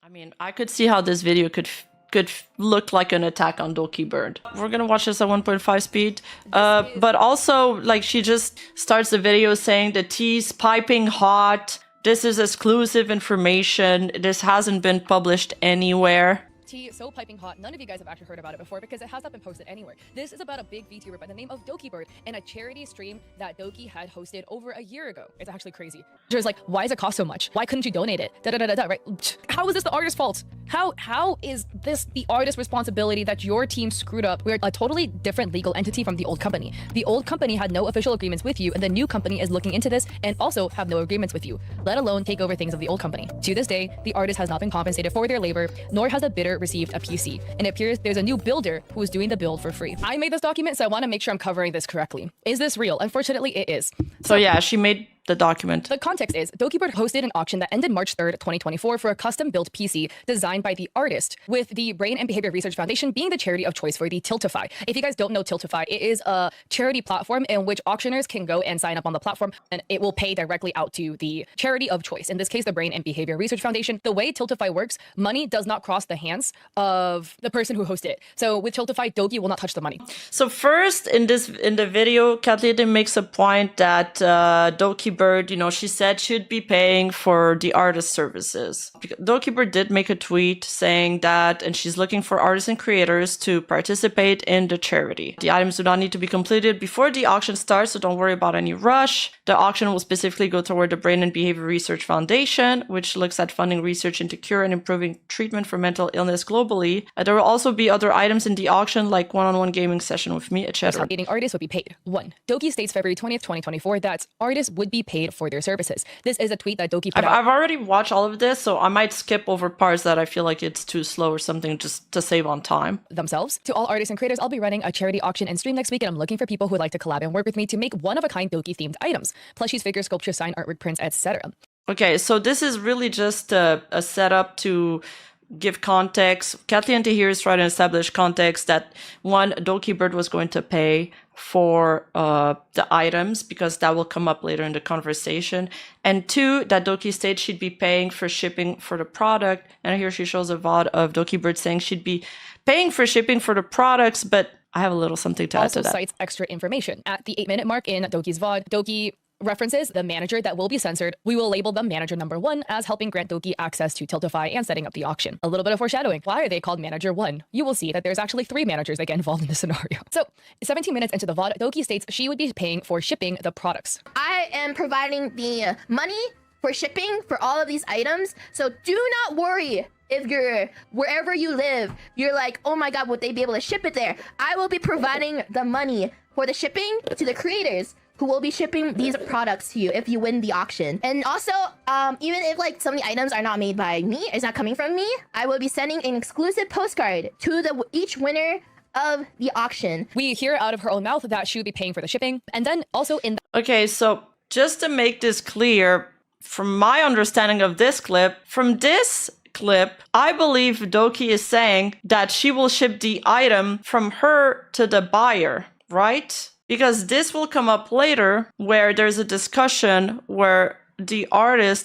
I mean, I could see how this video could look like an attack on Dokibird. We're gonna watch this at 1.5 speed. But also, like, she just starts the video saying the tea's piping hot. This is exclusive information. This hasn't been published anywhere. Tea so piping hot, none of you guys have actually heard about it before because it has not been posted anywhere. This is about a big VTuber by the name of Dokibird and a charity stream that Doki had hosted over a year ago. It's actually crazy. There's like, why does it cost so much? Why couldn't you donate it? Right? How is this the artist's fault? How is this the artist's responsibility that your team screwed up? We're a totally different legal entity from the old company. The old company had no official agreements with you, and the new company is looking into this and also have no agreements with you, let alone take over things of the old company. To this day, the artist has not been compensated for their labor, nor has the bidder received a PC. And it appears there's a new builder who is doing the build for free. I made this document, so I want to make sure I'm covering this correctly. Is this real? Unfortunately, it is. So yeah, she made the document. The context is, Dokibird hosted an auction that ended March 3rd, 2024 for a custom-built PC designed by the artist, with the Brain and Behavior Research Foundation being the charity of choice for the Tiltify. If you guys don't know Tiltify, it is a charity platform in which auctioneers can go and sign up on the platform, and it will pay directly out to the charity of choice. In this case, the Brain and Behavior Research Foundation. The way Tiltify works, money does not cross the hands of the person who hosted it. So with Tiltify, Doki will not touch the money. So first, in the video, Kathleen makes a point that Dokibird, you know, she said should be paying for the artist services. Dokibird did make a tweet saying that, and she's looking for artists and creators to participate in the charity. The items do not need to be completed before the auction starts, so don't worry about any rush. The auction will specifically go toward the Brain and Behavior Research Foundation, which looks at funding research into cure and improving treatment for mental illness globally. There will also be other items in the auction, like one-on-one gaming session with me, etc. Artists would be paid. 1. Doki states February 20th, 2024 that artists would be paid for their services. This is a tweet that Doki put out. I've already watched all of this, so I might skip over parts that I feel like it's too slow or something, just to save on time. Themselves. To all artists and creators, I'll be running a charity auction and stream next week, and I'm looking for people who would like to collab and work with me to make one-of-a-kind Doki-themed items. Plushies, figures, sculptures, sign artwork, prints, etc. Okay, so this is really just a setup to give context. Kathleen here is trying to establish context that, one, Dokibird was going to pay for the items because that will come up later in the conversation, and 2, that Doki states she'd be paying for shipping for the product. And here she shows a VOD of Dokibird saying she'd be paying for shipping for the products, but I have a little something to add to that. Also cites extra information. At the 8-minute mark in Doki's VOD, Doki references the manager that will be censored. We will label them manager number 1 as helping grant Doki access to Tiltify and setting up the auction. A little bit of foreshadowing. Why are they called manager 1? You will see that there's actually 3 managers that get involved in this scenario. So 17 minutes into the VOD, Doki states she would be paying for shipping the products. I am providing the money for shipping for all of these items, so do not worry. If you're wherever you live, you're like, oh my god, would they be able to ship it there? I will be providing the money for the shipping to the creators who will be shipping these products to you if you win the auction. And also, even if like some of the items are not made by me, it's not coming from me, I will be sending an exclusive postcard to each winner of the auction. We hear out of her own mouth that she would be paying for the shipping. And then also in Okay, so just to make this clear, from my understanding of this clip, I believe Doki is saying that she will ship the item from her to the buyer, right? Because this will come up later where there's a discussion where the artist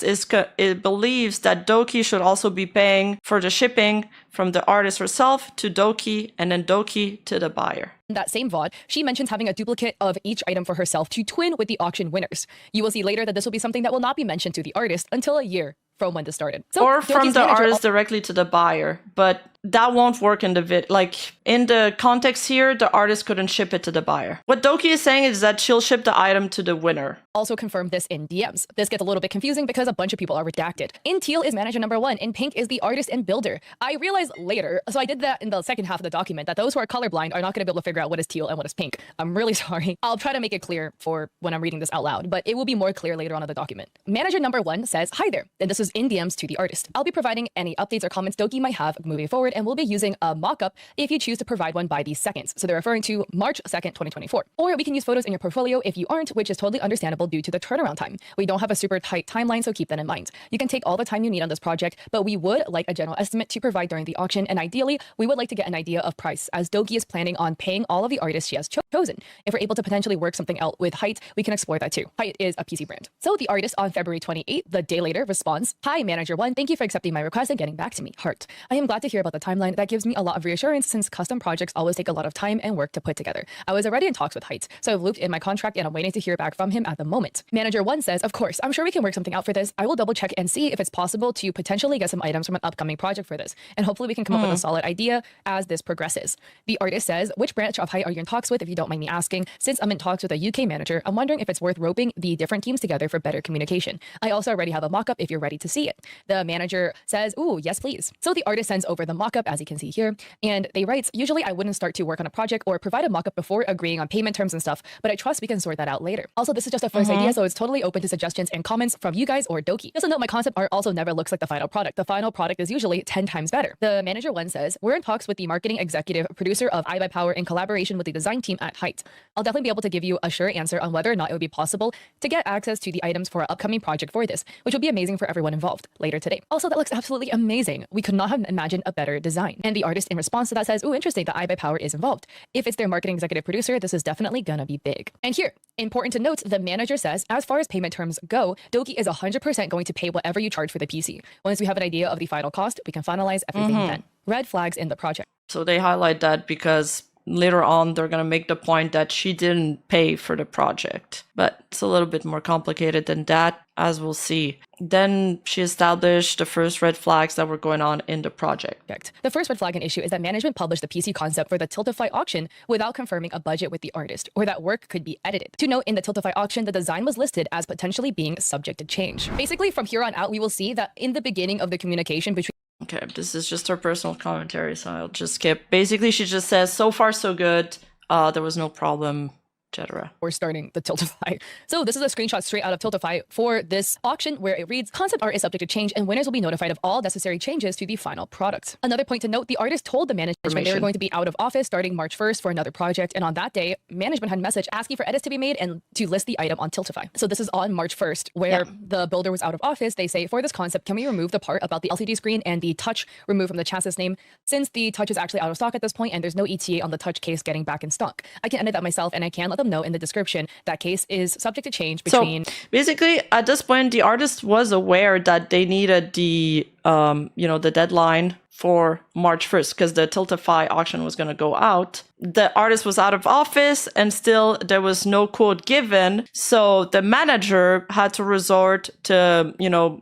believes that Doki should also be paying for the shipping from the artist herself to Doki and then Doki to the buyer. In that same VOD, she mentions having a duplicate of each item for herself to twin with the auction winners. You will see later that this will be something that will not be mentioned to the artist until a year from when this started. So or from the artist directly to the buyer, but that won't work in the vid. Like in the context here, the artist couldn't ship it to the buyer. What Doki is saying is that she'll ship the item to the winner. Also confirmed this in DMs. This gets a little bit confusing because a bunch of people are redacted. In teal is manager number 1, in pink is the artist and builder. I realized later, so I did that in the second half of the document, that those who are colorblind are not going to be able to figure out what is teal and what is pink. I'm really sorry. I'll try to make it clear for when I'm reading this out loud, but it will be more clear later on in the document. Manager number 1 says, hi there. And this was in DMs to the artist. I'll be providing any updates or comments Doki might have moving forward, and we'll be using a mock-up if you choose to provide one by the seconds. So they're referring to March 2nd, 2024. Or we can use photos in your portfolio if you aren't, which is totally understandable. understandable due to the turnaround time. We don't have a super tight timeline, so keep that in mind. You can take all the time you need on this project, but we would like a general estimate to provide during the auction, and ideally, we would like to get an idea of price, as Doki is planning on paying all of the artists she has chosen. If we're able to potentially work something out with Height, we can explore that too. Height is a PC brand. So the artist on February 28th, the day later, responds, "Hi, Manager 1, thank you for accepting my request and getting back to me. Heart. I am glad to hear about the timeline. That gives me a lot of reassurance since custom projects always take a lot of time and work to put together. I was already in talks with Height, so I've looped in my contract and I'm waiting to hear back from him at the moment." Manager 1 says, "Of course, I'm sure we can work something out for this. I will double check and see if it's possible to potentially get some items from an upcoming project for this, and hopefully we can come up with a solid idea as this progresses." The artist says, "Which branch of Height are you in talks with, if you don't mind me asking? Since I'm in talks with a UK manager, I'm wondering if it's worth roping the different teams together for better communication. I also already have a mock-up if you're ready to see it." The manager says, "Ooh, yes, please." So the artist sends over the mock-up, as you can see here, and they write, "Usually I wouldn't start to work on a project or provide a mock-up before agreeing on payment terms and stuff, but I trust we can sort that out later. Also, this is just a first idea, so it's totally open to suggestions and comments from you guys or Doki. Just a note, my concept art also never looks like the final product. The final product is usually 10 times better." The manager 1 says, "We're in talks with the marketing executive producer of iBuyPower in collaboration with the design team at Height. I'll definitely be able to give you a sure answer on whether or not it would be possible to get access to the items for our upcoming project for this, which will be amazing for everyone involved, later today." Also, that looks absolutely amazing. We could not have imagined a better design. And the artist in response to that says, "Ooh, interesting that iBuyPower is involved. If it's their marketing executive producer, this is definitely gonna be big." And here, important to note, the manager says, "As far as payment terms go, Doki is 100% going to pay whatever you charge for the PC. Once we have an idea of the final cost, we can finalize everything then." Red flags in the project. So they highlight that because later on they're going to make the point that she didn't pay for the project. But it's a little bit more complicated than that, as we'll see. Then she established the first red flags that were going on in the project. The first red flag and issue is that management published the PC concept for the Tiltify auction without confirming a budget with the artist, or that work could be edited. To note, in the Tiltify auction, the design was listed as potentially being subject to change. Basically, from here on out, we will see that in the beginning of the communication between... Okay, this is just her personal commentary, so I'll just skip. Basically, she just says, so far so good, there was no problem, etc. We're starting the Tiltify. So this is a screenshot straight out of Tiltify for this auction, where it reads, "Concept art is subject to change and winners will be notified of all necessary changes to the final product." Another point to note, the artist told the management they were going to be out of office starting March 1st for another project, and on that day, management had a message asking for edits to be made and to list the item on Tiltify. So this is on March 1st, where the builder was out of office. They say, "For this concept, can we remove the part about the LCD screen and the touch removed from the chassis name, since the touch is actually out of stock at this point and there's no ETA on the touch case getting back in stock? I can edit that myself, and I can let them know in the description that case is subject to change between..." So basically, at this point, the artist was aware that they needed the the deadline for March 1st because the Tiltify auction was going to go out. The artist was out of office and still there was no quote given. So the manager had to resort to,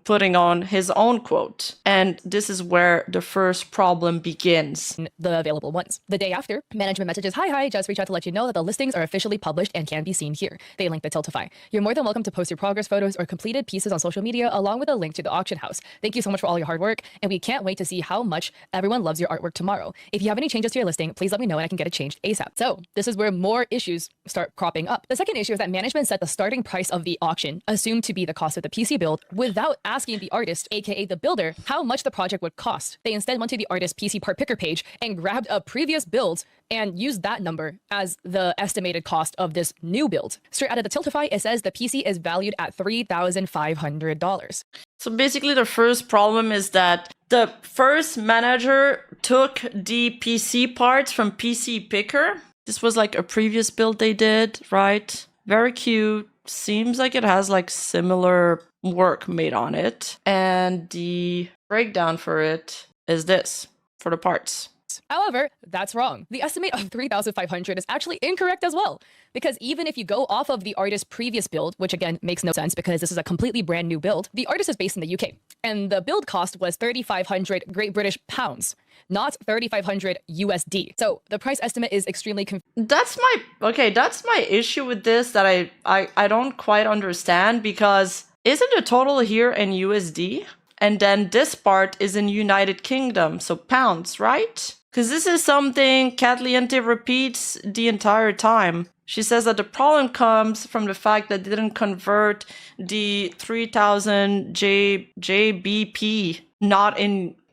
putting on his own quote. And this is where the first problem begins. The available ones. The day after, management messages, hi, just reach out to let you know that the listings are officially published and can be seen here. They link the Tiltify. You're more than welcome to post your progress photos or completed pieces on social media along with a link to the auction house. Thank you so much for all your hard work, and we can't wait to see how much everyone loves your artwork tomorrow. If you have any changes to your listing, please let me know and I can get it changed ASAP. So this is where more issues start cropping up. The second issue is that management set the starting price of the auction, assumed to be the cost of the PC build, without asking the artist, aka the builder, how much the project would cost. They instead went to the artist's PC part picker page and grabbed a previous build and used that number as the estimated cost of this new build. Straight out of the Tiltify, it says the PC is valued at $3,500. So basically the first problem is that the first manager took the PC parts from PC Picker. This was like a previous build they did, right? Very cute. Seems like it has like similar work made on it. And the breakdown for it is this for the parts. However, that's wrong. The estimate of 3,500 is actually incorrect as well, because even if you go off of the artist's previous build, which again makes no sense because this is a completely brand new build, the artist is based in the UK, and the build cost was 3,500 Great British pounds, not 3,500 USD. So the price estimate is extremely That's my issue with this that I don't quite understand, because isn't the total here in USD? And then this part is in United Kingdom, so pounds, right? Because this is something Catliente repeats the entire time. She says that the problem comes from the fact that they didn't convert the 3000 JBP,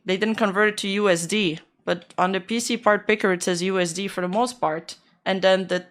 they didn't convert it to USD. But on the PC part picker, it says USD for the most part. And then the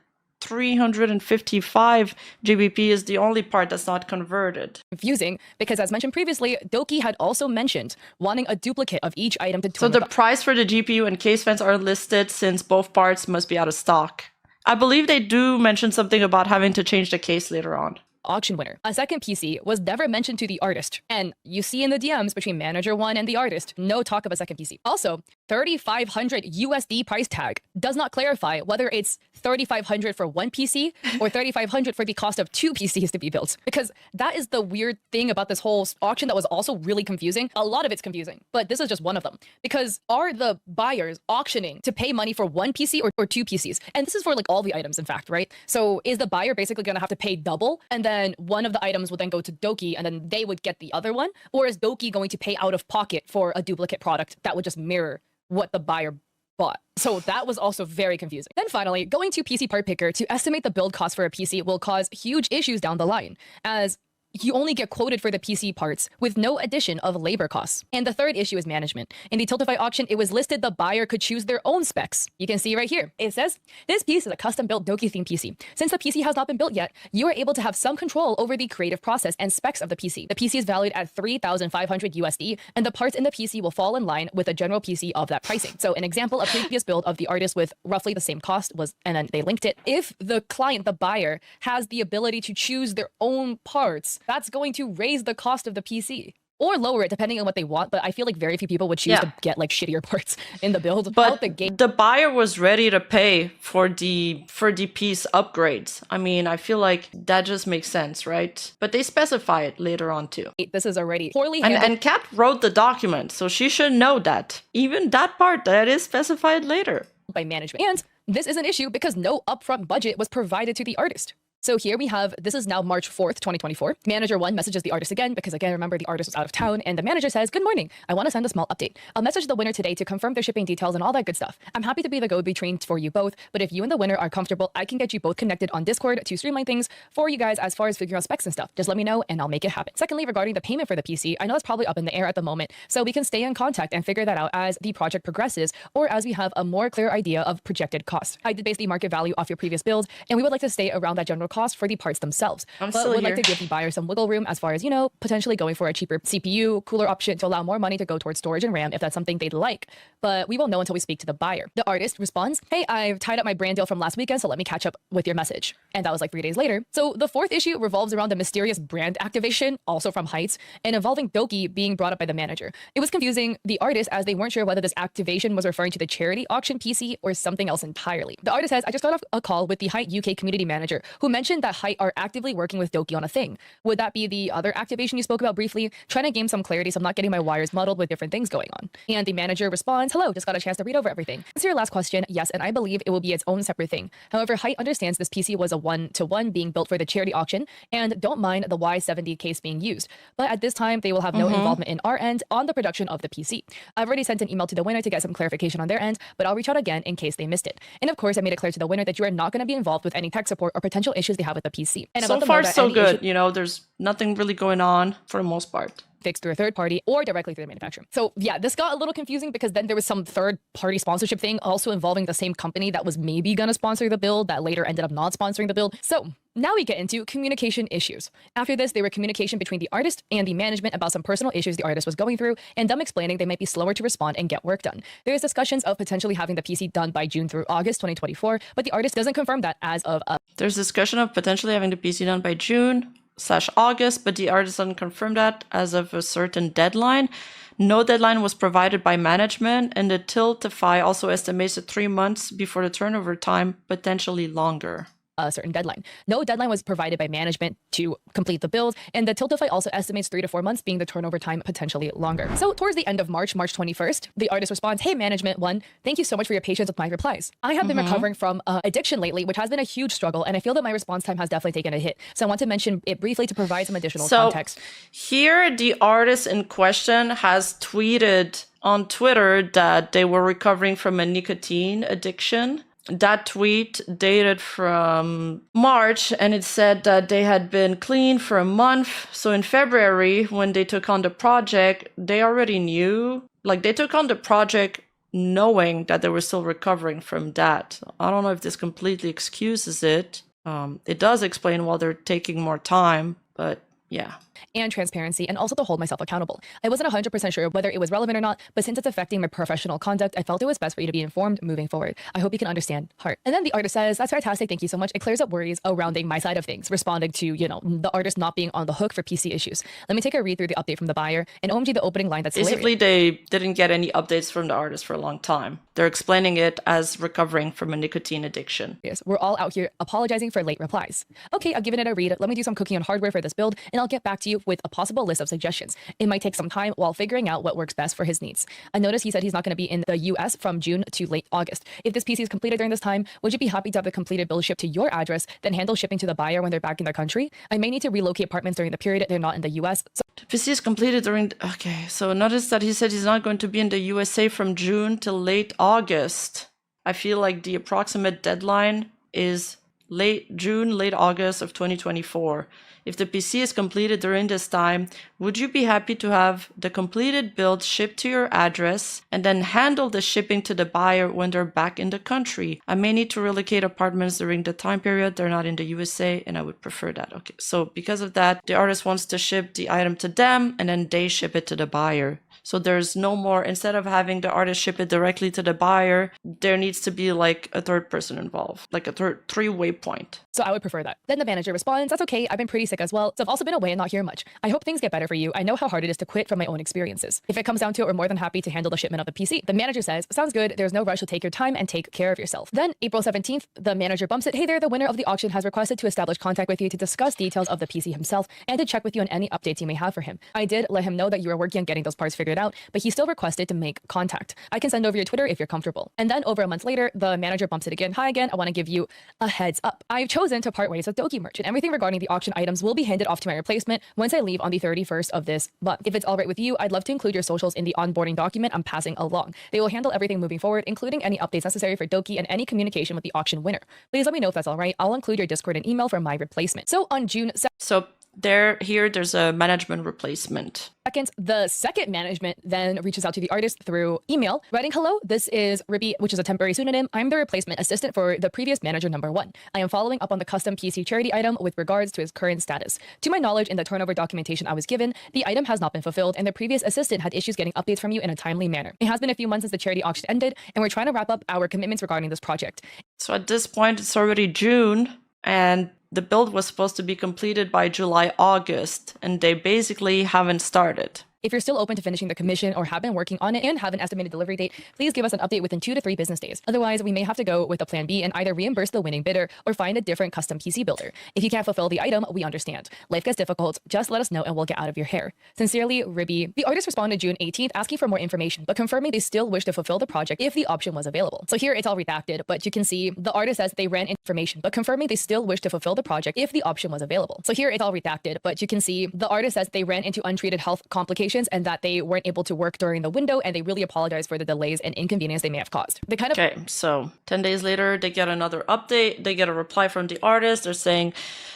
355 GBP is the only part that's not converted. Confusing because, as mentioned previously, Doki had also mentioned wanting a duplicate of each item to So the price for the GPU and case fans are listed since both parts must be out of stock. I believe they do mention something about having to change the case later on. Auction winner. A second PC was never mentioned to the artist. And you see in the DMs between manager 1 and the artist, no talk of a second PC. Also, 3,500 USD price tag does not clarify whether it's 3,500 for one PC or 3,500 for the cost of two PCs to be built. Because that is the weird thing about this whole auction that was also really confusing. A lot of it's confusing, but this is just one of them. Because are the buyers auctioning to pay money for one PC or two PCs? And this is for like all the items, in fact, right? So is the buyer basically going to have to pay double, and then one of the items would then go to Doki and then they would get the other one? Or is Doki going to pay out of pocket for a duplicate product that would just mirror what the buyer bought? So that was also very confusing. Then finally, going to PC Part Picker to estimate the build cost for a PC will cause huge issues down the line, as you only get quoted for the PC parts with no addition of labor costs. And the third issue is management. In the Tiltify auction, it was listed the buyer could choose their own specs. You can see right here. It says, this piece is a custom-built Doki-themed PC. Since the PC has not been built yet, you are able to have some control over the creative process and specs of the PC. The PC is valued at 3,500 USD, and the parts in the PC will fall in line with a general PC of that pricing. So an example, a previous build of the artist with roughly the same cost was, and then they linked it. If the client, the buyer, has the ability to choose their own parts, that's going to raise the cost of the PC or lower it depending on what they want. But I feel like very few people would choose to get like shittier parts in the build. But the buyer was ready to pay for the piece upgrades. I mean, I feel like that just makes sense, right? But they specify it later on too. This is already poorly handled. And Kat wrote the document, so she should know that. Even that part, that is specified later. By management. And this is an issue because no upfront budget was provided to the artist. So here we have, this is now March 4th, 2024. Manager 1 messages the artist again, because again, remember the artist was out of town, and the manager says, good morning, I want to send a small update. I'll message the winner today to confirm their shipping details and all that good stuff. I'm happy to be the go-between for you both, but if you and the winner are comfortable, I can get you both connected on Discord to streamline things for you guys as far as figuring out specs and stuff. Just let me know and I'll make it happen. Secondly, regarding the payment for the PC, I know it's probably up in the air at the moment, so we can stay in contact and figure that out as the project progresses or as we have a more clear idea of projected cost. I did base the market value off your previous build, and we would like to stay around that general cost for the parts themselves. But would like to give the buyer some wiggle room as far as, you know, potentially going for a cheaper CPU, cooler option to allow more money to go towards storage and RAM if that's something they'd like. But we won't know until we speak to the buyer. The artist responds, hey, I've tied up my brand deal from last weekend, so let me catch up with your message. And that was like 3 days later. So the fourth issue revolves around the mysterious brand activation, also from Heights, and involving Doki being brought up by the manager. It was confusing the artist as they weren't sure whether this activation was referring to the charity auction PC or something else entirely. The artist says, I just got off a call with the Height UK community manager who mentioned that Height are actively working with Doki on a thing. Would that be the other activation you spoke about briefly? Trying to gain some clarity so I'm not getting my wires muddled with different things going on. And the manager responds, hello, just got a chance to read over everything. Answer your last question, yes, and I believe it will be its own separate thing. However, Height understands this PC was a one-to-one being built for the charity auction and don't mind the Y70 case being used. But at this time, they will have no involvement in our end on the production of the PC. I've already sent an email to the winner to get some clarification on their end, but I'll reach out again in case they missed it. And of course, I made it clear to the winner that you are not going to be involved with any tech support or potential issues they have with the PC. And so far, so good. You know, there's nothing really going on for the most part. Fixed through a third party or directly through the manufacturer. So yeah, this got a little confusing because then there was some third party sponsorship thing also involving the same company that was maybe gonna sponsor the build that later ended up not sponsoring the build. So now we get into communication issues. After this, there were communication between the artist and the management about some personal issues the artist was going through and them explaining they might be slower to respond and get work done. There's discussions of potentially having the PC done by June through August 2024, but the artist doesn't confirm that as of There's discussion of potentially having the PC done by June/August, but the artist doesn't confirm that as of a certain deadline. No deadline was provided by management, and the Tiltify also estimates 3 months before the turnover time, potentially longer. A certain deadline. No deadline was provided by management to complete the build, and the Tiltify also estimates 3 to 4 months being the turnover time, potentially longer. So towards the end of March 21st, the artist responds, hey management 1, thank you so much for your patience with my replies. I have been recovering from addiction lately, which has been a huge struggle, and I feel that my response time has definitely taken a hit. So I want to mention it briefly to provide some additional context. Here, the artist in question has tweeted on Twitter that they were recovering from a nicotine addiction. That tweet dated from March, and it said that they had been clean for a month. So in February, when they took on the project, they already knew. Like, they took on the project knowing that they were still recovering from that. I don't know if this completely excuses it. It does explain why they're taking more time, but yeah. And transparency, and also to hold myself accountable. I wasn't 100% sure whether it was relevant or not, but since it's affecting my professional conduct, I felt it was best for you to be informed moving forward. I hope you can understand. Heart. And then the artist says, that's fantastic, thank you so much. It clears up worries surrounding my side of things, responding to, you know, the artist not being on the hook for PC issues. Let me take a read through the update from the buyer, and OMG, the opening line, that's basically hilarious. They didn't get any updates from the artist for a long time. They're explaining it as recovering from a nicotine addiction. Yes, we're all out here apologizing for late replies. Okay, I've given it a read. Let me do some cooking on hardware for this build, and I'll get back to you with a possible list of suggestions. It might take some time while figuring out what works best for his needs. I noticed he said he's not going to be in the US from June to late August. If this PC is completed during this time, would you be happy to have the completed build shipped to your address, then handle shipping to the buyer when they're back in their country? I may need to relocate apartments during the period they're not in the US. The PC is completed during... Okay, so notice that he said he's not going to be in the USA from June till late August. I feel like the approximate deadline is late June, late August of 2024. If the PC is completed during this time, would you be happy to have the completed build shipped to your address and then handle the shipping to the buyer when they're back in the country? I may need to relocate apartments during the time period they're not in the USA, and I would prefer that. Okay, so because of that, the artist wants to ship the item to them and then they ship it to the buyer. So there's no more, instead of having the artist ship it directly to the buyer, there needs to be like a third person involved, like a three-way point. So I would prefer that. Then the manager responds, that's okay, I've been pretty sick as well, so I've also been away and not here much. I hope things get better for you. I know how hard it is to quit from my own experiences. If it comes down to it, we're more than happy to handle the shipment of the PC. The manager says, sounds good, there's no rush to take your time and take care of yourself. Then April 17th, the manager bumps it, hey there, the winner of the auction has requested to establish contact with you to discuss details of the PC himself and to check with you on any updates you may have for him. I did let him know that you were working on getting those parts figured out, but he still requested to make contact. I can send over your Twitter if you're comfortable. And then over a month later, the manager bumps it again. Hi again, I want to give you a heads up. I've chosen to part ways with Dokibird, and everything regarding the auction items will be handed off to my replacement once I leave on the 31st of this month. If it's all right with you, I'd love to include your socials in the onboarding document I'm passing along. They will handle everything moving forward, including any updates necessary for Doki and any communication with the auction winner. Please let me know if that's all right. I'll include your Discord and email for my replacement. So on June 2nd, So there's a management replacement. The second management then reaches out to the artist through email, writing, hello, this is Ribby, which is a temporary pseudonym. I'm the replacement assistant for the previous manager number 1. I am following up on the custom PC charity item with regards to its current status. To my knowledge, in the turnover documentation I was given, the item has not been fulfilled, and the previous assistant had issues getting updates from you in a timely manner. It has been a few months since the charity auction ended, and we're trying to wrap up our commitments regarding this project. So at this point, it's already June, and the build was supposed to be completed by July, August, and they basically haven't started. If you're still open to finishing the commission or have been working on it and have an estimated delivery date, please give us an update within 2 to 3 business days. Otherwise, we may have to go with a plan B and either reimburse the winning bidder or find a different custom PC builder. If you can't fulfill the item, we understand. Life gets difficult. Just let us know and we'll get out of your hair. Sincerely, Ribby. The artist responded June 18th asking for more information, but confirming they still wish to fulfill the project if the option was available. So here it's all redacted, but you can see the artist says they ran information, but confirming they still wish to fulfill the project if the option was available. So here it's all redacted, but you can see the artist says they ran into untreated health complications and that they weren't able to work during the window, and they really apologize for the delays and inconvenience they may have caused. They kind of... Okay, so 10 days later, they get another update. They get a reply from the artist. They're saying,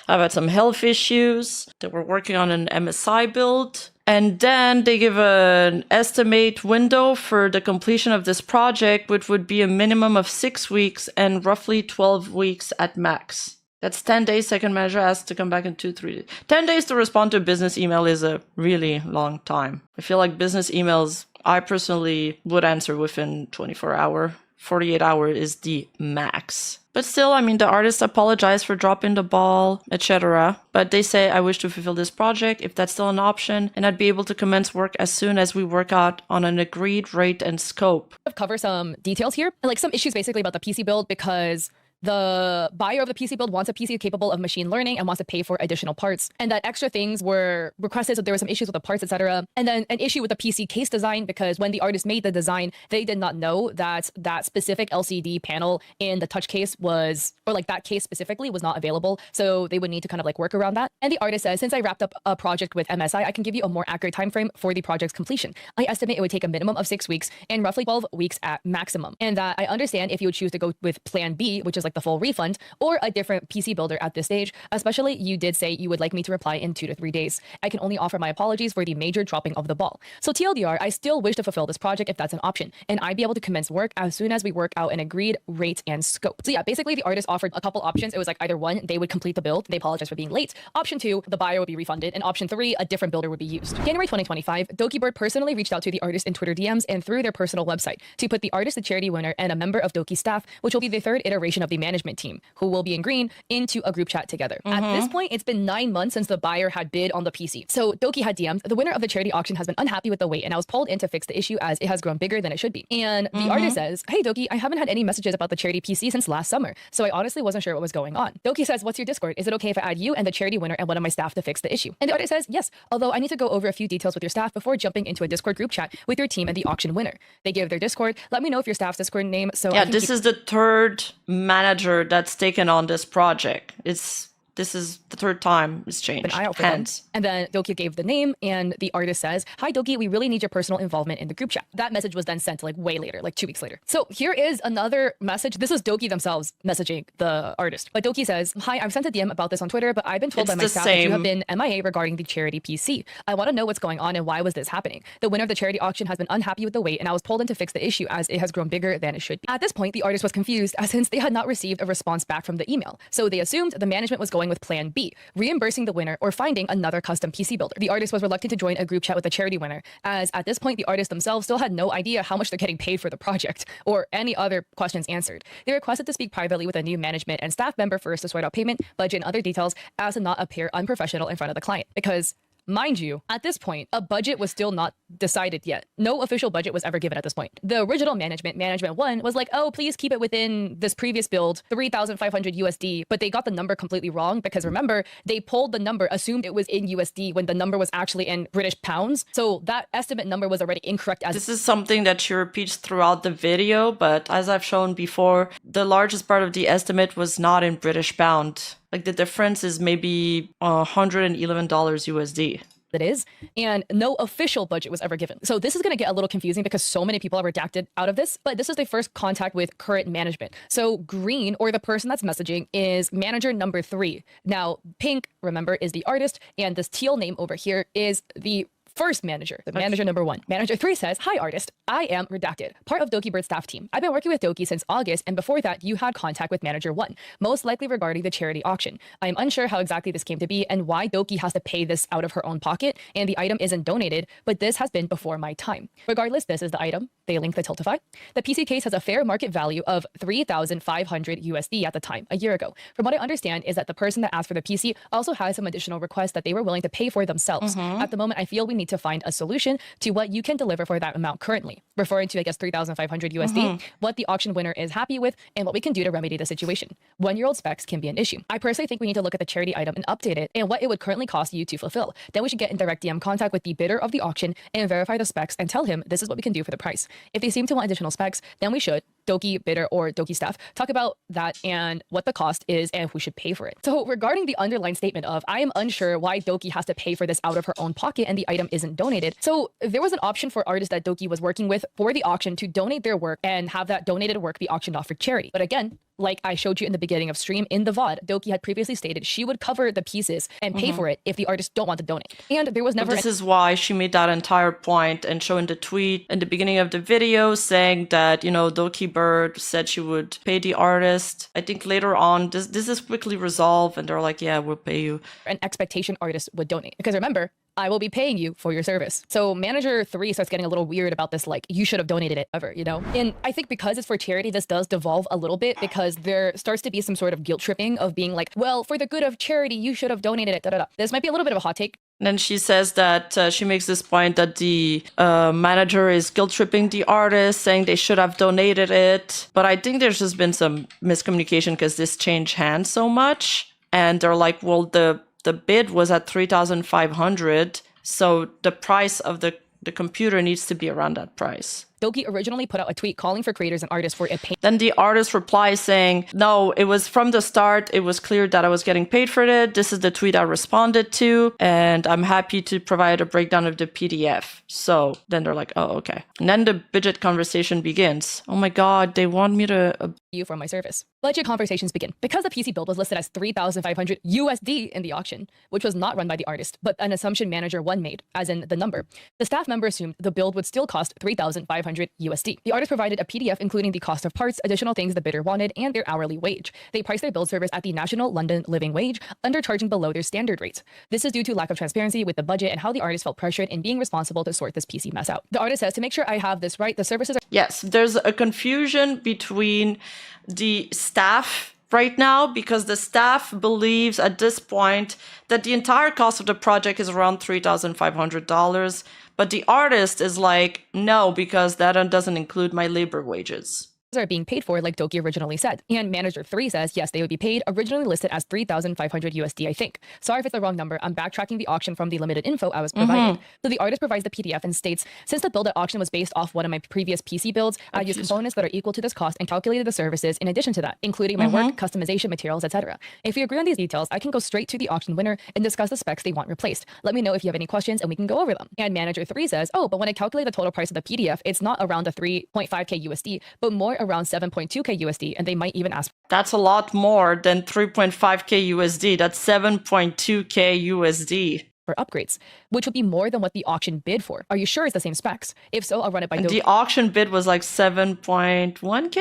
I've had some health issues. They were working on an MSI build. And then they give an estimate window for the completion of this project, which would be a minimum of 6 weeks and roughly 12 weeks at max. That's 10 days. Second manager has to come back in 2-3 days. 10 days to respond to a business email is a really long time. I feel like business emails, I personally would answer within 24 hours. 48 hours is the max. But still, I mean, the artists apologize for dropping the ball, etc. But they say, I wish to fulfill this project if that's still an option, and I'd be able to commence work as soon as we work out on an agreed rate and scope. Cover some details here, like some issues basically about the PC build, because the buyer of the PC build wants a PC capable of machine learning and wants to pay for additional parts, and that extra things were requested, so there were some issues with the parts, etc. And then an issue with the PC case design, because when the artist made the design, they did not know that that specific LCD panel in the touch case was, or like that case specifically was not available, so they would need to kind of like work around that. And the artist says, since I wrapped up a project with MSI, I can give you a more accurate time frame for the project's completion. I estimate it would take a minimum of 6 weeks and roughly 12 weeks at maximum, and that I understand if you would choose to go with plan B, which is like like the full refund or a different PC builder at this stage. Especially, you did say you would like me to reply in 2 to 3 days. I can only offer my apologies for the major dropping of the ball. So TLDR, I still wish to fulfill this project if that's an option, and I'd be able to commence work as soon as we work out an agreed rate and scope. So yeah, basically the artist offered a couple options. It was like either one, they would complete the build, they apologize for being late. Option 2, the buyer would be refunded, and option 3, a different builder would be used. January 2025, Dokibird personally reached out to the artist in Twitter DMs and through their personal website to put the artist, the charity winner, and a member of Doki staff, which will be the third iteration of the management team, who will be in green, into a group chat together. At this point, it's been 9 months since the buyer had bid on the PC. So Doki had DM'd, the winner of the charity auction has been unhappy with the wait, and I was pulled in to fix the issue as it has grown bigger than it should be. And the artist says, hey Doki, I haven't had any messages about the charity PC since last summer, so I honestly wasn't sure what was going on. Doki says, what's your Discord? Is it okay if I add you and the charity winner and one of my staff to fix the issue? And the artist says, yes, although I need to go over a few details with your staff before jumping into a Discord group chat with your team and the auction winner. They give their Discord. Let me know if your staff's Discord name. So yeah, this is the third manager that's taken on this project. This is the third time it's changed. An eye out for them. And then Doki gave the name, and the artist says, hi Doki, we really need your personal involvement in the group chat. That message was then sent like way later, like 2 weeks later. So here is another message. This is Doki themselves messaging the artist. But Doki says, hi, I've sent a DM about this on Twitter, but I've been told by my staff that you have been MIA regarding the charity PC. I want to know what's going on and why was this happening. The winner of the charity auction has been unhappy with the wait, and I was pulled in to fix the issue as it has grown bigger than it should be. At this point, the artist was confused since they had not received a response back from the email. So they assumed the management was going with plan B, reimbursing the winner or finding another custom PC builder. The artist was reluctant to join a group chat with the charity winner, as at this point, the artists themselves still had no idea how much they're getting paid for the project or any other questions answered. They requested to speak privately with a new management and staff member first to sort out payment, budget, and other details as to not appear unprofessional in front of the client. Because mind you, at this point, a budget was still not decided yet. No official budget was ever given at this point. The original management 1, was like, oh, please keep it within this previous build, 3,500 USD, but they got the number completely wrong because remember, they pulled the number, assumed it was in USD when the number was actually in British pounds. So that estimate number was already incorrect. This is something that she repeats throughout the video, but as I've shown before, the largest part of the estimate was not in British pound. Like the difference is maybe $111 USD. That is, and no official budget was ever given. So this is going to get a little confusing because so many people are redacted out of this, but this is the first contact with current management. So green, or the person that's messaging, is manager number 3. Now, pink, remember, is the artist, and this teal name over here is the first manager, the manager number 1. Manager 3 says, hi artist, I am redacted, part of Dokibird staff team. I've been working with Doki since August, and before that you had contact with manager 1, most likely regarding the charity auction. I am unsure how exactly this came to be and why Doki has to pay this out of her own pocket and the item isn't donated, but this has been before my time. Regardless, this is the item. They link the Tiltify. The PC case has a fair market value of 3,500 USD at the time, a year ago. From what I understand is that the person that asked for the PC also has some additional requests that they were willing to pay for themselves. At the moment, I feel we need to find a solution to what you can deliver for that amount currently, referring to, I guess, 3,500 USD, what the auction winner is happy with, and what we can do to remedy the situation. 1-year-old specs can be an issue. I personally think we need to look at the charity item and update it and what it would currently cost you to fulfill. Then we should get in direct DM contact with the bidder of the auction and verify the specs and tell him this is what we can do for the price. If they seem to want additional specs, then we should, Doki bidder or Doki staff, talk about that and what the cost is and who should pay for it. So regarding the underlying statement of, I am unsure why Doki has to pay for this out of her own pocket and the item isn't donated. So there was an option for artists that Doki was working with for the auction to donate their work and have that donated work be auctioned off for charity. But again, like I showed you in the beginning of stream in the VOD, Doki had previously stated she would cover the pieces and pay for it if the artists don't want to donate. And there was never— This is why she made that entire point and showing the tweet in the beginning of the video saying that, you know, Dokibird said she would pay the artist. I think later on, this is quickly resolved and they're like, yeah, we'll pay you. An expectation artists would donate. Because remember, I will be paying you for your service. So manager 3 starts getting a little weird about this, like, you should have donated it ever, you know? And I think because it's for charity, this does devolve a little bit because there starts to be some sort of guilt tripping of being like, well, for the good of charity, you should have donated it, da-da-da. This might be a little bit of a hot take. And then she says that she makes this point that the manager is guilt tripping the artist, saying they should have donated it. But I think there's just been some miscommunication because this changed hands so much. And they're like, well, the bid was at 3,500, so the price of the computer needs to be around that price. Doki originally put out a tweet calling for creators and artists for a pay. Then the artist replies saying, no, it was from the start. It was clear that I was getting paid for it. This is the tweet I responded to, and I'm happy to provide a breakdown of the PDF. So then they're like, oh, okay. And then the budget conversation begins. Oh my God, they want me to... you from my service. Budget conversations begin. Because the PC build was listed as 3,500 USD in the auction, which was not run by the artist, but an assumption manager one made, as in the number. The staff member assumed the build would still cost 3,500 USD. The artist provided a PDF including the cost of parts, additional things the bidder wanted, and their hourly wage. They priced their build service at the national London living wage, undercharging below their standard rates. This is due to lack of transparency with the budget and how the artist felt pressured in being responsible to sort this PC mess out. The artist says, to make sure I have this right, the services are... Yes, there's a confusion between the staff right now, because the staff believes at this point that the entire cost of the project is around $3,500, but the artist is like, no, because that doesn't include my labor wages. Are being paid for like Doki originally said. And manager 3 says, yes, they would be paid, originally listed as 3,500 USD, I think. Sorry if it's the wrong number. I'm backtracking the auction from the limited info I was provided. So the artist provides the PDF and states, since the build at auction was based off one of my previous PC builds, I used components that are equal to this cost and calculated the services in addition to that, including my work, customization, materials, etc. If you agree on these details, I can go straight to the auction winner and discuss the specs they want replaced. Let me know if you have any questions and we can go over them. And manager 3 says, oh, but when I calculate the total price of the PDF, it's not around the 3.5k USD, but more around 7.2k USD, and they might even ask. That's a lot more than 3.5k USD. That's 7.2k USD. For upgrades, which would be more than what the auction bid for. Are you sure it's the same specs? If so, I'll run it by The auction bid was like 7.1k?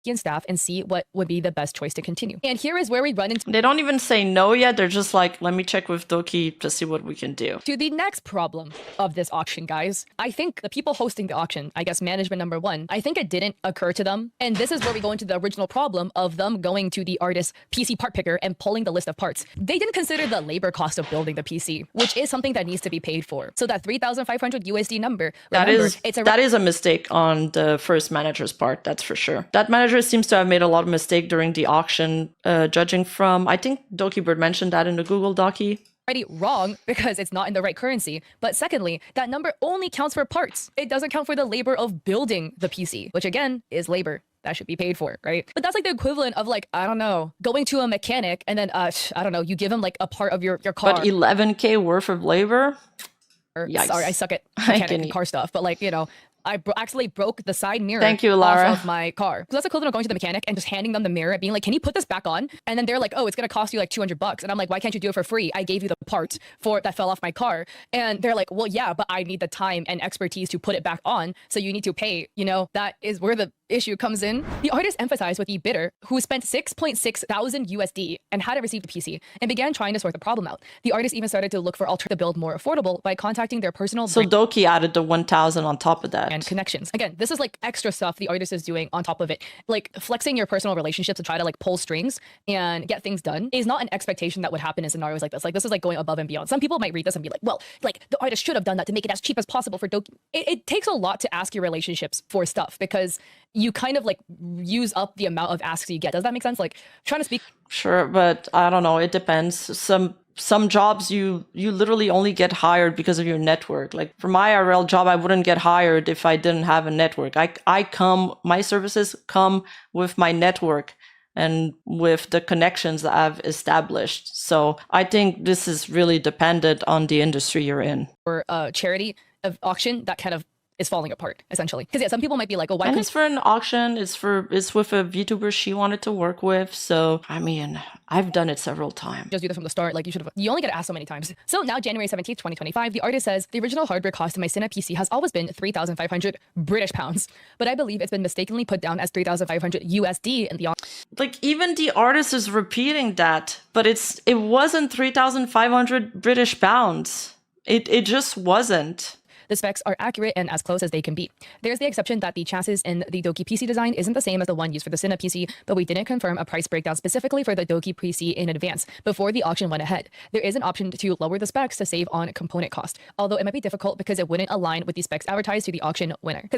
and staff and see what would be the best choice to continue. And here is where we run into... They don't even say no yet. They're just like, let me check with Doki to see what we can do. To the next problem of this auction, guys. I think the people hosting the auction, I guess management number 1, I think it didn't occur to them. And this is where we go into the original problem of them going to the artist's PC part picker and pulling the list of parts. They didn't consider the labor cost of building the PC, which is something that needs to be paid for. So that 3,500 USD number, remember, that is a mistake on the first manager's part, that's for sure. That manager seems to have made a lot of mistake during the auction, judging from, I think Dokibird mentioned that in the Google Doci. Already wrong because it's not in the right currency. But secondly, that number only counts for parts. It doesn't count for the labor of building the PC, which again is labor that should be paid for, right? But that's like the equivalent of like, I don't know, going to a mechanic and then, I don't know, you give him like a part of your car. But 11k worth of labor? Yikes. Sorry, I suck at mechanic and car stuff, but like, you know, I actually broke the side mirror Thank you, Lara. off of my car. So that's equivalent of going to the mechanic and just handing them the mirror, being like, can you put this back on? And then they're like, oh, it's going to cost you like $200. And I'm like, why can't you do it for free? I gave you the part for that fell off my car. And they're like, well, yeah, but I need the time and expertise to put it back on. So you need to pay, you know, that is where the issue comes in. The artist emphasized with the bidder who spent 6.6 thousand USD and hadn't received a PC and began trying to sort the problem out. The artist even started to look for alternatives to build more affordable by contacting their personal So Doki added the 1,000 on top of that. And connections. Again, this is like extra stuff the artist is doing on top of it. Like flexing your personal relationships to try to like pull strings and get things done is not an expectation that would happen in scenarios like this. Like this is like going above and beyond. Some people might read this and be like, well, like the artist should have done that to make it as cheap as possible for Doki. It takes a lot to ask your relationships for stuff because you kind of like use up the amount of asks you get. Does that make sense? Like trying to speak. Sure, but I don't know. It depends. Some jobs you literally only get hired because of your network. Like for my IRL job, I wouldn't get hired if I didn't have a network. My services come with my network and with the connections that I've established. So I think this is really dependent on the industry you're in. Or a charity of auction that kind of is falling apart, essentially. Because yeah, some people might be like, oh, why? And it's for an auction. It's with a VTuber she wanted to work with. So I mean, I've done it several times. Just do this from the start. Like you only get asked so many times. So now January 17th, 2025, the artist says the original hardware cost of my Cine PC has always been 3,500 British pounds, but I believe it's been mistakenly put down as 3,500 USD in the like even the artist is repeating that, but it wasn't 3,500 British pounds. It just wasn't. The specs are accurate and as close as they can be. There's the exception that the chassis in the Doki PC design isn't the same as the one used for the Cine PC, but we didn't confirm a price breakdown specifically for the Doki PC in advance before the auction went ahead. There is an option to lower the specs to save on component cost, although it might be difficult because it wouldn't align with the specs advertised to the auction winner.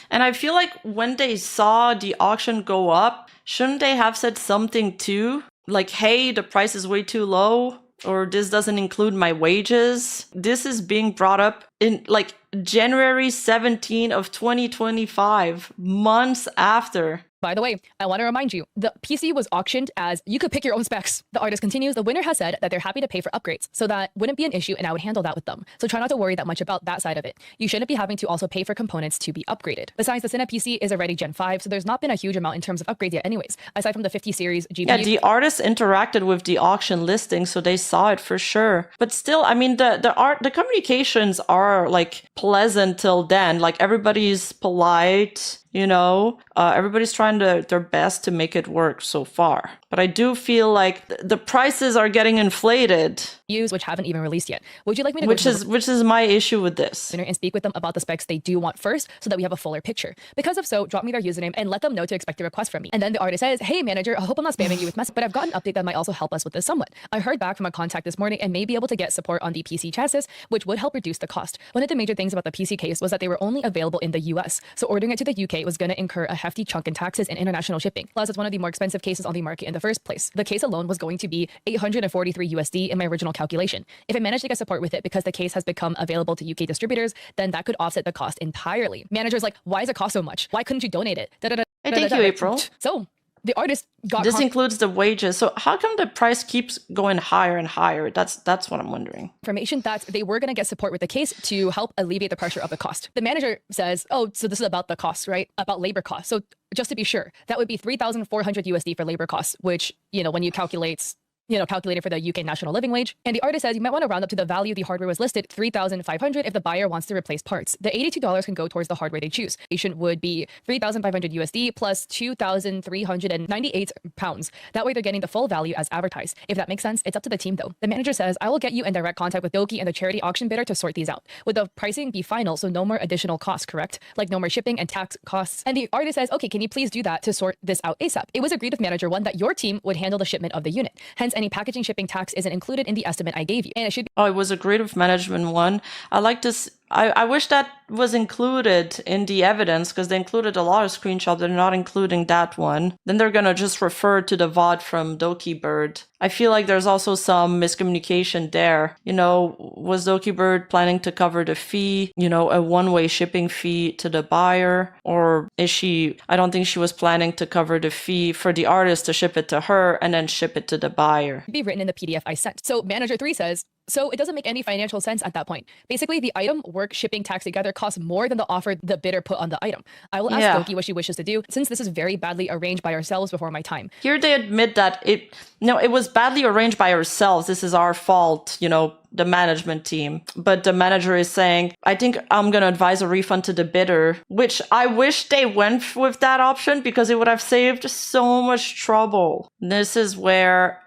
And I feel like when they saw the auction go up, shouldn't they have said something too? Like, hey, the price is way too low, or this doesn't include my wages. This is being brought up in like January 17 of 2025, months after. By the way, I want to remind you, the PC was auctioned as you could pick your own specs. The artist continues, the winner has said that they're happy to pay for upgrades, so that wouldn't be an issue and I would handle that with them. So try not to worry that much about that side of it. You shouldn't be having to also pay for components to be upgraded. Besides, the Cine PC is already Gen 5, so there's not been a huge amount in terms of upgrades yet anyways, aside from the 50 series GPU. Yeah, the artists interacted with the auction listing, so they saw it for sure. But still, I mean, the communications are like pleasant till then. Like everybody's polite. You know, everybody's trying their best to make it work so far. But I do feel like the prices are getting inflated. Which haven't even released yet. Would you like me to which is my issue with this and speak with them about the specs they do want first so that we have a fuller picture? Because if so, drop me their username and let them know to expect a request from me. And then the artist says, hey manager, I hope I'm not spamming you with messages, but I've got an update that might also help us with this somewhat. I heard back from a contact this morning and may be able to get support on the PC chassis, which would help reduce the cost. One of the major things about the PC case was that they were only available in the US, so ordering it to the UK was going to incur a hefty chunk in taxes and international shipping. Plus, it's one of the more expensive cases on the market in the first place. The case alone was going to be 843 USD in my original calculation. If I manage to get support with it because the case has become available to UK distributors, then that could offset the cost entirely. Manager's like, why does it cost so much? Why couldn't you donate it? Hey, thank you, April. So the artist got this includes the wages. So how come the price keeps going higher and higher? That's what I'm wondering. Information that they were going to get support with the case to help alleviate the pressure of the cost. The manager says, oh, so this is about the costs, right? About labor costs. So just to be sure, that would be 3,400 USD for labor costs, which, you know, when you calculated for the UK national living wage. And the artist says you might want to round up to the value the hardware was listed, 3,500 if the buyer wants to replace parts. The $82 can go towards the hardware they choose. It would be 3,500 USD plus 2,398 pounds. That way they're getting the full value as advertised. If that makes sense, it's up to the team though. The manager says, I will get you in direct contact with Doki and the charity auction bidder to sort these out. Would the pricing be final, so no more additional costs, correct? Like no more shipping and tax costs. And the artist says, okay, can you please do that to sort this out ASAP? It was agreed with manager 1 that your team would handle the shipment of the unit. Hence, any packaging shipping tax isn't included in the estimate I gave you. And it should be— Oh, it was agreed with management 1. I like this. I wish that was included in the evidence, because they included a lot of screenshots. They're not including that one. Then they're going to just refer to the VOD from Dokibird. I feel like there's also some miscommunication there. You know, was Dokibird planning to cover the fee, you know, a one-way shipping fee to the buyer? Or is she— I don't think she was planning to cover the fee for the artist to ship it to her and then ship it to the buyer. Be written in the PDF I sent. So manager 3 says, so it doesn't make any financial sense at that point. Basically, the item, work, shipping, tax together costs more than the offer the bidder put on the item. I will ask Doki what she wishes to do, since this is very badly arranged by ourselves before my time. Here they admit that it was badly arranged by ourselves. This is our fault, you know, the management team. But the manager is saying, I think I'm going to advise a refund to the bidder, which I wish they went with that option, because it would have saved so much trouble. This is where,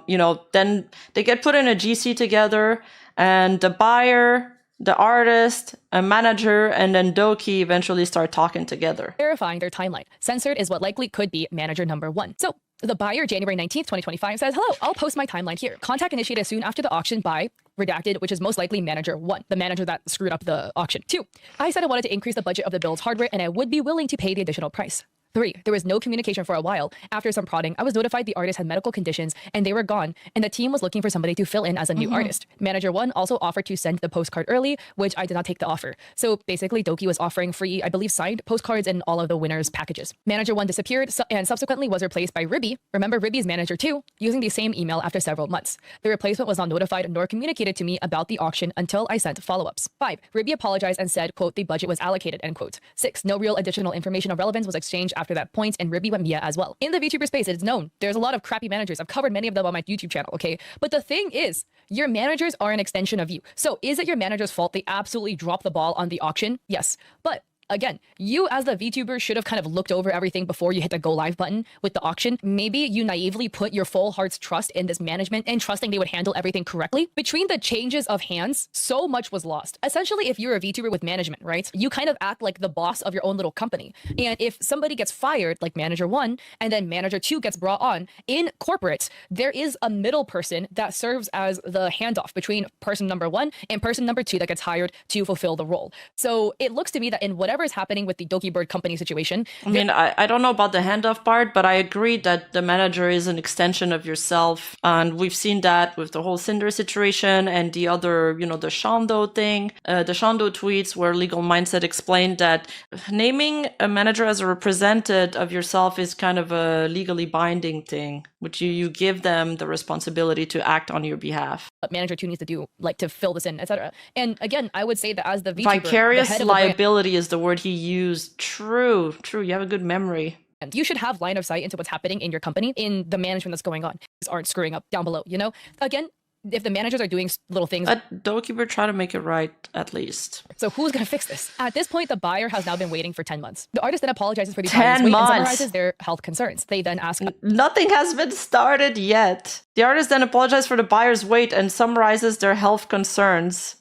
you know, then they get put in a GC together, and the buyer, the artist, a manager, and then Doki eventually start talking together. Verifying their timeline. Censored is what likely could be manager number 1. So the buyer, January 19th, 2025, says, hello, I'll post my timeline here. Contact initiated soon after the auction by redacted, which is most likely manager 1, the manager that screwed up the auction. 2, I said I wanted to increase the budget of the build's hardware and I would be willing to pay the additional price. 3, there was no communication for a while. After some prodding, I was notified the artist had medical conditions and they were gone, and the team was looking for somebody to fill in as a new artist. Manager 1 also offered to send the postcard early, which I did not take the offer. So basically, Doki was offering free, I believe, signed postcards in all of the winners' packages. Manager 1 disappeared and subsequently was replaced by Ribby. Remember Ribby's manager 2, using the same email after several months. The replacement was not notified nor communicated to me about the auction until I sent follow-ups. 5, Ribby apologized and said, quote, the budget was allocated, end quote. 6, no real additional information of relevance was exchanged after that point, and Ribby went via as well. In the VTuber space, it's known there's a lot of crappy managers. I've covered many of them on my YouTube channel, okay? But the thing is, your managers are an extension of you. So is it your manager's fault they absolutely dropped the ball on the auction? Yes. But again, you as the VTuber should have kind of looked over everything before you hit the go live button with the auction. Maybe you naively put your full heart's trust in this management and trusting they would handle everything correctly. Between the changes of hands, so much was lost. Essentially, if you're a VTuber with management, right, you kind of act like the boss of your own little company. And if somebody gets fired, like manager 1, and then manager 2 gets brought on in corporate, there is a middle person that serves as the handoff between person number 1 and person number 2 that gets hired to fulfill the role. So it looks to me that in whatever whatever is happening with the Dokibird company situation. I mean, I don't know about the handoff part, but I agree that the manager is an extension of yourself. And we've seen that with the whole Cinder situation and the other, you know, the Shondo thing, the Shondo tweets where Legal Mindset explained that naming a manager as a representative of yourself is kind of a legally binding thing, which you give them the responsibility to act on your behalf. What manager 2 needs to do, like to fill this in, etc. And again, I would say that as the VTuber, Vicarious the head of liability is the word he used. True. You have a good memory. you should have line of sight into what's happening in your company, in the management that's going on. Aren't screwing up down below, you know? Again, if the managers are doing little things. Dokibird try to make it right, at least. So who's going to fix this? At this point, the buyer has now been waiting for 10 months. The artist then apologizes for the 10 buyer's wait months. and summarizes their health concerns. They then ask... Nothing has been started yet. The artist then apologizes for the buyer's wait and summarizes their health concerns.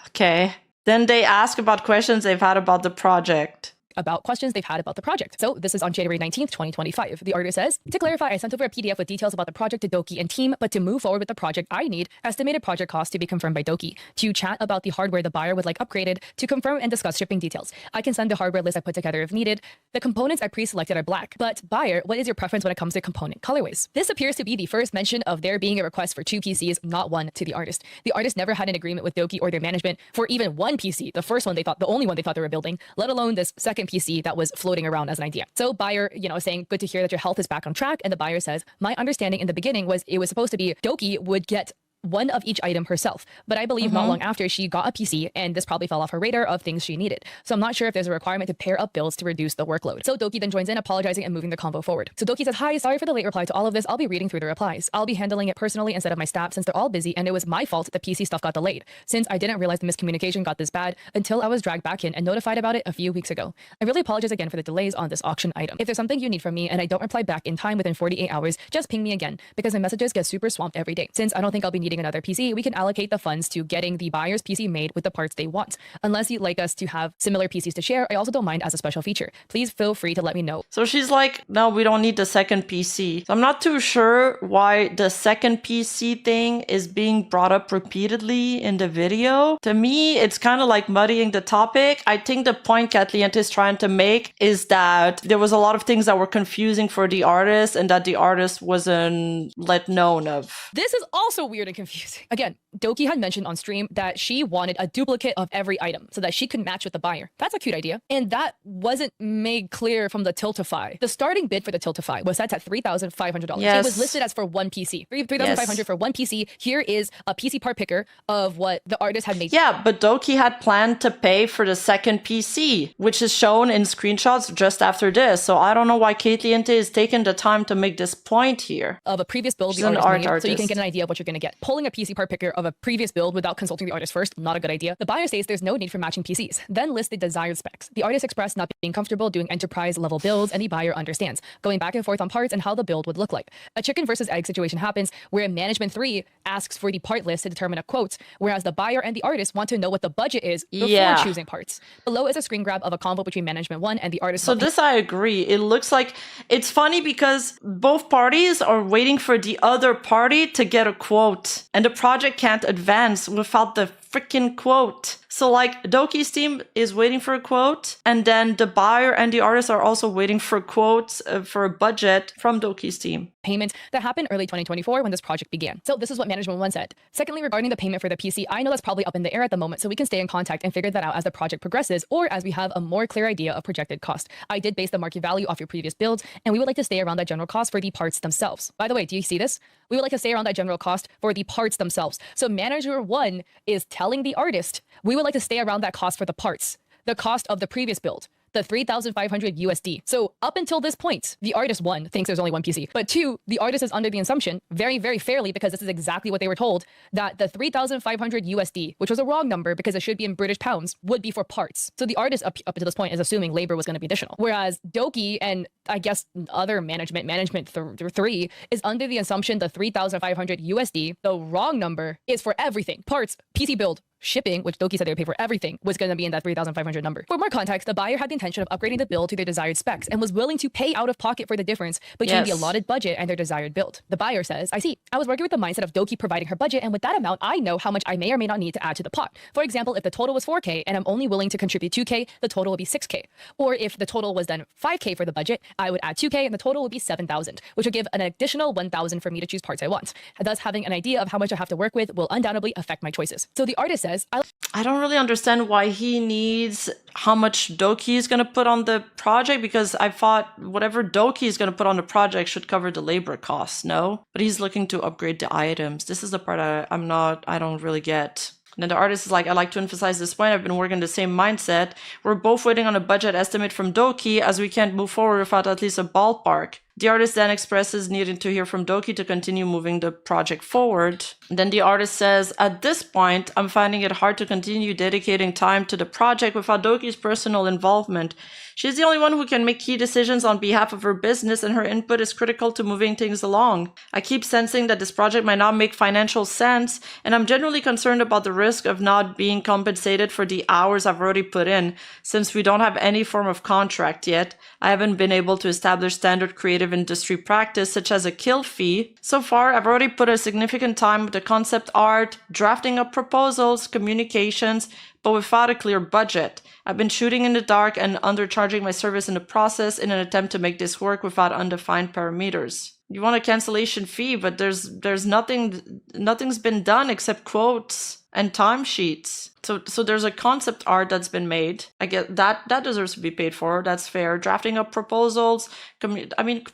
Okay. Then they ask about questions they've had about the project. About questions they've had about the project. So this is on January 19th, 2025. The artist says, to clarify, I sent over a PDF with details about the project to Doki and team, but to move forward with the project, I need estimated project cost to be confirmed by Doki. To chat about the hardware the buyer would like upgraded, to confirm and discuss shipping details. I can send the hardware list I put together if needed. The components I pre-selected are black. But buyer, what is your preference when it comes to component colorways? This appears to be the first mention of there being a request for 2 PCs, not one, to the artist. The artist never had an agreement with Doki or their management for even 1 PC, the first one they thought, the only one they thought they were building, let alone this second PC that was floating around as an idea. So buyer, saying, good to hear that your health is back on track. And the buyer says, my understanding in the beginning was it was supposed to be Doki would get one of each item herself. But I believe not long after she got a PC, and this probably fell off her radar of things she needed. So I'm not sure if there's a requirement to pair up builds to reduce the workload. So Doki then joins in, apologizing and moving the convo forward. So Doki says, hi, sorry for the late reply to all of this. I'll be reading through the replies. I'll be handling it personally instead of my staff since they're all busy, and it was my fault the PC stuff got delayed, since I didn't realize the miscommunication got this bad until I was dragged back in and notified about it a few weeks ago. I really apologize again for the delays on this auction item. If there's something you need from me and I don't reply back in time within 48 hours, just ping me again, because my messages get super swamped every day. Since I don't think I'll be needing another PC, we can allocate the funds to getting the buyer's PC made with the parts they want. Unless you'd like us to have similar PCs to share, I also don't mind as a special feature. Please feel free to let me know. So she's like, no, we don't need the second PC. So I'm not too sure why the second PC thing is being brought up repeatedly in the video. To me, it's kind of like muddying the topic. I think the point Kathleen is trying to make is that there was a lot of things that were confusing for the artist and that the artist wasn't let known of. This is also weird and confusing. Again, Doki had mentioned on stream that she wanted a duplicate of every item so that she could match with the buyer. That's a cute idea. And that wasn't made clear from the Tiltify. The starting bid for the Tiltify was set at $3,500. Yes. It was listed as for 1 PC. $3,500 for 1 PC. Here is a PC part picker of what the artist had made. Yeah, but Doki had planned to pay for the second PC, which is shown in screenshots just after this. So I don't know why Caitlyn is taking the time to make this point here. Of a previous build She's the an artist made, artist. so you can get an idea of what you're going to get. Pulling a PC part picker of a previous build without consulting the artist first, not a good idea. The buyer states there's no need for matching PCs. Then list the desired specs. The artist expressed not being comfortable doing enterprise level builds, and the buyer understands, going back and forth on parts and how the build would look like. A chicken versus egg situation happens where management 3 asks for the part list to determine a quote, whereas the buyer and the artist want to know what the budget is before choosing parts. Below is a screen grab of a convo between management 1 and the artist. So this I agree. It looks like it's funny because both parties are waiting for the other party to get a quote, and the project can't advance without the freaking quote. So like Doki's team is waiting for a quote, and then the buyer and the artist are also waiting for quotes for a budget from Doki's team. Payment that happened early 2024 when this project began. So this is what management 1 said. Secondly, regarding the payment for the PC, I know that's probably up in the air at the moment, so we can stay in contact and figure that out as the project progresses or as we have a more clear idea of projected cost. I did base the market value off your previous builds, and we would like to stay around that general cost for the parts themselves. By the way, do you see this? We would like to stay around that general cost for the parts themselves. So manager 1 is telling the artist, we would like to stay around that cost for the parts, the cost of the previous build, the 3,500 USD. So up until this point, the artist 1 thinks there's only 1 PC, but 2, the artist is under the assumption, very, very fairly, because this is exactly what they were told, that the 3,500 USD, which was a wrong number because it should be in British pounds, would be for parts. So the artist up until this point is assuming labor was going to be additional. Whereas Doki and I guess other management 3 is under the assumption the 3,500 USD, the wrong number, is for everything. Parts, PC build, Shipping, which Doki said they would pay for everything, was going to be in that 3,500 number. For more context, the buyer had the intention of upgrading the build to their desired specs and was willing to pay out of pocket for the difference between the allotted budget and their desired build. The buyer says, I see. I was working with the mindset of Doki providing her budget, and with that amount, I know how much I may or may not need to add to the pot. For example, if the total was 4K and I'm only willing to contribute 2K, the total would be 6K. Or if the total was then 5K for the budget, I would add 2K and the total would be 7,000, which would give an additional 1,000 for me to choose parts I want. Thus, having an idea of how much I have to work with will undoubtedly affect my choices. So the artist says, I don't really understand why he needs how much Doki is going to put on the project, because I thought whatever Doki is going to put on the project should cover the labor costs, no? But he's looking to upgrade the items. This is the part I don't really get. And then the artist is like, I like to emphasize this point. I've been working the same mindset. We're both waiting on a budget estimate from Doki, as we can't move forward without at least a ballpark. The artist then expresses needing to hear from Doki to continue moving the project forward. And then the artist says, at this point, I'm finding it hard to continue dedicating time to the project without Doki's personal involvement. She's the only one who can make key decisions on behalf of her business, and her input is critical to moving things along. I keep sensing that this project might not make financial sense, and I'm genuinely concerned about the risk of not being compensated for the hours I've already put in. Since we don't have any form of contract yet, I haven't been able to establish standard creative industry practice such as a kill fee. So far, I've already put a significant time with the concept art, drafting up proposals, communications, but without a clear budget. I've been shooting in the dark and undercharging my service in the process in an attempt to make this work without undefined parameters. You want a cancellation fee, but there's nothing's been done except quotes and timesheets. So there's a concept art that's been made. I get that deserves to be paid for. That's fair. Drafting up proposals.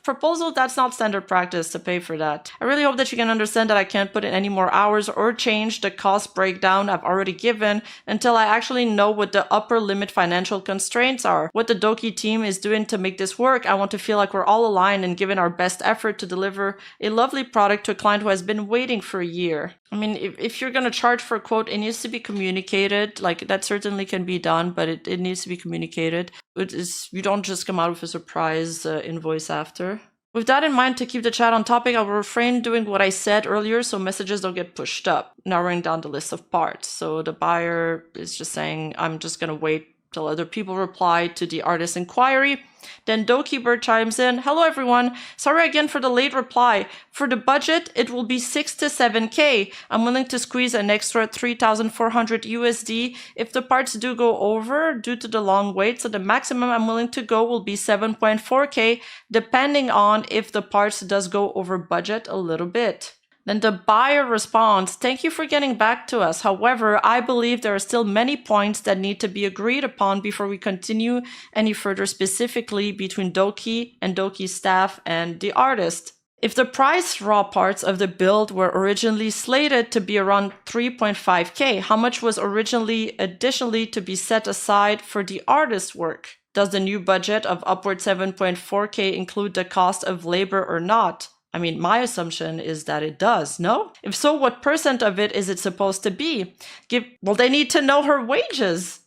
Proposals, that's not standard practice to pay for that. I really hope that you can understand that I can't put in any more hours or change the cost breakdown I've already given until I actually know what the upper limit financial constraints are, what the Doki team is doing to make this work. I want to feel like we're all aligned and giving our best effort to deliver a lovely product to a client who has been waiting for a year. I mean, if you're going to charge for a quote, it needs to be communicated. Like, that certainly can be done, but it needs to be communicated. You don't just come out with a surprise invoice after. With that in mind, to keep the chat on topic, I will refrain doing what I said earlier so messages don't get pushed up, narrowing down the list of parts. So the buyer is just saying, I'm just going to wait till other people reply to the artist's inquiry. Then Dokibird chimes in, hello everyone, sorry again for the late reply. For the budget, it will be 6 to 7K. I'm willing to squeeze an extra 3,400 USD if the parts do go over due to the long wait, so the maximum I'm willing to go will be 7.4K, depending on if the parts does go over budget a little bit. Then the buyer responds, thank you for getting back to us. However, I believe there are still many points that need to be agreed upon before we continue any further, specifically between Doki and Doki's staff and the artist. If the price raw parts of the build were originally slated to be around 3.5K, how much was originally additionally to be set aside for the artist's work? Does the new budget of upward 7.4K include the cost of labor or not? I mean, my assumption is that it does, no? If so, what % of it is it supposed to be? They need to know her wages.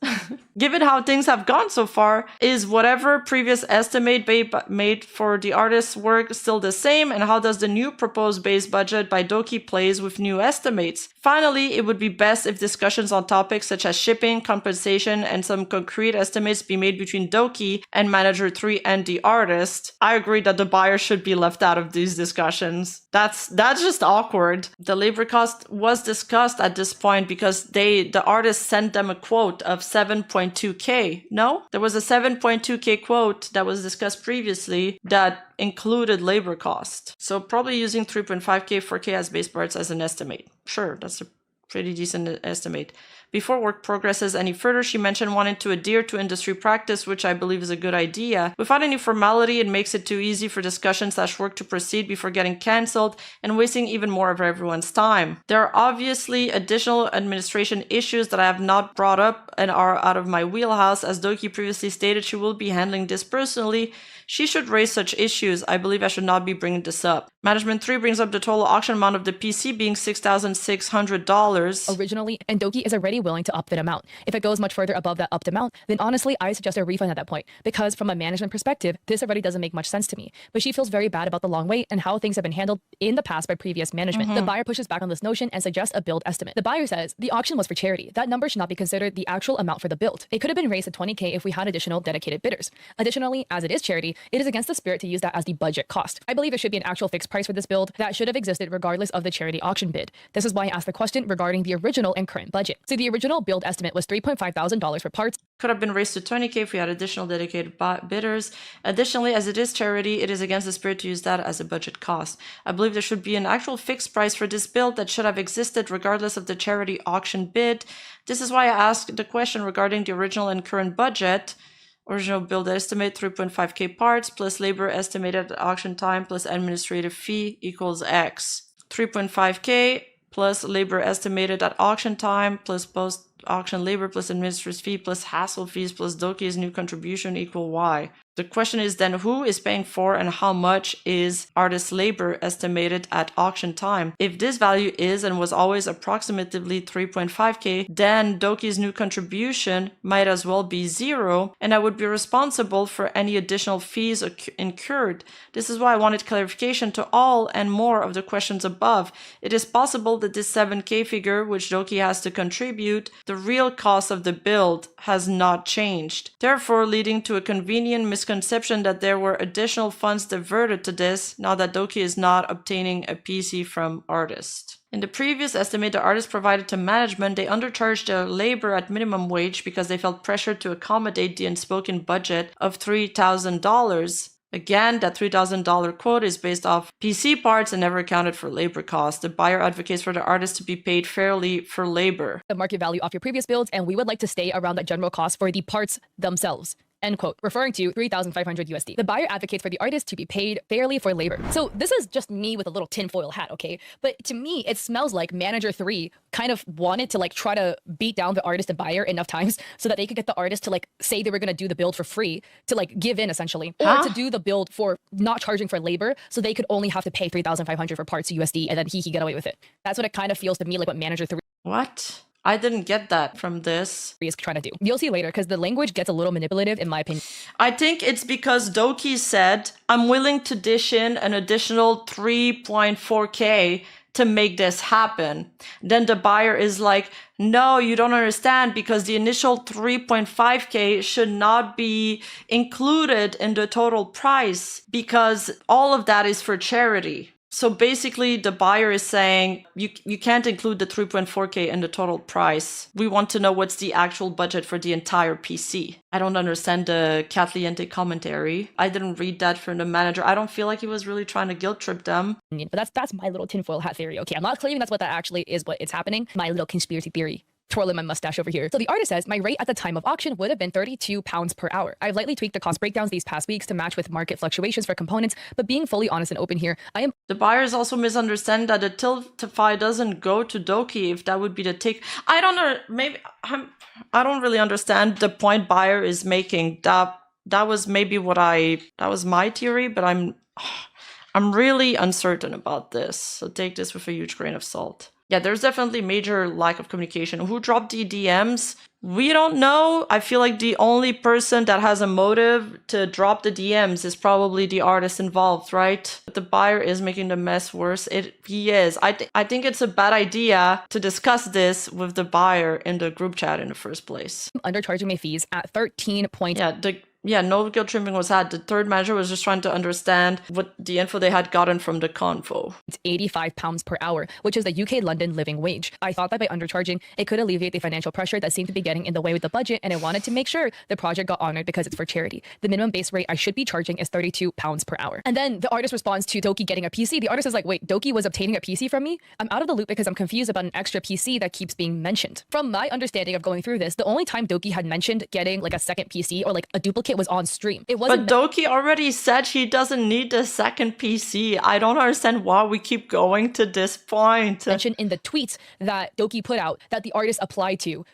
Given how things have gone so far, is whatever previous estimate made for the artist's work still the same? And how does the new proposed base budget by Doki plays with new estimates? Finally, it would be best if discussions on topics such as shipping, compensation, and some concrete estimates be made between Doki and Manager 3 and the artist. I agree that the buyer should be left out of these discussions. That's just awkward. The labor cost was discussed at this point because the artist sent them a quote of 7.2K. No? There was a 7.2K quote that was discussed previously that included labor cost. So probably using 3.5K, 4K as base parts as an estimate. Sure, that's a pretty decent estimate. Before work progresses any further, she mentioned wanting to adhere to industry practice, which I believe is a good idea. Without any formality, it makes it too easy for discussion/work to proceed before getting cancelled and wasting even more of everyone's time. There are obviously additional administration issues that I have not brought up and are out of my wheelhouse. As Doki previously stated, she will be handling this personally. She should raise such issues. I believe I should not be bringing this up. Management 3 brings up the total auction amount of the PC being $6,600 originally, and Doki is already willing to up that amount. If it goes much further above that upped amount, then honestly, I suggest a refund at that point, because from a management perspective, this already doesn't make much sense to me. But she feels very bad about the long wait and how things have been handled in the past by previous management. The buyer pushes back on this notion and suggests a build estimate. The buyer says, the auction was for charity. That number should not be considered the actual amount for the build. It could have been raised to 20K if we had additional dedicated bidders. Additionally, as it is charity, it is against the spirit to use that as the budget cost. I believe it should be an actual fixed price for this build that should have existed regardless of the charity auction bid. This is why I asked the question regarding the original and current budget. So the original build estimate was $3.5 thousand for parts. Could have been raised to 20K if we had additional dedicated bidders. Additionally, as it is charity, it is against the spirit to use that as a budget cost. I believe there should be an actual fixed price for this build that should have existed regardless of the charity auction bid. This is why I asked the question regarding the original and current budget. Original build estimate 3.5K parts plus labor estimated at auction time plus administrative fee equals X. 3.5K plus labor estimated at auction time plus post-auction labor plus administrative fee plus hassle fees plus Doki's new contribution equal Y. The question is then who is paying for and how much is artist labor estimated at auction time? If this value is and was always approximately 3.5K, then Doki's new contribution might as well be 0 and I would be responsible for any additional fees incurred. This is why I wanted clarification to all and more of the questions above. It is possible that this 7K figure which Doki has to contribute, the real cost of the build has not changed, therefore leading to a convenient misconception that there were additional funds diverted to this now that Doki is not obtaining a PC from artist. In the previous estimate the artist provided to management, they undercharged their labor at minimum wage because they felt pressured to accommodate the unspoken budget of $3,000. Again, that $3,000 quote is based off PC parts and never accounted for labor costs. The buyer advocates for the artist to be paid fairly for labor. The market value of your previous builds, and we would like to stay around that general cost for the parts themselves. End quote, referring to $3,500 USD. The buyer advocates for the artist to be paid fairly for labor. So this is just me with a little tinfoil hat, okay? But to me, it smells like Manager 3 kind of wanted to like try to beat down the artist and buyer enough times so that they could get the artist to like say they were gonna do the build for free, to like give in essentially, or to do the build for not charging for labor so they could only have to pay $3,500 for parts USD and then he could get away with it. That's what it kind of feels to me like what Manager 3 What? I didn't get that from this. is trying to do. You'll see later because the language gets a little manipulative in my opinion. I think it's because Doki said, I'm willing to dish in an additional 3.4K to make this happen. Then the buyer is like, no, you don't understand because the initial 3.5K should not be included in the total price because all of that is for charity. So basically the buyer is saying you can't include the 3.4K in the total price. We want to know what's the actual budget for the entire PC. I don't understand the Catliente commentary. I didn't read that from the manager. I don't feel like he was really trying to guilt trip them. But that's my little tinfoil hat theory. Okay, I'm not claiming that's what that actually is, what it's happening. My little conspiracy theory. Twirling my mustache over here. So the artist says, my rate at the time of auction would have been £32 per hour. I've lightly tweaked the cost breakdowns these past weeks to match with market fluctuations for components, but being fully honest and open here, The buyers also misunderstand that the Tiltify doesn't go to Doki if that would be the take. I don't know, maybe, I don't really understand the point buyer is making. That was maybe that was my theory, but I'm really uncertain about this. So take this with a huge grain of salt. Yeah, there's definitely major lack of communication. Who dropped the DMs? We don't know. I feel like the only person that has a motive to drop the DMs is probably the artist involved, right? But the buyer is making the mess worse. He is. I think it's a bad idea to discuss this with the buyer in the group chat in the first place. Undercharging my fees at 13 point. Yeah, no guilt tripping was had. The third manager was just trying to understand what the info they had gotten from the convo. It's £85 per hour, which is the UK London living wage. I thought that by undercharging, it could alleviate the financial pressure that seemed to be getting in the way with the budget, and I wanted to make sure the project got honored because it's for charity. The minimum base rate I should be charging is £32 per hour. And then the artist responds to Doki getting a PC. The artist is like, wait, Doki was obtaining a PC from me? I'm out of the loop because I'm confused about an extra PC that keeps being mentioned. From my understanding of going through this, the only time Doki had mentioned getting like a second PC or like a duplicate was on stream. It wasn't. But Doki already said she doesn't need the second PC. I don't understand why we keep going to this point. Mentioned in the tweets that Doki put out that the artist applied to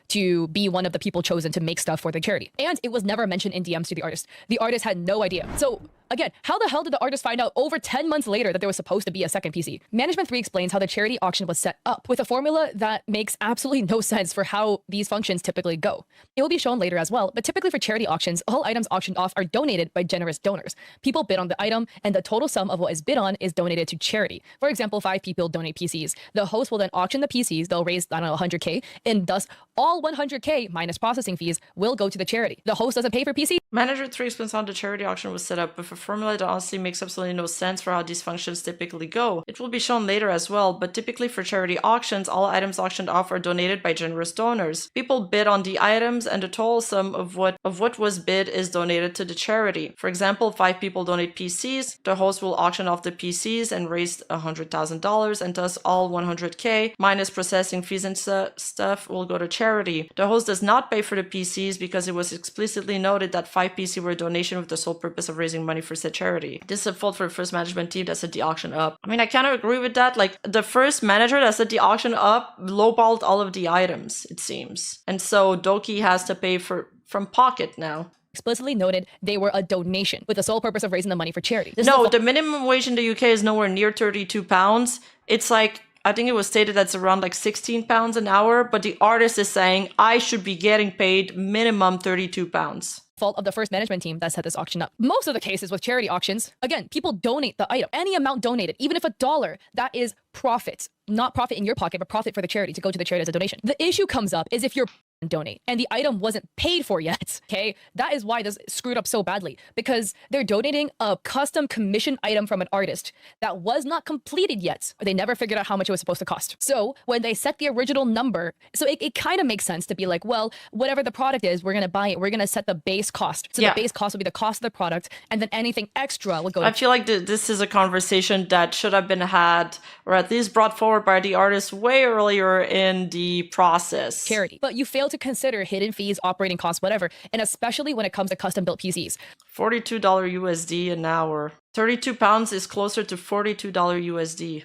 be one of the people chosen to make stuff for the charity. And it was never mentioned in DMs to the artist. The artist had no idea. So Again, how the hell did the artist find out over 10 months later that there was supposed to be a second PC? Management 3 explains how the charity auction was set up with a formula that makes absolutely no sense for how these functions typically go. It will be shown later as well, but typically for charity auctions, all items auctioned off are donated by generous donors. People bid on the item, and the total sum of what is bid on is donated to charity. For example, 5 people donate PCs. The host will then auction the PCs, they'll raise, I don't know, 100K, and thus all 100K minus processing fees will go to the charity. The host doesn't pay for PC. Manager 3 explains how the charity auction was set up with a formula that honestly makes absolutely no sense for how these functions typically go. It will be shown later as well, but typically for charity auctions, all items auctioned off are donated by generous donors. People bid on the items, and the total sum of what was bid is donated to the charity. For example, 5 people donate PCs, the host will auction off the PCs and raise $100,000, and thus all 100K minus processing fees and stuff will go to charity. The host does not pay for the PCs because it was explicitly noted that 5 PC were a donation with the sole purpose of raising money for said charity. This is a fault for the first management team that set the auction up. I mean, I kind of agree with that. Like, the first manager that set the auction up lowballed all of the items, it seems. And so Doki has to pay from pocket now. Explicitly noted they were a donation with the sole purpose of raising the money for charity. No, the minimum wage in the UK is nowhere near £32. It's like, I think it was stated that's around like £16 an hour, but the artist is saying I should be getting paid minimum £32. Fault of the first management team that set this auction up. Most of the cases with charity auctions, again, people donate the item. Any amount donated, even if $1, that is profit. Not profit in your pocket, but profit for the charity to go to the charity as a donation. The issue comes up is if you're donate and the item wasn't paid for yet, okay? That is why this screwed up so badly, because they're donating a custom commission item from an artist that was not completed yet. They never figured out how much it was supposed to cost. So when they set the original number, so it kind of makes sense to be like, well, whatever the product is, we're going to buy it. We're going to set the base cost. So the base cost will be the cost of the product, and then anything extra will go to— I feel like this is a conversation that should have been had, or at least brought forward by the artist way earlier in the process. Charity. But you fail to consider hidden fees, operating costs, whatever, and especially when it comes to custom built PCs. $42 USD an hour. £32 is closer to $42 USD.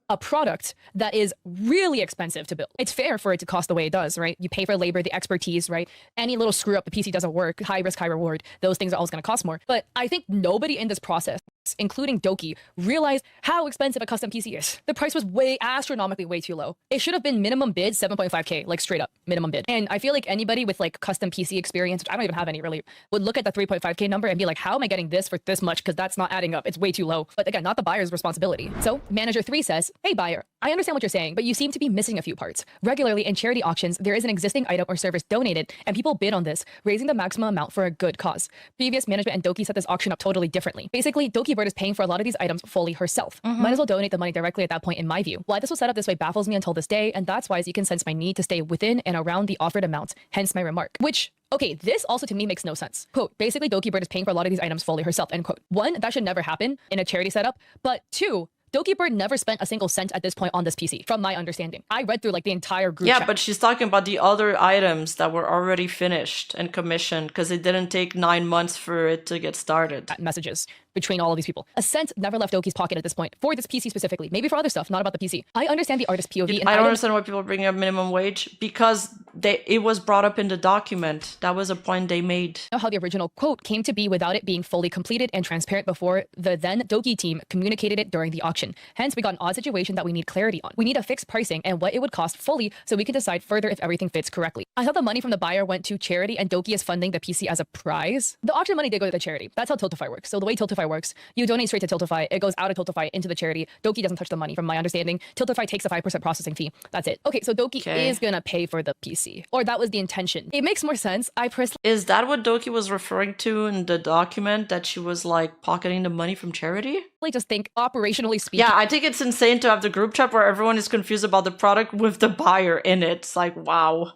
A product that is really expensive to build. It's fair for it to cost the way it does, right? You pay for labor, the expertise, right? Any little screw up, the PC doesn't work, high risk, high reward. Those things are always going to cost more. But I think nobody in this process, including Doki, realized how expensive a custom PC is. The price was astronomically way too low. It should have been minimum bid 7.5K, like straight up minimum bid. And I feel like anybody with like custom PC experience, which I don't even have any really, would look at the 3.5K number and be like, how am I getting this for this much? Because that's not adding up. It's way too low. But again, not the buyer's responsibility. So manager 3 says, hey buyer, I understand what you're saying, but you seem to be missing a few parts. Regularly in charity auctions, there is an existing item or service donated, and people bid on this, raising the maximum amount for a good cause. Previous management and Doki set this auction up totally differently. Basically, Dokibird is paying for a lot of these items fully herself. Might as well donate the money directly at that point, in my view. Why this was set up this way baffles me until this day, and that's why, as you can sense, my need to stay within and around the offered amount, hence my remark. Which, okay, this also to me makes no sense. Quote, basically Dokibird is paying for a lot of these items fully herself, end quote. 1, that should never happen in a charity setup, but 2, Dokibird never spent a single cent at this point on this PC, from my understanding. I read through like the entire group chat. But she's talking about the other items that were already finished and commissioned, because it didn't take 9 months for it to get started. Messages between all of these people. A cent never left Doki's pocket at this point, for this PC specifically. Maybe for other stuff, not about the PC. I understand the artist POV. I don't understand why people are bringing up minimum wage, because it was brought up in the document. That was a point they made. Know how the original quote came to be without it being fully completed and transparent before the then Doki team communicated it during the auction. Hence, we got an odd situation that we need clarity on. We need a fixed pricing and what it would cost fully so we can decide further if everything fits correctly. I thought the money from the buyer went to charity and Doki is funding the PC as a prize. The auction money did go to the charity. That's how Tiltify works. So the way Tiltify works, you donate straight to Tiltify, it goes out of Tiltify into the charity. Doki doesn't touch the money from my understanding. Tiltify takes a 5% processing fee. That's it. Okay, so Doki is gonna pay for the PC. Or that was the intention. It makes more sense. Is that what Doki was referring to in the document, that she was like pocketing the money from charity? Just think operationally speaking. Yeah, I think it's insane to have the group chat where everyone is confused about the product with the buyer in it. It's like, wow.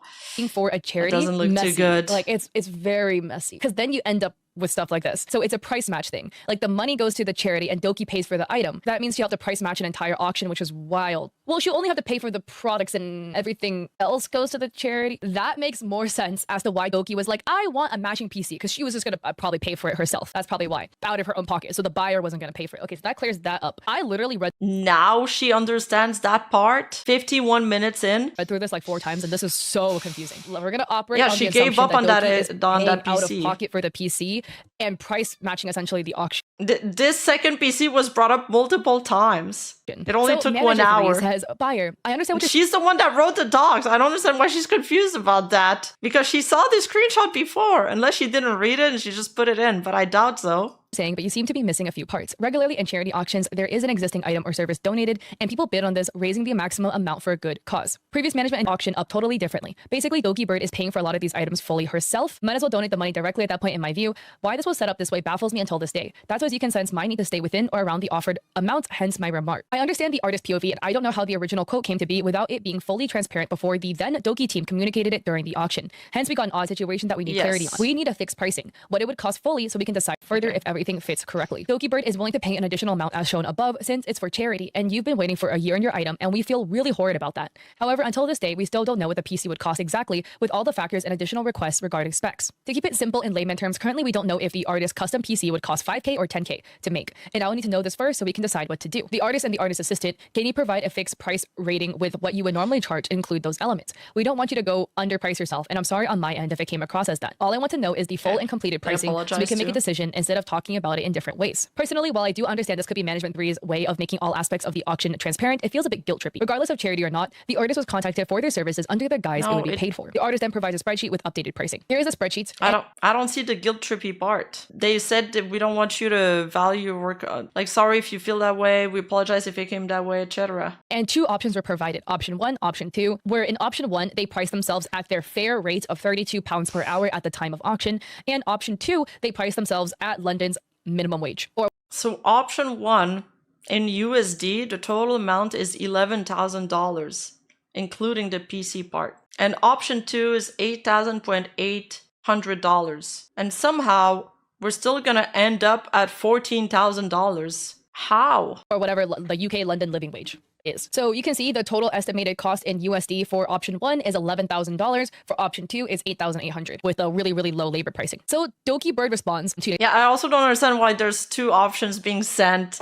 For a charity, it doesn't look messy. Too good. Like it's very messy, because then you end up with stuff like this. So it's a price match thing. Like the money goes to the charity and Doki pays for the item. That means you have to price match an entire auction, which is wild. Well, she'll only have to pay for the products and everything else goes to the charity. That makes more sense as to why Doki was like, I want a matching PC, because she was just going to probably pay for it herself. That's probably why. Out of her own pocket. So the buyer wasn't going to pay for it. Okay, so that clears that up. I literally read— Now she understands that part. 51 minutes in. Read through this like 4 times and this is so confusing. We're going to operate on she the gave up assumption on that Doki is on that paying out of PC. pocket for the PC and price matching essentially the auction. This second PC was brought up multiple times. It only took 1 manager hour. says, buyer, I understand what you're She's the one that wrote the docs. I don't understand why she's confused about that. Because she saw this screenshot before. Unless she didn't read it and she just put it in. But I doubt so. saying, but you seem to be missing a few parts. Regularly in charity auctions, there is an existing item or service donated, and people bid on this, raising the maximum amount for a good cause. Previous management auction up totally differently. Basically, Dokibird is paying for a lot of these items fully herself. Might as well donate the money directly at that point, in my view. Why this was set up this way baffles me until this day. That's as you can sense, mine need to stay within or around the offered amount, hence my remark. I understand the artist POV, and I don't know how the original quote came to be without it being fully transparent before the then Doki team communicated it during the auction. Hence, we got an odd situation that we need clarity on. We need a fixed pricing, what it would cost fully, so we can decide further if everything fits correctly. Dokibird is willing to pay an additional amount as shown above since it's for charity, and you've been waiting for a year on your item, and we feel really horrid about that. However, until this day, we still don't know what the PC would cost exactly with all the factors and additional requests regarding specs. To keep it simple in layman terms, currently we don't know if the artist's custom PC would cost 5K or 10K to make, and I will need to know this first so we can decide what to do. The artist and the artist assistant, can you provide a fixed price rating with what you would normally charge and include those elements? We don't want you to go underprice yourself, and I'm sorry on my end if it came across as that. All I want to know is the full and completed pricing so we can make a decision instead of talking about it in different ways. Personally, while I do understand this could be Management 3's way of making all aspects of the auction transparent, it feels a bit guilt-trippy. Regardless of charity or not, the artist was contacted for their services under the guise it would be paid for. The artist then provides a spreadsheet with updated pricing. Here is the spreadsheet. I don't see the guilt-trippy part. They said that we don't want you to value your work. Like, sorry if you feel that way. We apologize if it came that way, etc. And two options were provided. Option 1, option 2, where in option 1, they priced themselves at their fair rate of £32 per hour at the time of auction. And option 2, they priced themselves at London's minimum wage. So option 1, in USD, the total amount is $11,000, including the PC part. And option 2 is $8,800. And somehow, we're still gonna end up at $14,000. How? Or whatever the UK London living wage is. So you can see the total estimated cost in USD for option 1 is $11,000. For option 2 is $8,800 with a really, really low labor pricing. So Dokibird responds to... Yeah, I also don't understand why there's two options being sent.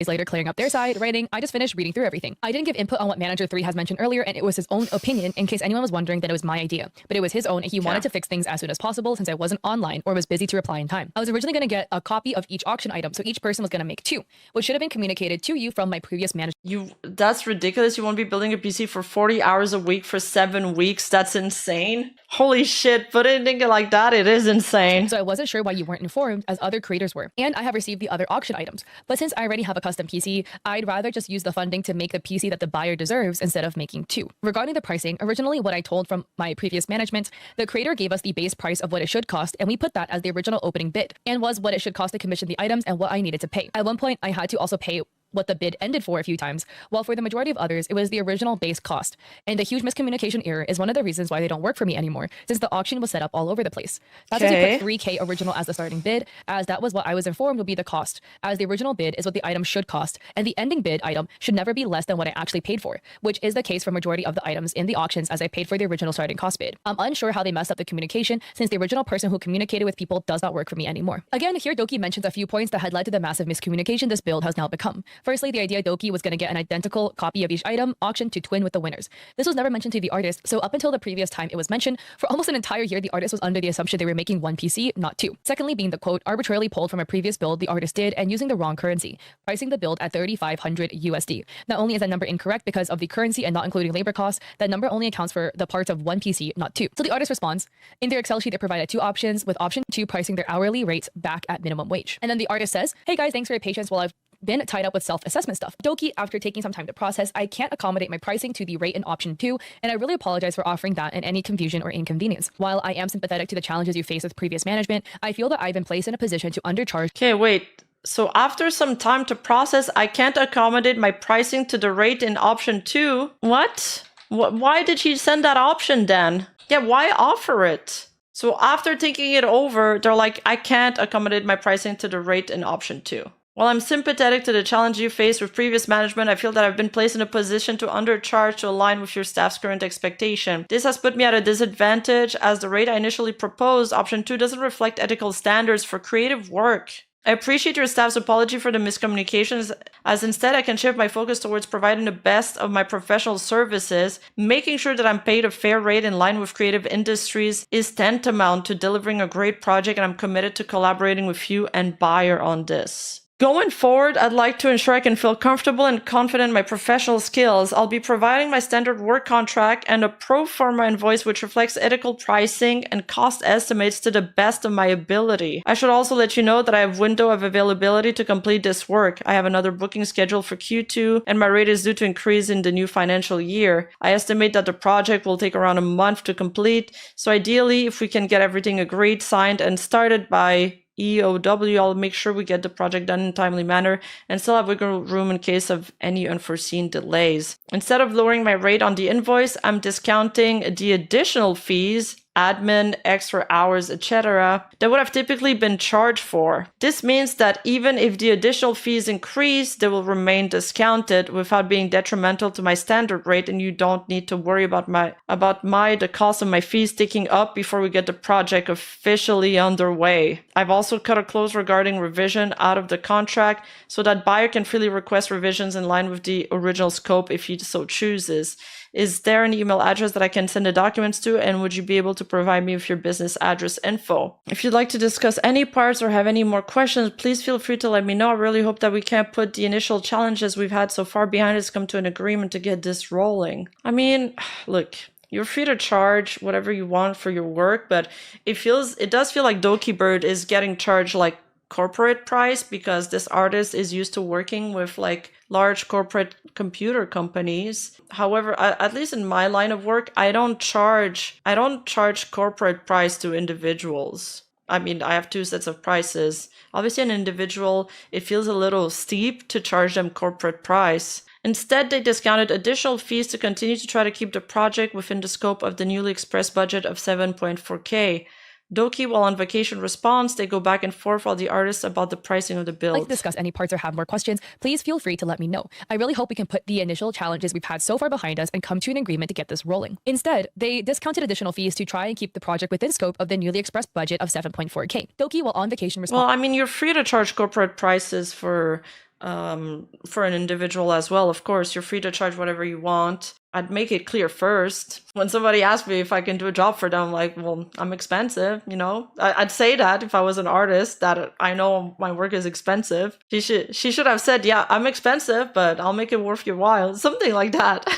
Later clearing up their side, writing, I just finished reading through everything. I didn't give input on what Manager 3 has mentioned earlier, and it was his own opinion in case anyone was wondering that it was my idea. But it was his own, and he wanted to fix things as soon as possible since I wasn't online or was busy to reply in time. I was originally going to get a copy of each auction item, so each person was going to make 2, which should have been communicated to you from my previous manager. That's ridiculous. You won't be building a PC for 40 hours a week for 7 weeks. That's insane. Holy shit, putting it like that, it is insane. So I wasn't sure why you weren't informed as other creators were. And I have received the other auction items. But since I already have a custom PC, I'd rather just use the funding to make the PC that the buyer deserves instead of making 2. Regarding the pricing, originally what I told from my previous management, the creator gave us the base price of what it should cost, and we put that as the original opening bid, and was what it should cost to commission the items and what I needed to pay. At one point, I had to also pay what the bid ended for a few times, while for the majority of others, it was the original base cost. And the huge miscommunication error is one of the reasons why they don't work for me anymore, since the auction was set up all over the place. That's why we put 3K original as the starting bid, as that was what I was informed would be the cost, as the original bid is what the item should cost, and the ending bid item should never be less than what I actually paid for, which is the case for majority of the items in the auctions as I paid for the original starting cost bid. I'm unsure how they messed up the communication, since the original person who communicated with people does not work for me anymore. Again, here Doki mentions a few points that had led to the massive miscommunication this build has now become. Firstly, the idea Doki was going to get an identical copy of each item auctioned to twin with the winners. This was never mentioned to the artist, so up until the previous time it was mentioned, for almost an entire year the artist was under the assumption they were making 1 PC, not 2. Secondly, being the quote arbitrarily pulled from a previous build the artist did and using the wrong currency, pricing the build at 3,500 USD. Not only is that number incorrect because of the currency and not including labor costs, that number only accounts for the parts of 1 PC, not 2. So the artist responds, in their Excel sheet they provided 2 options, with option 2 pricing their hourly rates back at minimum wage. And then the artist says, hey guys, thanks for your patience while I've been tied up with self-assessment stuff. Doki, after taking some time to process, I can't accommodate my pricing to the rate in option 2, and I really apologize for offering that and any confusion or inconvenience. While I am sympathetic to the challenges you face with previous management, I feel that I've been placed in a position to undercharge. Okay, wait. So after some time to process, I can't accommodate my pricing to the rate in option 2? What? Why did she send that option then? Yeah, why offer it? So after thinking it over, they're like, I can't accommodate my pricing to the rate in option 2. While I'm sympathetic to the challenge you faced with previous management, I feel that I've been placed in a position to undercharge to align with your staff's current expectation. This has put me at a disadvantage as the rate I initially proposed, option 2, doesn't reflect ethical standards for creative work. I appreciate your staff's apology for the miscommunications, as instead I can shift my focus towards providing the best of my professional services. Making sure that I'm paid a fair rate in line with creative industries is tantamount to delivering a great project, and I'm committed to collaborating with you and buyer on this. Going forward, I'd like to ensure I can feel comfortable and confident in my professional skills. I'll be providing my standard work contract and a pro forma invoice which reflects ethical pricing and cost estimates to the best of my ability. I should also let you know that I have window of availability to complete this work. I have another booking scheduled for Q2 and my rate is due to increase in the new financial year. I estimate that the project will take around a month to complete, so ideally if we can get everything agreed, signed and started by EOW, I'll make sure we get the project done in a timely manner and still have wiggle room in case of any unforeseen delays. Instead of lowering my rate on the invoice, I'm discounting the additional fees, admin, extra hours, etc. that would have typically been charged for. This means that even if the additional fees increase, they will remain discounted without being detrimental to my standard rate, and you don't need to worry about the cost of my fees ticking up before we get the project officially underway. I've also cut a clause regarding revision out of the contract so that buyer can freely request revisions in line with the original scope if he so chooses. Is there an email address that I can send the documents to, and would you be able to provide me with your business address info? If you'd like to discuss any parts or have any more questions, please feel free to let me know. I really hope that we can put the initial challenges we've had so far behind us, come to an agreement to get this rolling. I mean, look, you're free to charge whatever you want for your work, but it does feel like Dokibird is getting charged like corporate price because this artist is used to working with like large corporate computer companies. However, at least in my line of work, I don't charge corporate price to individuals. I mean, I have two sets of prices. Obviously, an individual, it feels a little steep to charge them corporate price. Instead, they discounted additional fees to continue to try to keep the project within the scope of the newly expressed budget of 7.4K. Doki, while on vacation, responds. They go back and forth while the artists about the pricing of the build. Like to discuss any parts or have more questions, please feel free to let me know. I really hope we can put the initial challenges we've had so far behind us and come to an agreement to get this rolling. Instead, they discounted additional fees to try and keep the project within scope of the newly expressed budget of 7.4K. Doki, while on vacation, responds. Well, I mean, you're free to charge corporate prices for an individual as well. Of course, you're free to charge whatever you want. I'd make it clear first. When somebody asks me if I can do a job for them, I'm like, well, I'm expensive, you know? I'd say that if I was an artist, that I know my work is expensive. She should have said, yeah, I'm expensive, but I'll make it worth your while. Something like that.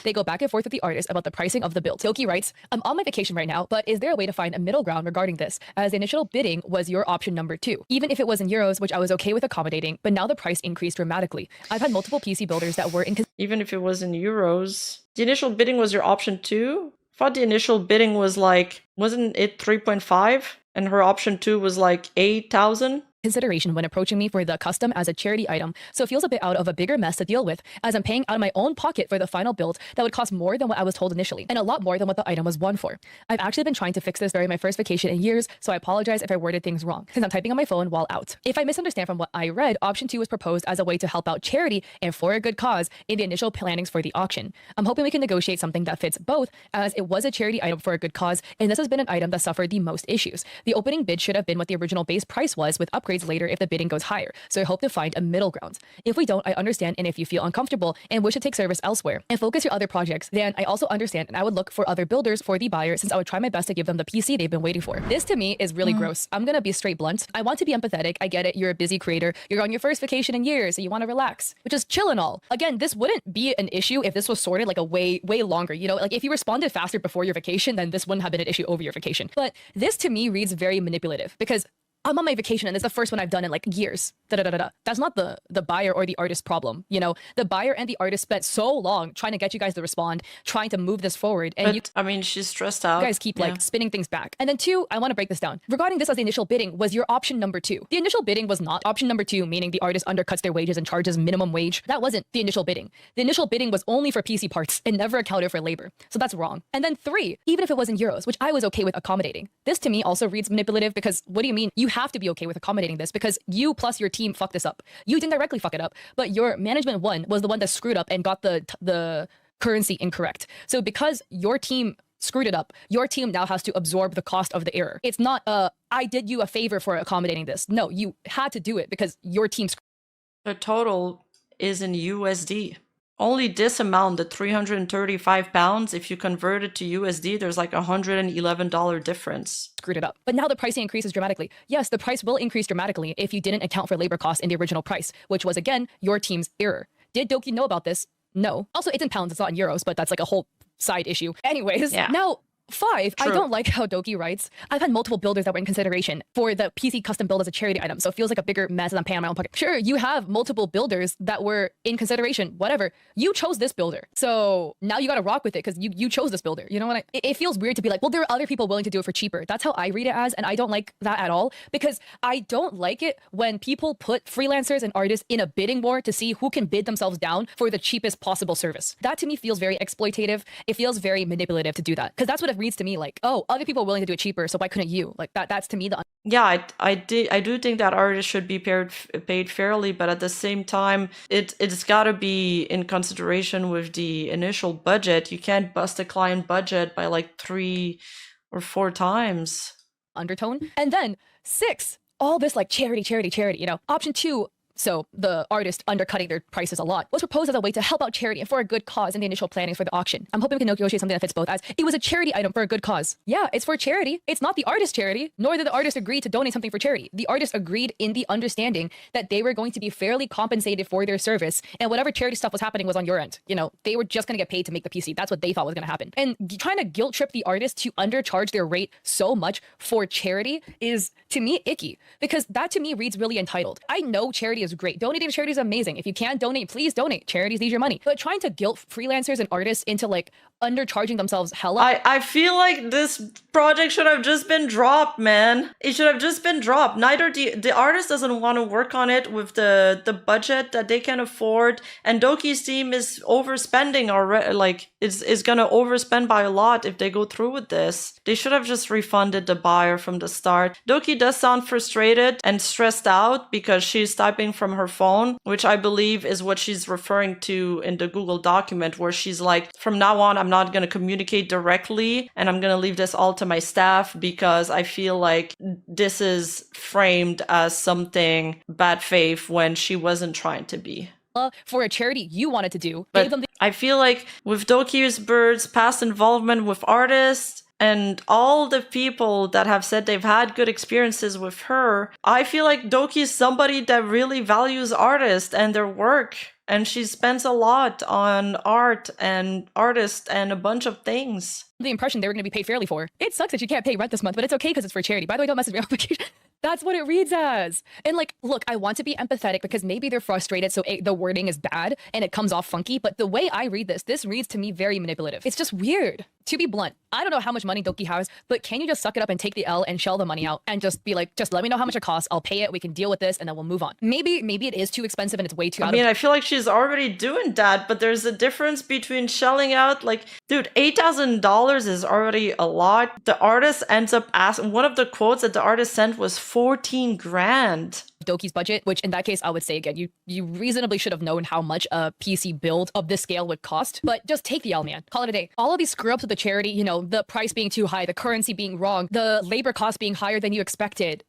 They go back and forth with the artist about the pricing of the build. Toki writes, I'm on my vacation right now, but is there a way to find a middle ground regarding this? As the initial bidding was your option number 2. Even if it was in euros, which I was okay with accommodating, but now the price increased dramatically. I've had multiple PC builders that were in... Even if it was in euros, the initial bidding was your option 2? I thought the initial bidding was like, wasn't it 3.5? And her option 2 was like 8,000? Consideration when approaching me for the custom as a charity item, so it feels a bit out of a bigger mess to deal with, as I'm paying out of my own pocket for the final build that would cost more than what I was told initially, and a lot more than what the item was won for. I've actually been trying to fix this during my first vacation in years, so I apologize if I worded things wrong, since I'm typing on my phone while out. If I misunderstand from what I read, option 2 was proposed as a way to help out charity and for a good cause in the initial plannings for the auction. I'm hoping we can negotiate something that fits both, as it was a charity item for a good cause, and this has been an item that suffered the most issues. The opening bid should have been what the original base price was, with upgrades later if the bidding goes higher, so I hope to find a middle ground. If we don't, I understand, and if you feel uncomfortable and wish to take service elsewhere and focus your other projects, then I also understand, and I would look for other builders for the buyer, since I would try my best to give them the PC they've been waiting for. This to me is really gross. I'm gonna be straight blunt. I want to be empathetic. I get it. You're a busy creator. You're on your first vacation in years, so you want to relax, which is chill and all. Again, this wouldn't be an issue if this was sorted like a way longer, you know, like if you responded faster before your vacation, then this wouldn't have been an issue over your vacation. But this to me reads very manipulative, because I'm on my vacation and it's the first one I've done in like years. That's not the buyer or the artist problem. You know, the buyer and the artist spent so long trying to get you guys to respond, trying to move this forward. And I mean, she's stressed out. You guys keep like spinning things back. And then 2, I want to break this down. Regarding this as the initial bidding was your option number 2. The initial bidding was not option number 2, meaning the artist undercuts their wages and charges minimum wage. That wasn't the initial bidding. The initial bidding was only for PC parts and never accounted for labor. So that's wrong. And then 3, even if it was in euros, which I was okay with accommodating. This to me also reads manipulative, because what do you mean? You have to be okay with accommodating this because you plus your team fucked this up. You didn't directly fuck it up, but your management one was the one that screwed up and got the currency incorrect. So because your team screwed it up. Your team now has to absorb the cost of the error. It's not I did you a favor for accommodating this. No, you had to do it because your team screwed. The total is in USD. Only this amount, the 335 pounds, if you convert it to USD, there's like $111 difference. Screwed it up. But now the pricing increases dramatically. Yes, the price will increase dramatically if you didn't account for labor costs in the original price, which was, again, your team's error. Did Doki know about this? No. Also, it's in pounds, it's not in euros, but that's like a whole side issue. Anyways, now 5, True. I don't like how Doki writes. I've had multiple builders that were in consideration for the PC custom build as a charity item, so it feels like a bigger mess than I'm paying out of my own pocket. Sure, you have multiple builders that were in consideration, whatever. You chose this builder, so now you gotta rock with it because you chose this builder. You know what it feels weird to be like, well, there are other people willing to do it for cheaper. That's how I read it as, and I don't like that at all because I don't like it when people put freelancers and artists in a bidding war to see who can bid themselves down for the cheapest possible service. That to me feels very exploitative. It feels very manipulative to do that because that's what it reads to me like, oh, other people are willing to do it cheaper, so why couldn't you? Like that's to me the Yeah, I do think that artists should be paid fairly, but at the same time, it's got to be in consideration with the initial budget. You can't bust a client budget by like 3 or 4 times. undertone. And then 6, all this like charity, you know. Option 2, so the artist undercutting their prices a lot, was proposed as a way to help out charity and for a good cause in the initial plannings for the auction. I'm hoping we can negotiate something that fits both, as it was a charity item for a good cause. Yeah, it's for charity. It's not the artist's charity, nor did the artist agree to donate something for charity. The artist agreed in the understanding that they were going to be fairly compensated for their service, and whatever charity stuff was happening was on your end. You know, they were just going to get paid to make the PC. That's what they thought was going to happen. And trying to guilt trip the artist to undercharge their rate so much for charity is, to me, icky, because that to me reads really entitled. I know charity is great. Donating to charity is amazing. If you can't donate, please donate. Charities need your money. But trying to guilt freelancers and artists into like undercharging themselves hella. I feel like this project should have just been dropped, man. It should have just been dropped. Neither the artist doesn't want to work on it with the budget that they can afford, and Doki's team is overspending already. Like is gonna overspend by a lot if they go through with this. They should have just refunded the buyer from the start. Doki does sound frustrated and stressed out because she's typing from her phone, which I believe is what she's referring to in the Google document, where she's like, from now on, I'm not going to communicate directly and I'm going to leave this all to my staff because I feel like this is framed as something bad faith when she wasn't trying to be. For a charity you wanted to do. But I feel like with Dokibird's past involvement with artists and all the people that have said they've had good experiences with her, I feel like Doki is somebody that really values artists and their work. And she spends a lot on art and artists and a bunch of things. The impression they were going to be paid fairly for. It sucks that you can't pay rent this month, but it's okay because it's for charity. By the way, don't message me on. That's what it reads as. And like, look, I want to be empathetic because maybe they're frustrated, so the wording is bad and it comes off funky. But the way I read this reads to me very manipulative. It's just weird. To be blunt, I don't know how much money Doki has, but can you just suck it up and take the L and shell the money out and just be like, just let me know how much it costs. I'll pay it. We can deal with this and then we'll move on. Maybe it is too expensive and it's way too out of... I feel like she's already doing that, but there's a difference between shelling out, like, dude, $8,000 is already a lot. The artist ends up asking, one of the quotes that the artist sent was 14 grand. Doki's budget, which in that case, I would say again, you reasonably should have known how much a PC build of this scale would cost, but just take the L, man. Call it a day. All of these screw ups with the charity, you know, the price being too high, the currency being wrong, the labor cost being higher than you expected,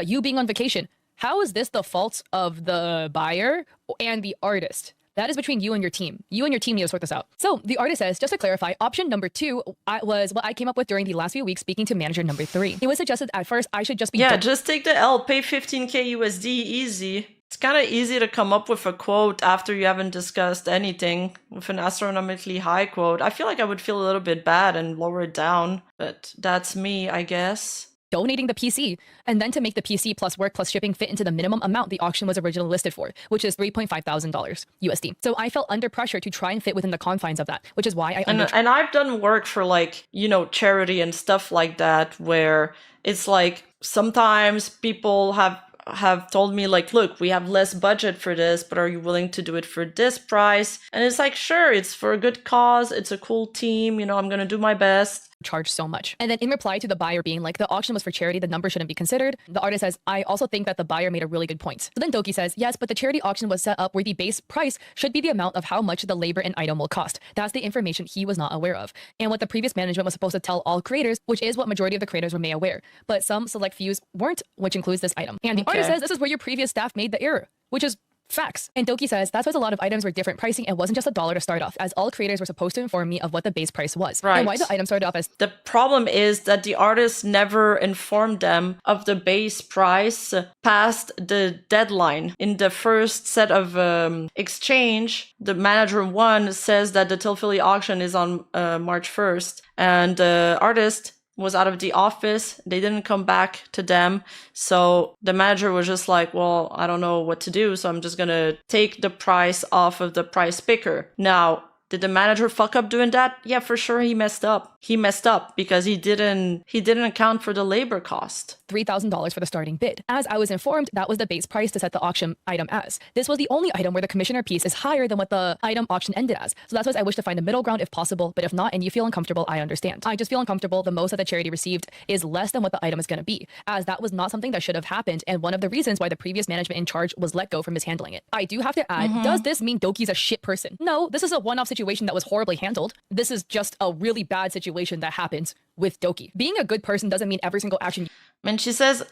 you being on vacation. How is this the fault of the buyer and the artist? That is between you and your team. You and your team need to sort this out. So the artist says, just to clarify, option number 2 was what I came up with during the last few weeks speaking to manager number 3. It was suggested at first I should just be... Yeah, just take the L, pay 15k USD, easy. It's kind of easy to come up with a quote after you haven't discussed anything with an astronomically high quote. I feel like I would feel a little bit bad and lower it down, but that's me, I guess. Donating the PC, and then to make the PC plus work plus shipping fit into the minimum amount the auction was originally listed for, which is $3,500 USD. So I felt under pressure to try and fit within the confines of that, which is why I... And I've done work for like, you know, charity and stuff like that, where it's like sometimes people have told me like, look, we have less budget for this, but are you willing to do it for this price? And it's like, sure, it's for a good cause. It's a cool team. You know, I'm going to do my best. charge so much. And then in reply to the buyer being like, the auction was for charity, the number shouldn't be considered, the artist says, I also think that the buyer made a really good point. So then Doki says, yes, but the charity auction was set up where the base price should be the amount of how much the labor and item will cost. That's the information he was not aware of. And what the previous management was supposed to tell all creators, which is what majority of the creators were made aware. But some select few weren't, which includes this item. And the artist says this is where your previous staff made the error, which is facts. And Doki says that's why a lot of items were different pricing and wasn't just $1 to start off, as all creators were supposed to inform me of what the base price was. Right. And why the item started off as... The problem is that the artist never informed them of the base price past the deadline. In the first set of exchange, the manager 1 says that the Tilfili auction is on March 1st, and the artist was out of the office. They didn't come back to them. So the manager was just like, well, I don't know what to do. So I'm just going to take the price off of the price picker. Now, did the manager fuck up doing that? Yeah, for sure he messed up. He messed up because he didn't account for the labor cost. $3,000 for the starting bid. As I was informed, that was the base price to set the auction item as. This was the only item where the commissioner piece is higher than what the item auction ended as. So that's why I wish to find a middle ground if possible, but if not, and you feel uncomfortable, I understand. I just feel uncomfortable. The most that the charity received is less than what the item is going to be, as that was not something that should have happened, and one of the reasons why the previous management in charge was let go for mishandling it. I do have to add, does this mean Doki's a shit person? No, this is a one-off situation that was horribly handled. This is just a really bad situation that happens with Doki. Being a good person doesn't mean every single action. And she says,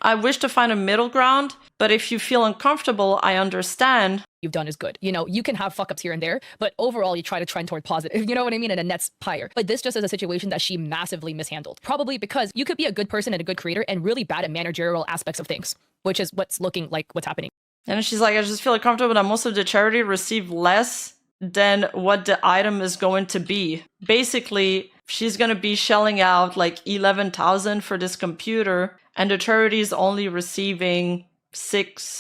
I wish to find a middle ground, but if you feel uncomfortable, I understand. You've done is good. You know, you can have fuck ups here and there, but overall you try to trend toward positive. You know what I mean? And a net's higher. But this just is a situation that she massively mishandled. Probably because you could be a good person and a good creator and really bad at managerial aspects of things, which is what's looking like what's happening. And she's like, I just feel uncomfortable that most of the charity receive less than what the item is going to be. Basically, she's going to be shelling out like 11,000 for this computer, and the charity is only receiving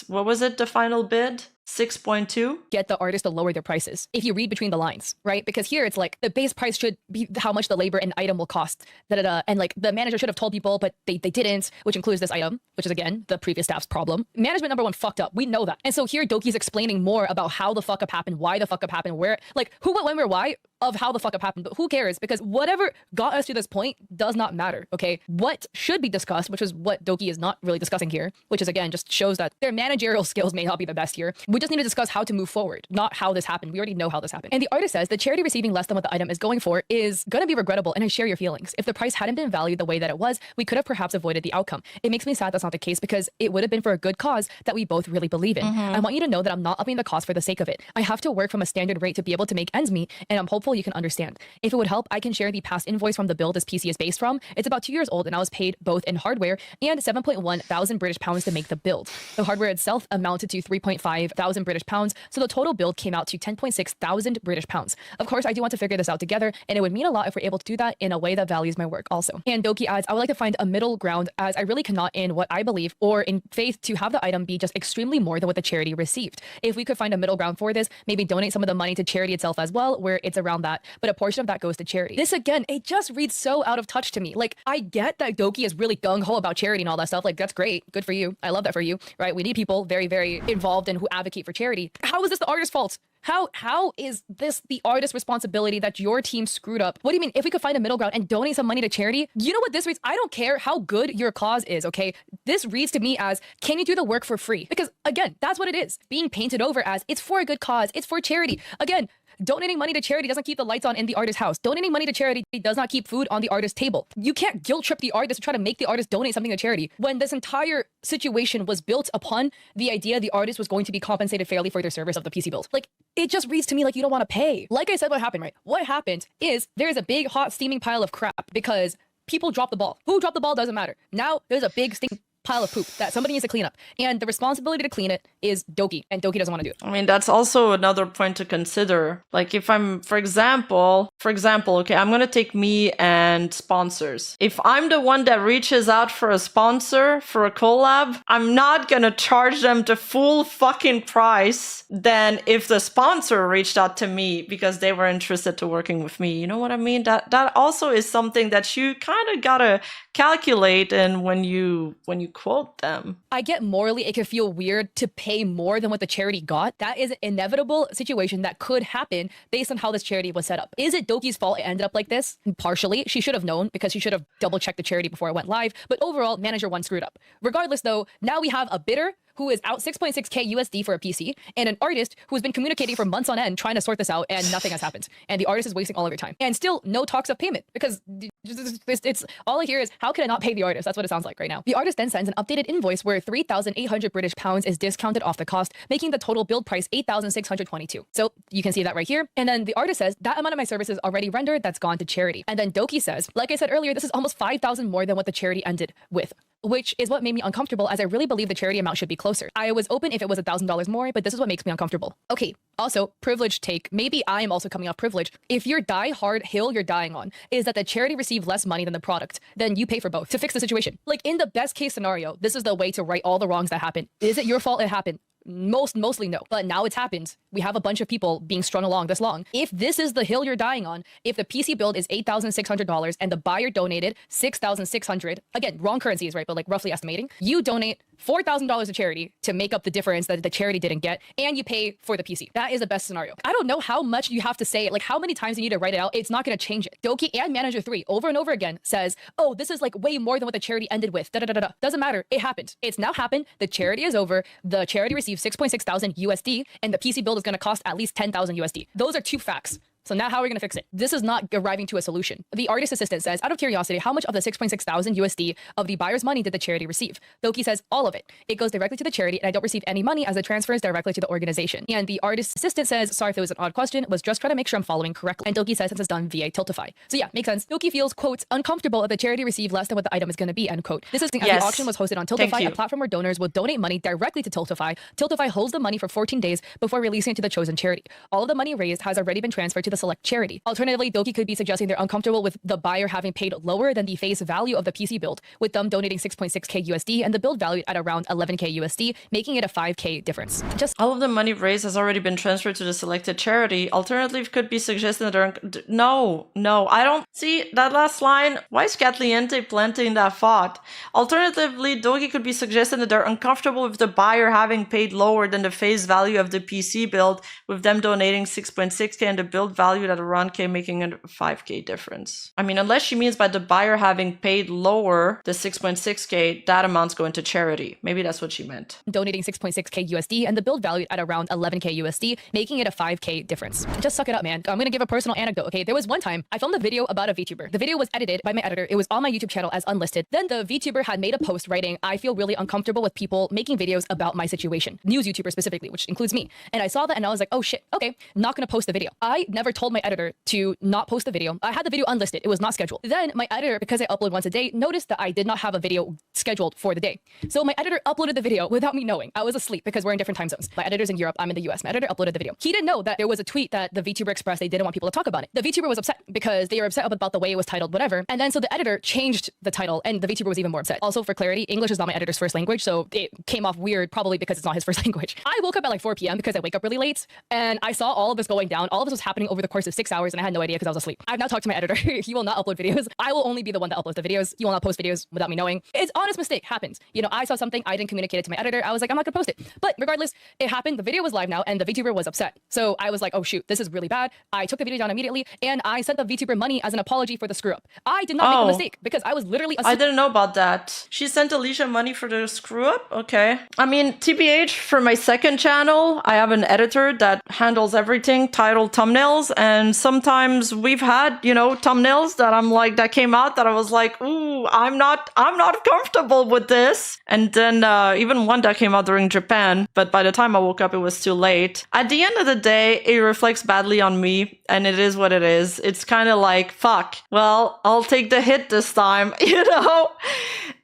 what was it, the final bid? 6.2? Get the artist to lower their prices. If you read between the lines, right? Because here it's like the base price should be how much the labor and item will cost. And like the manager should have told people, but they didn't, which includes this item, which is again, the previous staff's problem. Management number 1 fucked up. We know that. And so here Doki's explaining more about how the fuck up happened, why the fuck up happened, where, like who, what, when, where, why of how the fuck up happened. But who cares? Because whatever got us to this point does not matter, okay? What should be discussed, which is what Doki is not really discussing here, which is again, just shows that their managerial skills may not be the best here. We just need to discuss how to move forward, not how this happened. We already know how this happened. And the artist says the charity receiving less than what the item is going for is going to be regrettable, and I share your feelings. If the price hadn't been valued the way that it was, we could have perhaps avoided the outcome. It makes me sad that's not the case because it would have been for a good cause that we both really believe in. I want you to know that I'm not upping the cost for the sake of it. I have to work from a standard rate to be able to make ends meet, and I'm hopeful you can understand. If it would help, I can share the past invoice from the build this PC is based from. It's about 2 years old, and I was paid both in hardware and 7.1 thousand British pounds to make the build. The hardware itself amounted to 3.5 thousand British pounds, so the total build came out to 10.6 thousand British pounds. Of course, I do want to figure this out together, and it would mean a lot if we're able to do that in a way that values my work also. And Doki adds, I would like to find a middle ground, as I really cannot in what I believe or in faith to have the item be just extremely more than what the charity received. If we could find a middle ground for this, maybe donate some of the money to charity itself as well, where it's around that, but a portion of that goes to charity. This again, it just reads so out of touch to me. Like, I get that Doki is really gung-ho about charity and all that stuff. Like, that's great. Good for you. I love that for you, right? We need people very, very involved and who advocate for charity. How is this the artist's fault? How is this the artist's responsibility that your team screwed up? What do you mean? If we could find a middle ground and donate some money to charity, you know what this reads? I don't care how good your cause is, okay? This reads to me as, can you do the work for free? Because again, that's what it is. Being painted over as, it's for a good cause, it's for charity. Again, donating money to charity doesn't keep the lights on in the artist's house. Donating money to charity does not keep food on the artist's table. You can't guilt trip the artist to try to make the artist donate something to charity when this entire situation was built upon the idea the artist was going to be compensated fairly for their service of the PC build. Like, it just reads to me like you don't want to pay. Like I said, what happened, right? What happened is there's a big hot steaming pile of crap because people dropped the ball. Who dropped the ball doesn't matter. Now there's a big steaming pile of poop that somebody needs to clean up, and the responsibility to clean it is Doki, and Doki doesn't want to do it. I mean, that's also another point to consider. Like, if I'm, for example, okay, I'm gonna take me and sponsors. If I'm the one that reaches out for a sponsor for a collab, I'm not gonna charge them the full fucking price than if the sponsor reached out to me because they were interested to working with me. You know what I mean? That also is something that you kind of gotta calculate, and when you quote them. I get morally it could feel weird to pay more than what the charity got. That is an inevitable situation that could happen based on how this charity was set up. Is it Doki's fault it ended up like this? Partially. She should have known because she should have double checked the charity before it went live. But overall, manager 1 screwed up. Regardless though, now we have a bidder who is out 6.6k USD for a PC, and an artist who has been communicating for months on end trying to sort this out, and nothing has happened. And the artist is wasting all of your time. And still, no talks of payment, because it's all I hear is, how can I not pay the artist? That's what it sounds like right now. The artist then sends an updated invoice where 3,800 British pounds is discounted off the cost, making the total build price 8,622. So you can see that right here. And then the artist says, that amount of my services already rendered, that's gone to charity. And then Doki says, like I said earlier, this is almost 5,000 more than what the charity ended with, which is what made me uncomfortable, as I really believe the charity amount should be closer. I was open if it was $1,000 more, but this is what makes me uncomfortable. Okay, also, privileged take. Maybe I am also coming off privilege. If your die-hard hill you're dying on is that the charity received less money than the product, then you pay for both to fix the situation. Like, in the best case scenario, this is the way to right all the wrongs that happen. Is it your fault it happened? Mostly no. But now it's happened. We have a bunch of people being strung along this long. If this is the hill you're dying on, if the PC build is $8,600 and the buyer donated $6,600, again, wrong currencies, right? But like roughly estimating, you donate $4,000 to charity to make up the difference that the charity didn't get, and you pay for the PC. That is the best scenario. I don't know how much you have to say it, like how many times you need to write it out. It's not going to change it. Doki and Manager 3 over and over again says, oh, this is like way more than what the charity ended with. Doesn't matter. It happened. It's now happened. The charity is over. The charity received 6.6 thousand USD, and the PC build is going to cost at least 10,000 USD. Those are two facts. So now how are we going to fix it? This is not arriving to a solution. The artist assistant says, out of curiosity, how much of the 6.6 thousand USD of the buyer's money did the charity receive? Doki says, all of it. It goes directly to the charity, and I don't receive any money as it transfers directly to the organization. And the artist assistant says, sorry if it was an odd question, was just trying to make sure I'm following correctly. And Doki says this is done via Tiltify. So yeah, makes sense. Doki feels, quote, uncomfortable if the charity received less than what the item is going to be, end quote. This is as the auction was hosted on Tiltify, a platform where donors will donate money directly to Tiltify. Tiltify holds the money for 14 days before releasing it to the chosen charity. All of the money raised has already been transferred to the select charity. Alternatively, Doki could be suggesting they're uncomfortable with the buyer having paid lower than the face value of the PC build, with them donating 6.6k USD and the build valued at around 11k USD, making it a 5k difference. Just all of the money raised has already been transferred to the selected charity. Alternatively, could be suggesting that they're no, I don't see that last line. Why is Catliente planting that thought? Alternatively, Doki could be suggesting that they're uncomfortable with the buyer having paid lower than the face value of the PC build, with them donating 6.6k and the build valued at around k, making a 5k difference. I mean, unless she means by the buyer having paid lower the 6.6k, that amount's going to charity. Maybe that's what she meant. Donating 6.6k USD and the build valued at around 11k USD, making it a 5k difference. Just suck it up, man. I'm gonna give a personal anecdote, okay? There was one time I filmed a video about a VTuber. The video was edited by my editor. It was on my YouTube channel as unlisted. Then the VTuber had made a post writing, I feel really uncomfortable with people making videos about my situation. News YouTuber specifically, which includes me. And I saw that and I was like, oh shit, okay, not gonna post the video. I never told my editor to not post the video. I had the video unlisted. It was not scheduled. Then my editor, because I upload once a day, noticed that I did not have a video scheduled for the day. So my editor uploaded the video without me knowing. I was asleep because we're in different time zones. My editor's in Europe. I'm in the US. My editor uploaded the video. He didn't know that there was a tweet that the VTuber expressed they didn't want people to talk about it. The VTuber was upset because they were upset about the way it was titled, whatever. And then so the editor changed the title and the VTuber was even more upset. Also, for clarity, English is not my editor's first language, so it came off weird probably because it's not his first language. I woke up at like 4 p.m. because I wake up really late and I saw all of this going down. All of this was happening over the course of 6 hours and I had no idea because I was asleep. I've now talked to my editor. He will not upload videos. I will only be the one that uploads the videos. He will not post videos without me knowing. It's honest mistake. Happens. You know, I saw something. I didn't communicate it to my editor. I was like, I'm not gonna post it. But regardless, it happened. The video was live now and the VTuber was upset. So I was like, oh shoot, this is really bad. I took the video down immediately and I sent the VTuber money as an apology for the screw up. I did not make a mistake because I was literally asleep. I didn't know about that. She sent Alicia money for the screw up? Okay. I mean, TBH, for my second channel, I have an editor that handles everything, title, thumbnails, and sometimes we've had, you know, thumbnails that I'm like, that came out that I was like, ooh, I'm not comfortable with this. And then even one that came out during Japan, but by the time I woke up, it was too late. At the end of the day, it reflects badly on me, and it is what it is. It's kind of like, fuck, well, I'll take the hit this time, you know?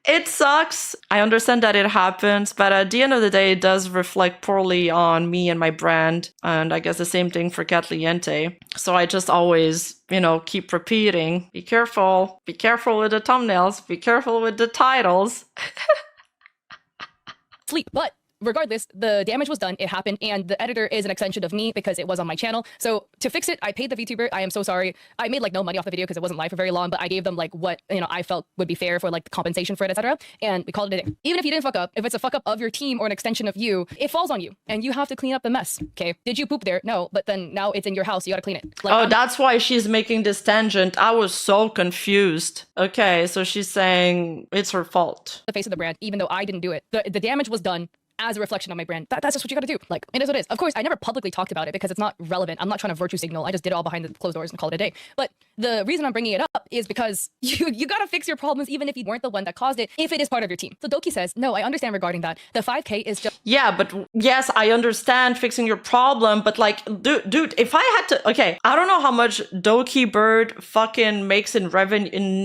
It sucks. I understand that it happens, but at the end of the day, it does reflect poorly on me and my brand. And I guess the same thing for Catliente. So I just always, you know, keep repeating, be careful with the thumbnails, be careful with the titles. Sleep, but regardless, the damage was done, it happened, and the editor is an extension of me because it was on my channel. So to fix it, I paid the VTuber. I am so sorry. I made like no money off the video because it wasn't live for very long, but I gave them like what, you know, I felt would be fair for like the compensation for it, etc. And we called it a day. Even if you didn't fuck up, if it's a fuck up of your team or an extension of you, it falls on you and you have to clean up the mess. Okay. Did you poop there? No, but then now it's in your house. You got to clean it. Like, oh, that's why she's making this tangent. I was so confused. Okay. So she's saying it's her fault. The face of the brand, even though I didn't do it. The damage was done as a reflection of my brand. That's just what you gotta do. Like, it is what it is. Of course, I never publicly talked about it because it's not relevant. I'm not trying to virtue signal. I just did it all behind the closed doors and called it a day. But the reason I'm bringing it up is because you gotta fix your problems even if you weren't the one that caused it, if it is part of your team. So Doki says, no, I understand regarding that. The 5K is just... Yeah, but yes, I understand fixing your problem, but like, dude, if I had to... Okay, I don't know how much Dokibird fucking makes in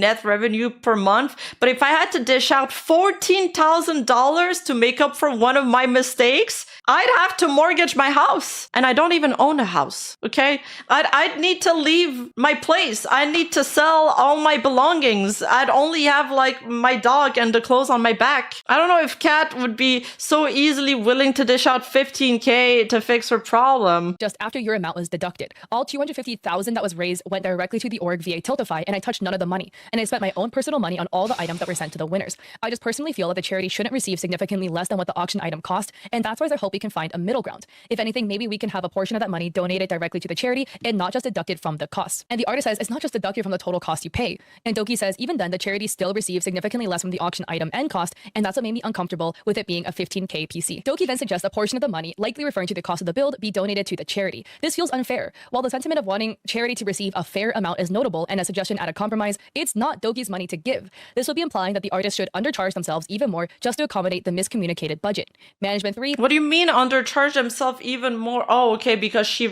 net revenue per month, but if I had to dish out $14,000 to make up for one of my mistakes, I'd have to mortgage my house. And I don't even own a house, okay? I'd need to leave my place. I need to sell all my belongings. I'd only have like my dog and the clothes on my back. I don't know if Kat would be so easily willing to dish out $15K to fix her problem. Just after your amount was deducted. All $250,000 that was raised went directly to the org via Tiltify, and I touched none of the money. And I spent my own personal money on all the items that were sent to the winners. I just personally feel that the charity shouldn't receive significantly less than what the auction item cost, and that's why I hope we can find a middle ground. If anything, maybe we can have a portion of that money donated directly to the charity and not just deducted from the cost. And the artist says it's not just deducted from the total cost you pay. And Doki says even then the charity still receives significantly less from the auction item and cost, and that's what made me uncomfortable with it being a $15K PC. Doki then suggests a portion of the money, likely referring to the cost of the build, be donated to the charity. This feels unfair. While the sentiment of wanting charity to receive a fair amount is notable and a suggestion at a compromise, it's not Doki's money to give. This would be implying that the artist should undercharge themselves even more just to accommodate the miscommunicated budget. Management 3. What do you mean undercharge himself even more? Oh, okay, because she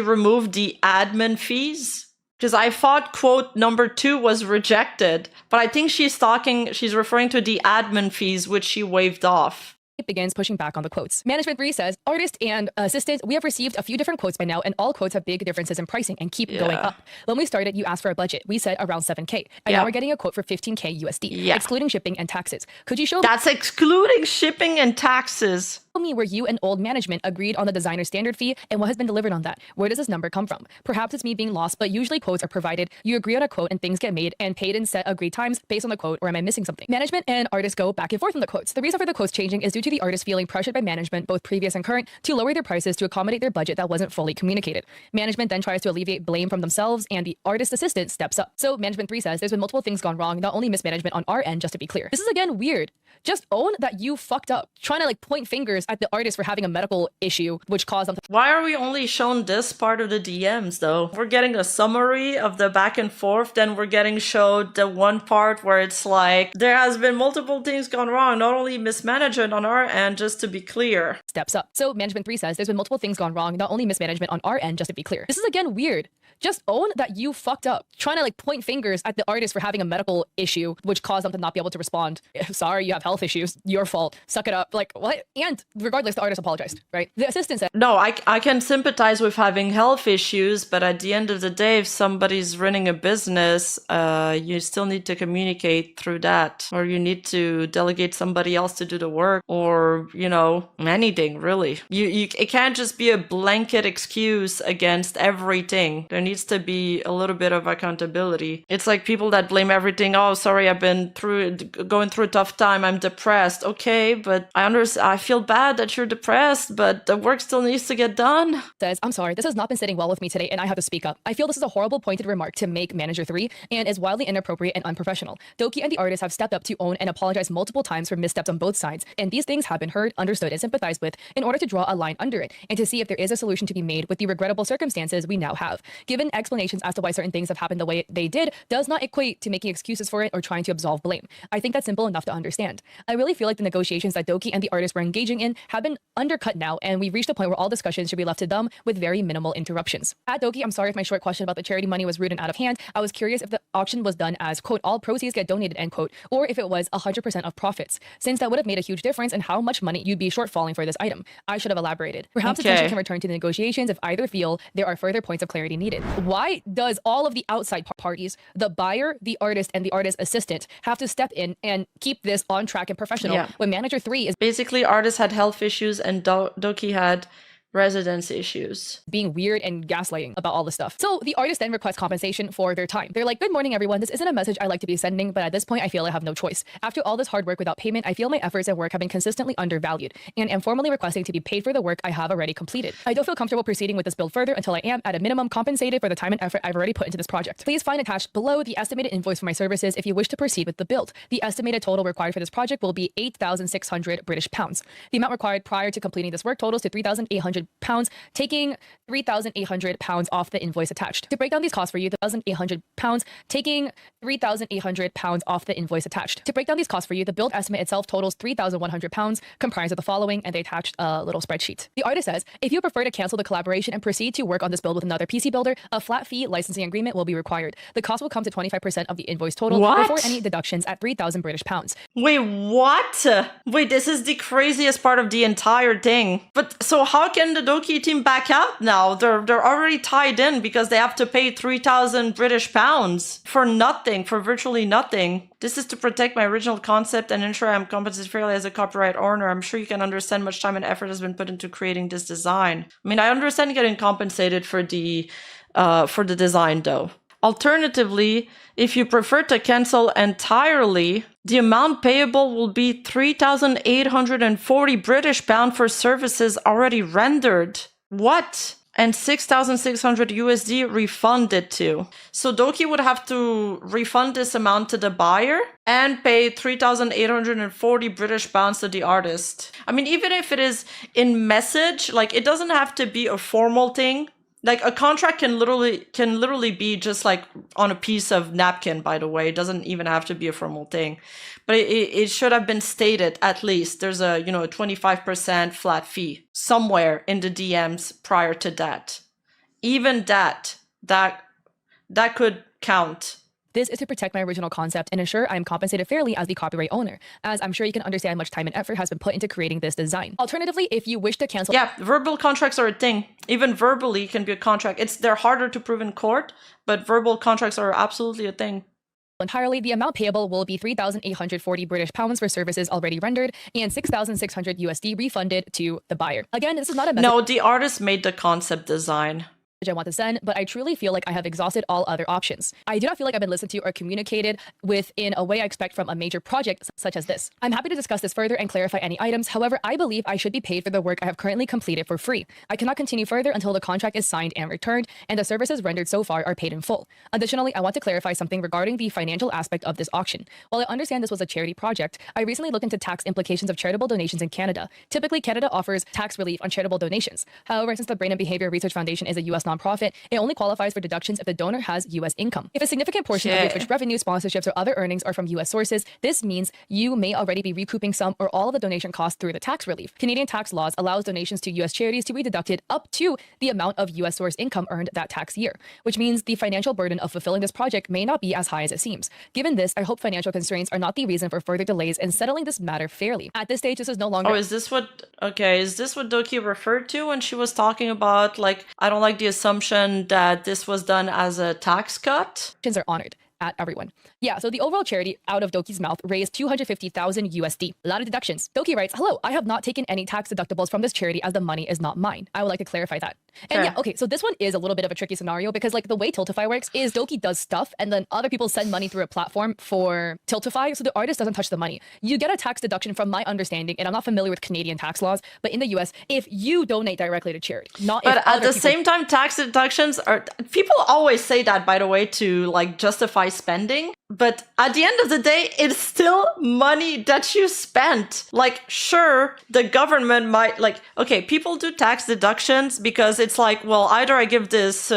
removed the admin fees? Because I thought quote number 2 was rejected, but I think she's referring to the admin fees, which she waived off. It begins pushing back on the quotes. Management 3 says, artist and assistant, we have received a few different quotes by now, and all quotes have big differences in pricing and keep going up. When we started, you asked for a budget. We said around 7K. And now we're getting a quote for 15K USD, excluding shipping and taxes. Could you show That's excluding shipping and taxes. me where you and old management agreed on the designer standard fee and what has been delivered on that? Where does this number come from? Perhaps it's me being lost, but usually quotes are provided. You agree on a quote and things get made and paid in set agreed times based on the quote, or am I missing something? Management and artists go back and forth on the quotes. The reason for the quotes changing is due to the artist feeling pressured by management, both previous and current, to lower their prices to accommodate their budget that wasn't fully communicated. Management then tries to alleviate blame from themselves, and the artist assistant steps up. So Management 3 says there's been multiple things gone wrong, not only mismanagement on our end, just to be clear. This is again weird. Just own that you fucked up. Trying to like point fingers at the artist for having a medical issue, which caused them to... Why are we only shown this part of the DMs though? We're getting a summary of the back and forth, then we're getting showed the one part where it's like, there has been multiple things gone wrong, not only mismanagement on our end, just to be clear. Steps up. So Management 3 says there's been multiple things gone wrong, not only mismanagement on our end, just to be clear. This is again weird. Just own that you fucked up. Trying to like point fingers at the artist for having a medical issue, which caused them to not be able to respond. Sorry, you have health issues. Your fault. Suck it up. Like, what? And regardless, the artist apologized, right? The assistant said, no, I can sympathize with having health issues, but at the end of the day, if somebody's running a business, you still need to communicate through that. Or you need to delegate somebody else to do the work, or, you know, anything, really. It can't just be a blanket excuse against everything. There needs to be a little bit of accountability. It's like people that blame everything. Oh, sorry, I've been going through a tough time. I'm depressed. Okay, but I feel bad that you're depressed, but the work still needs to get done. Says, I'm sorry, this has not been sitting well with me today, and I have to speak up. I feel this is a horrible pointed remark to make Manager 3 and is wildly inappropriate and unprofessional. Doki and the artist have stepped up to own and apologize multiple times for missteps on both sides, and these things have been heard, understood, and sympathized with in order to draw a line under it and to see if there is a solution to be made with the regrettable circumstances we now have. Given explanations as to why certain things have happened the way they did does not equate to making excuses for it or trying to absolve blame. I think that's simple enough to understand. I really feel like the negotiations that Doki and the artist were engaging in have been undercut now, and we've reached a point where all discussions should be left to them with very minimal interruptions. At Doki, I'm sorry if my short question about the charity money was rude and out of hand. I was curious if the auction was done as, quote, all proceeds get donated, end quote, or if it was 100% of profits, since that would have made a huge difference in how much money you'd be shortfalling for this item. I should have elaborated. Perhaps attention can return to the negotiations if either feel there are further points of clarity needed. Why does all of the outside parties, the buyer, the artist, and the artist assistant, have to step in and keep this on track and professional when Manager 3 is basically artists had health issues and Doki had residence issues. Being weird and gaslighting about all this stuff. So the artist then requests compensation for their time. They're like, good morning, everyone. This isn't a message I like to be sending, but at this point, I feel I have no choice. After all this hard work without payment, I feel my efforts and work have been consistently undervalued and am formally requesting to be paid for the work I have already completed. I don't feel comfortable proceeding with this build further until I am, at a minimum, compensated for the time and effort I've already put into this project. Please find attached below the estimated invoice for my services if you wish to proceed with the build. The estimated total required for this project will be 8,600 British pounds. The amount required prior to completing this work totals to 3,800 pounds, taking 3,800 pounds off the invoice attached. To break down these costs for you, the 1,800 pounds, taking 3,800 pounds off the invoice attached. To break down these costs for you, the build estimate itself totals 3,100 pounds, comprised of the following, and they attached a little spreadsheet. The artist says, if you prefer to cancel the collaboration and proceed to work on this build with another PC builder, a flat fee licensing agreement will be required. The cost will come to 25% of the invoice total before any deductions at 3,000 British pounds. Wait, what? Wait, this is the craziest part of the entire thing. But so how can the Doki team back out now? They're already tied in because they have to pay 3,000 British pounds for nothing, for virtually nothing. This is to protect my original concept and ensure I'm compensated fairly as a copyright owner. I'm sure you can understand much time and effort has been put into creating this design. I mean, I understand getting compensated for the design though. Alternatively, if you prefer to cancel entirely, the amount payable will be 3,840 British pound for services already rendered. What? And 6,600 USD refunded to. So Doki would have to refund this amount to the buyer and pay 3,840 British pounds to the artist. I mean, even if it is in message, like it doesn't have to be a formal thing. Like a contract can literally be just like on a piece of napkin, by the way. It doesn't even have to be a formal thing. But it should have been stated at least. There's a, you know, a 25% flat fee somewhere in the DMs prior to that. Even that could count. This is to protect my original concept and ensure I am compensated fairly as the copyright owner, as I'm sure you can understand much time and effort has been put into creating this design. Alternatively, if you wish to cancel... Yeah, verbal contracts are a thing. Even verbally can be a contract. They're harder to prove in court, but verbal contracts are absolutely a thing. Entirely, the amount payable will be 3,840 British pounds for services already rendered and 6,600 USD refunded to the buyer. Again, this is not a message. No, the artist made the concept design. I want to send, but I truly feel like I have exhausted all other options. I do not feel like I've been listened to or communicated with in a way I expect from a major project such as this. I'm happy to discuss this further and clarify any items. However, I believe I should be paid for the work I have currently completed for free. I cannot continue further until the contract is signed and returned and the services rendered so far are paid in full. Additionally, I want to clarify something regarding the financial aspect of this auction. While I understand this was a charity project, I recently looked into tax implications of charitable donations in Canada. Typically, Canada offers tax relief on charitable donations. However, since the Brain and Behavior Research Foundation is a U.S. nonprofit, it only qualifies for deductions if the donor has U.S. income. If a significant portion of your Twitch revenue, sponsorships, or other earnings are from U.S. sources, this means you may already be recouping some or all of the donation costs through the tax relief. Canadian tax laws allows donations to U.S. charities to be deducted up to the amount of U.S. source income earned that tax year, which means the financial burden of fulfilling this project may not be as high as it seems. Given this, I hope financial constraints are not the reason for further delays in settling this matter fairly. At this stage, this is no longer... Oh, is this what Doki referred to when she was talking about, like, I don't like the assumption that this was done as a tax cut? Are honored at everyone. Yeah, so the overall charity out of Doki's mouth raised 250,000 USD. A lot of deductions. Doki writes, hello, I have not taken any tax deductibles from this charity as the money is not mine. I would like to clarify that. And yeah, okay, so this one is a little bit of a tricky scenario because like the way Tiltify works is Doki does stuff and then other people send money through a platform for Tiltify, so the artist doesn't touch the money. You get a tax deduction from my understanding, and I'm not familiar with Canadian tax laws, but in the US, if you donate directly to charity, not if But at the same time, tax deductions are... People always say that, by the way, to like justify spending. But at the end of the day, it's still money that you spent. Like, sure, the government might, like, okay, people do tax deductions because it's like, well, either I give this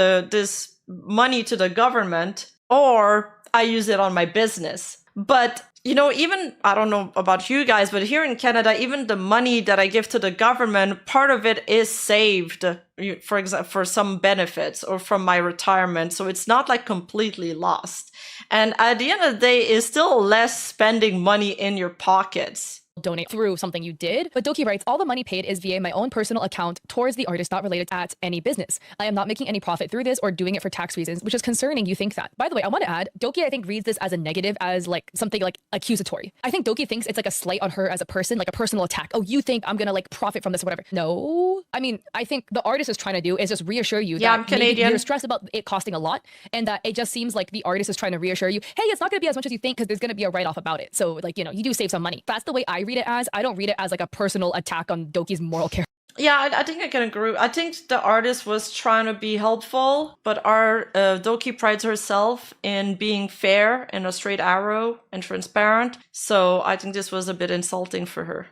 money to the government or I use it on my business. But, you know, even, I don't know about you guys, but here in Canada, even the money that I give to the government, part of it is saved, for example, for some benefits or from my retirement. So it's not like completely lost. And at the end of the day, it's still less spending money in your pockets. donate through something you did. But Doki writes, all the money paid is via my own personal account towards the artist, not related at any business. I am not making any profit through this or doing it for tax reasons, which is concerning. You think that. By the way, I want to add, Doki, I think, reads this as a negative, as like something like accusatory. I think Doki thinks it's like a slight on her as a person, like a personal attack. Oh, you think I'm gonna like profit from this or whatever. No. I mean, I think the artist is trying to do is just reassure you that I'm Canadian. You're stressed about it costing a lot, and that it just seems like the artist is trying to reassure you, hey, it's not gonna be as much as you think because there's gonna be a write-off about it. So like, you know, you do save some money. That's the way I read it as. I don't read it as like a personal attack on Doki's moral character. Yeah, I think I can agree. I think the artist was trying to be helpful, but our Doki prides herself in being fair and a straight arrow and transparent. So I think this was a bit insulting for her.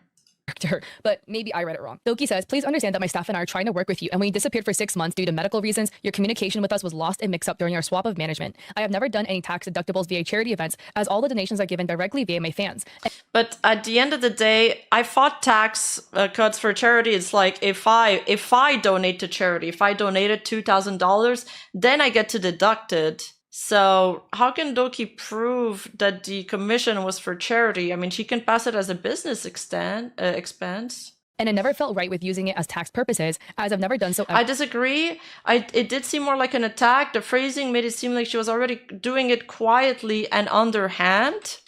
But maybe I read it wrong. Doki says, please understand that my staff and I are trying to work with you, and when you disappeared for 6 months due to medical reasons, your communication with us was lost and mixed up during our swap of management. I have never done any tax deductibles via charity events, as all the donations are given directly via my fans. But at the end of the day, I fought tax cuts for charity. It's like if I donate to charity, if I donated $2,000, then I get to deduct it. So how can Doki prove that the commission was for charity? I mean, she can pass it as a business expense. And I never felt right with using it as tax purposes, as I've never done so ever. I disagree. It did seem more like an attack. The phrasing made it seem like she was already doing it quietly and underhand.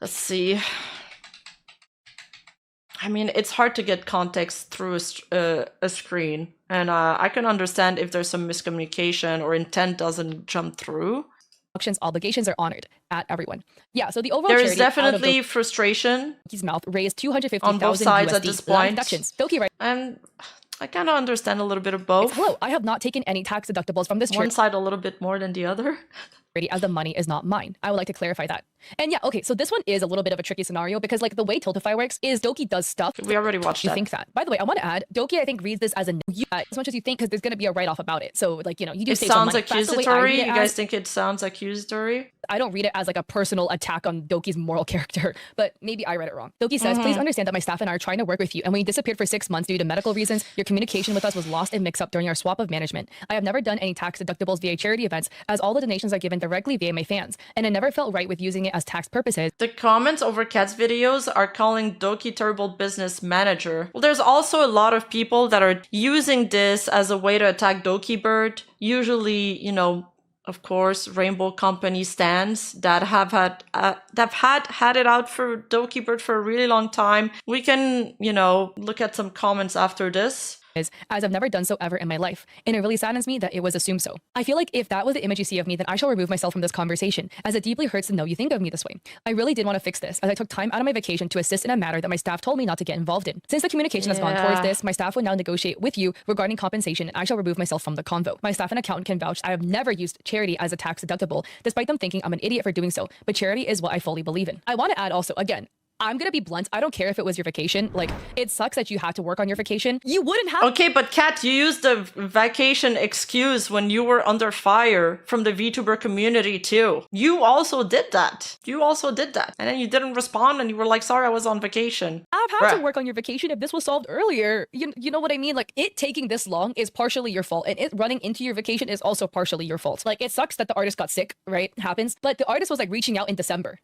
Let's see. I mean, it's hard to get context through a screen. And I can understand if there's some miscommunication or intent doesn't jump through. Obligations are honored at everyone. Yeah, so the overall there is definitely frustration. Doki's mouth raised 250,000 on both sides at this point. Deductions. Doki, right? And I kind of understand a little bit of both. Hello, I have not taken any tax deductibles from this One side a little bit more than the other. As the money is not mine. I would like to clarify that. And yeah, okay, so this one is a little bit of a tricky scenario because like the way Tiltify works is Doki does stuff. We already watched that. You think that. By the way, I want to add, Doki I think reads this as a as much as you think because there's going to be a write-off about it. So like, you know, you do save some money. It sounds accusatory. You guys think it sounds accusatory? I don't read it as like a personal attack on Doki's moral character, but maybe I read it wrong. Doki says, please understand that my staff and I are trying to work with you, and when you disappeared for 6 months due to medical reasons, your communication with us was lost and mixed up during our swap of management. I have never done any tax deductibles via charity events, as all the donations are given directly via my fans, and I never felt right with using it as tax purposes. The comments over Kat's videos are calling Doki terrible business manager. Well, there's also a lot of people that are using this as a way to attack Dokibird. Usually, you know, of course, Rainbow Company stands that have had it out for Dokibird for a really long time. We can, you know, look at some comments after this. As I've never done so ever in my life, and it really saddens me that it was assumed so. I feel like if that was the image you see of me, then I shall remove myself from this conversation, as it deeply hurts to know you think of me this way. I really did want to fix this, as I took time out of my vacation to assist in a matter that my staff told me not to get involved in. Since the communication has gone towards this, my staff will now negotiate with you regarding compensation, and I shall remove myself from the convo. My staff and accountant can vouch I have never used charity as a tax deductible, despite them thinking I'm an idiot for doing so, but charity is what I fully believe in. I want to add also, again, I'm gonna be blunt. I don't care if it was your vacation. Like, it sucks that you had to work on your vacation. You wouldn't have. Okay, but Kat, you used the vacation excuse when you were under fire from the VTuber community too. You also did that. And then you didn't respond and you were like, sorry, I was on vacation. I've had to work on your vacation. If this was solved earlier, you know what I mean? Like, it taking this long is partially your fault, and it running into your vacation is also partially your fault. Like, it sucks that the artist got sick, right? It happens. But the artist was like reaching out in December.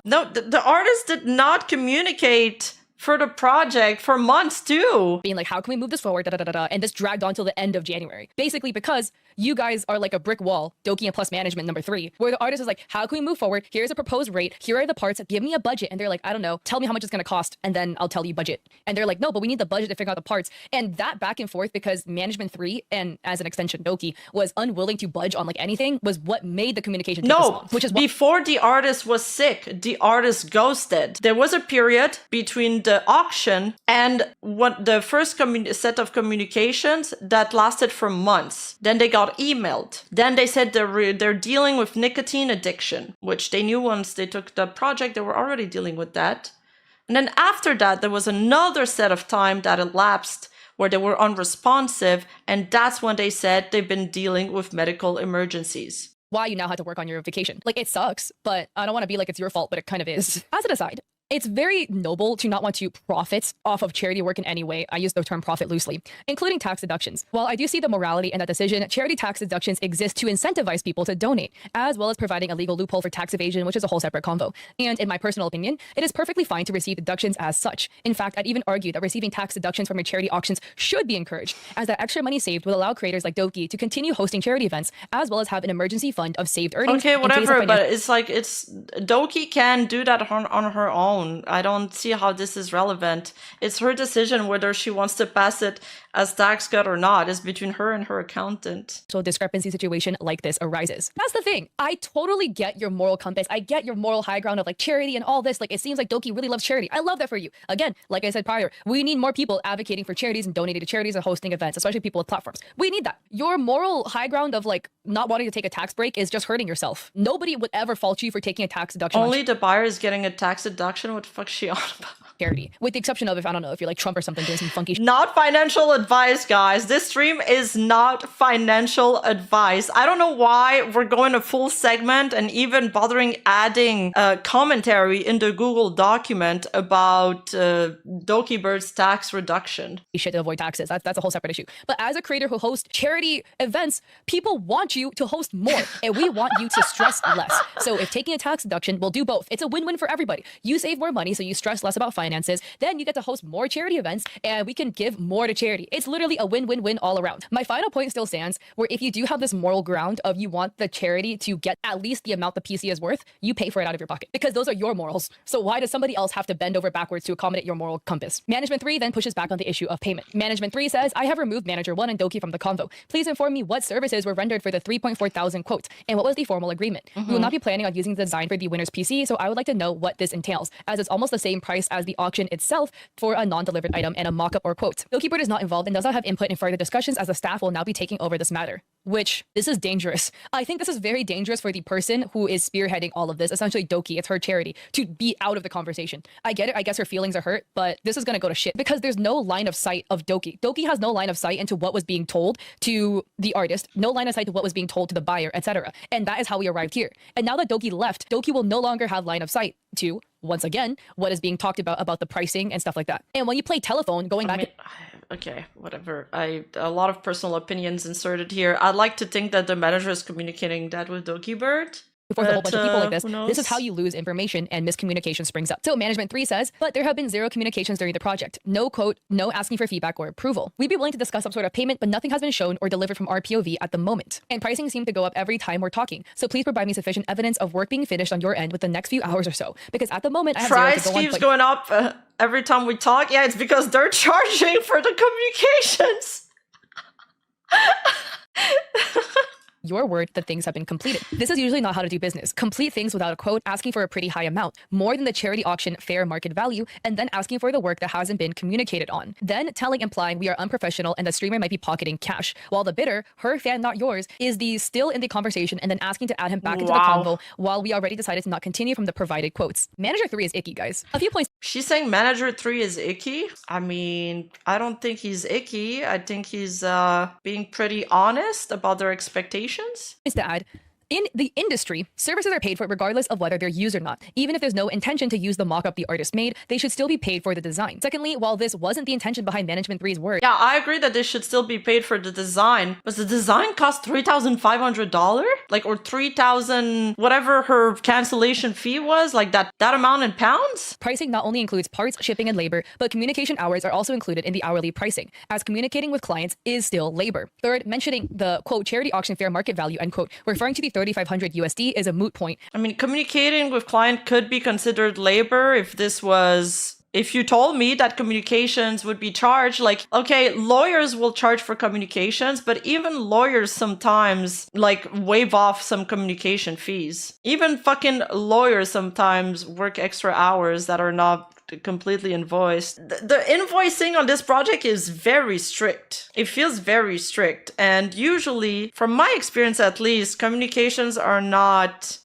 No, the artist did not communicate for the project for months too. Being like, how can we move this forward? And this dragged on till the end of January. Basically because you guys are like a brick wall, Doki and Plus Management number 3, where the artist is like, how can we move forward? Here's a proposed rate. Here are the parts. Give me a budget. And they're like, I don't know. Tell me how much it's going to cost. And then I'll tell you budget. And they're like, no, but we need the budget to figure out the parts. And that back and forth, because Management 3 and as an extension Doki was unwilling to budge on like anything, was what made the communication take this long, which is before the artist was sick, the artist ghosted. There was a period between the auction and what the first set of communications that lasted for months. Then they got emailed. Then they said they're dealing with nicotine addiction, which they knew once they took the project, they were already dealing with that. And then after that, there was another set of time that elapsed where they were unresponsive, and that's when they said they've been dealing with medical emergencies. Why you now had to work on your vacation. Like, it sucks, but I don't want to be like it's your fault, but it kind of is. As an aside, It's very noble to not want to profit off of charity work in any way. I use the term profit loosely, including tax deductions. While I do see the morality in that decision, charity tax deductions exist to incentivize people to donate, as well as providing a legal loophole for tax evasion, which is a whole separate convo. And in my personal opinion, it is perfectly fine to receive deductions as such. In fact, I'd even argue that receiving tax deductions from your charity auctions should be encouraged, as that extra money saved will allow creators like Doki to continue hosting charity events, as well as have an emergency fund of saved earnings. Okay, whatever, but it's like Doki can do that on her own. I don't see how this is relevant. It's her decision whether she wants to pass it as tax cut or not. It's between her and her accountant. So discrepancy situation like this arises. That's the thing. I totally get your moral compass. I get your moral high ground of like charity and all this. Like it seems like Doki really loves charity. I love that for you. Again, like I said prior, we need more people advocating for charities and donating to charities and hosting events, especially people with platforms. We need that. Your moral high ground of like not wanting to take a tax break is just hurting yourself. Nobody would ever fault you for taking a tax deduction. Only the buyer is getting a tax deduction. What the fuck is she on about? Charity, with the exception of if I don't know if you're like Trump or something doing some funky shit. Not financial advice, guys. This stream is not financial advice. I don't know why we're going a full segment and even bothering adding a commentary in the Google document about Dokibird's tax reduction. Shit to avoid taxes. That's a whole separate issue. But as a creator who hosts charity events, people want you to host more, and we want you to stress less. So if taking a tax deduction, we'll do both. It's a win-win for everybody. You save more money, so you stress less about finances. Then you get to host more charity events, and we can give more to charity. It's literally a win-win-win all around. My final point still stands, where if you do have this moral ground of you want the charity to get at least the amount the PC is worth, you pay for it out of your pocket, because those are your morals. So why does somebody else have to bend over backwards to accommodate your moral compass? Management 3 then pushes back on the issue of payment. Management 3 says, I have removed Manager 1 and Doki from the convo. Please inform me what services were rendered for the 3.4 thousand quote, and what was the formal agreement. We will not be planning on using the design for the winner's PC, so I would like to know what this entails, as it's almost the same price as the auction itself for a non-delivered item and a mock-up or quote. Dokibird is not involved and does not have input in further discussions, as the staff will now be taking over this matter. Which, this is dangerous. I think this is very dangerous for the person who is spearheading all of this, essentially Doki, it's her charity, to be out of the conversation. I get it, I guess her feelings are hurt, but this is gonna go to shit because there's no line of sight of Doki. Doki has no line of sight into what was being told to the artist, no line of sight to what was being told to the buyer, etc. And that is how we arrived here. And now that Doki left, Doki will no longer have line of sight to, once again, what is being talked about the pricing and stuff like that. And when you play telephone, going back... Okay, whatever. A lot of personal opinions inserted here. I'd like to think that the manager is communicating that with Dokibird. Before a whole bunch of people like this is how you lose information and miscommunication springs up. So Management 3 says, but there have been zero communications during the project. No quote, no asking for feedback or approval. We'd be willing to discuss some sort of payment, but nothing has been shown or delivered from our POV at the moment. And pricing seemed to go up every time we're talking. So please provide me sufficient evidence of work being finished on your end with the next few hours or so. Because at the moment, I have price zero to go keeps going up every time we talk. Yeah, it's because they're charging for the communications. Your word that things have been completed. This is usually not how to do business. Complete things without a quote, asking for a pretty high amount, more than the charity auction fair market value, and then asking for the work that hasn't been communicated on. Then implying we are unprofessional and the streamer might be pocketing cash, while the bidder, her fan not yours, is still in the conversation and then asking to add him back into the convo while we already decided to not continue from the provided quotes. Manager 3 is icky, guys. A few points. She's saying Manager 3 is icky? I mean, I don't think he's icky. I think he's being pretty honest about their expectations. Is to add, in the industry, services are paid for regardless of whether they're used or not. Even if there's no intention to use the mock-up the artist made, they should still be paid for the design. Secondly, while this wasn't the intention behind Management 3's work... Yeah, I agree that they should still be paid for the design. But the design cost $3,500? Like, or 3,000, whatever her cancellation fee was? Like, that amount in pounds? Pricing not only includes parts, shipping, and labor, but communication hours are also included in the hourly pricing, as communicating with clients is still labor. Third, mentioning the, quote, charity auction fair market value, end quote, referring to the 3,500 USD is a moot point. I mean, communicating with client could be considered labor if you told me that communications would be charged. Like, okay, lawyers will charge for communications, but even lawyers sometimes like waive off some communication fees. Even fucking lawyers sometimes work extra hours that are not completely invoiced. The invoicing on this project is very strict. It feels very strict. And usually, from my experience at least, communications are not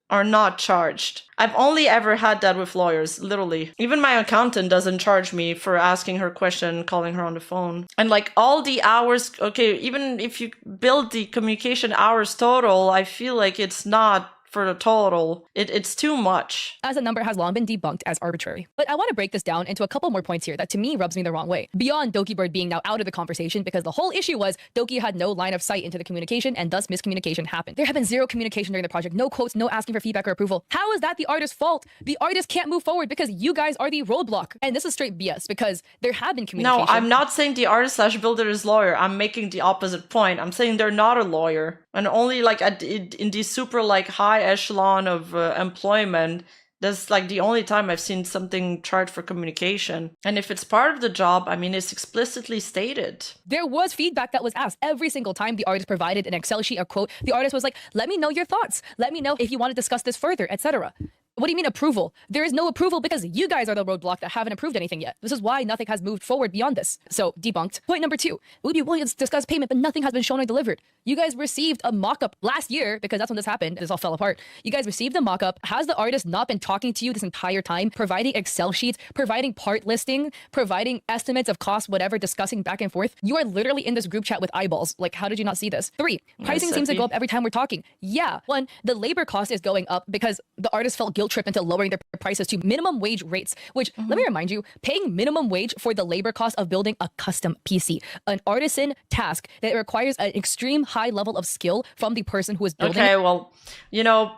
charged. I've only ever had that with lawyers, literally. Even my accountant doesn't charge me for asking her question, calling her on the phone. And like all the hours, okay, even if you build the communication hours total, I feel like it's not for the total, it's too much. As the number has long been debunked as arbitrary. But I want to break this down into a couple more points here that to me rubs me the wrong way. Beyond Dokibird being now out of the conversation because the whole issue was Doki had no line of sight into the communication and thus miscommunication happened. There have been zero communication during the project, no quotes, no asking for feedback or approval. How is that the artist's fault? The artist can't move forward because you guys are the roadblock. And this is straight BS because there have been communication. No, I'm not saying the artist/builder is lawyer. I'm making the opposite point. I'm saying they're not a lawyer. And only like in the super like high echelon of employment, that's like the only time I've seen something charged for communication. And if it's part of the job, I mean, it's explicitly stated. There was feedback that was asked every single time the artist provided an Excel sheet, a quote. The artist was like, let me know your thoughts. Let me know if you want to discuss this further, etc. What do you mean approval? There is no approval because you guys are the roadblock that haven't approved anything yet. This is why nothing has moved forward beyond this. So, debunked. Point number 2. We'd be willing to discuss payment, but nothing has been shown or delivered. You guys received a mock-up last year, because that's when this happened. This all fell apart. You guys received a mock-up. Has the artist not been talking to you this entire time, providing Excel sheets, providing part listing, providing estimates of cost, whatever, discussing back and forth? You are literally in this group chat with eyeballs. Like, how did you not see this? 3, pricing seems to go up every time we're talking. Yeah. 1, the labor cost is going up because the artist felt guilt trip into lowering their prices to minimum wage rates, which, let me remind you, paying minimum wage for the labor cost of building a custom PC, an artisan task that requires an extreme high level of skill from the person who is building. Okay, well, you know,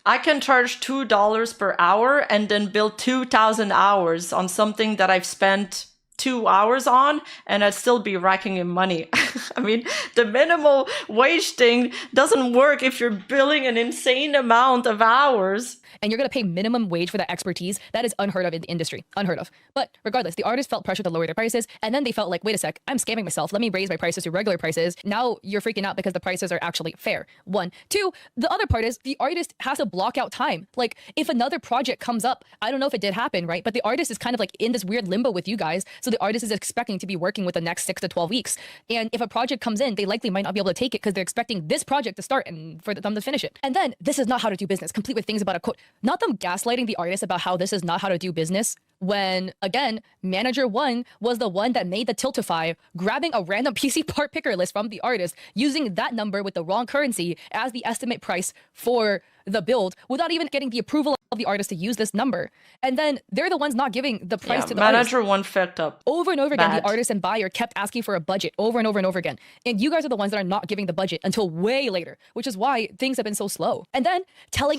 I can charge $2 per hour and then build 2,000 hours on something that I've spent 2 hours on, and I'd still be racking in money. I mean, the minimal wage thing doesn't work if you're billing an insane amount of hours. And you're going to pay minimum wage for that expertise. That is unheard of in the industry. Unheard of. But regardless, the artist felt pressure to lower their prices. And then they felt like, wait a sec, I'm scamming myself. Let me raise my prices to regular prices. Now you're freaking out because the prices are actually fair. 1. 2, the other part is the artist has to block out time. Like if another project comes up, I don't know if it did happen, right? But the artist is kind of like in this weird limbo with you guys. So the artist is expecting to be working with the next 6 to 12 weeks. And if a project comes in, they likely might not be able to take it because they're expecting this project to start and for them to finish it. And then this is not how to do business, complete with things about a quote. Not them gaslighting the artist about how this is not how to do business, when, again, manager 1 was the one that made the Tiltify, grabbing a random PC part picker list from the artist, using that number with the wrong currency as the estimate price for the build without even getting the approval of the artist to use this number. And then they're the ones not giving the price to the manager artist. 1 fucked up. Over and over again, Bad. the artist and buyer kept asking for a budget over and over and over again. And you guys are the ones that are not giving the budget until way later, which is why things have been so slow. And then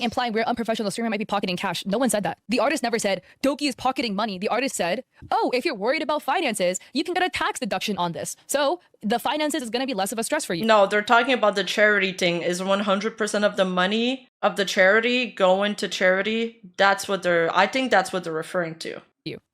implying we're unprofessional, streamer might be pocketing cash. No one said that. The artist never said, Doki is pocketing money. The artist said, oh, if you're worried about finances, you can get a tax deduction on this. So the finances is going to be less of a stress for you. No, they're talking about the charity thing. Is 100% of the money of the charity going to charity? I think that's what they're referring to.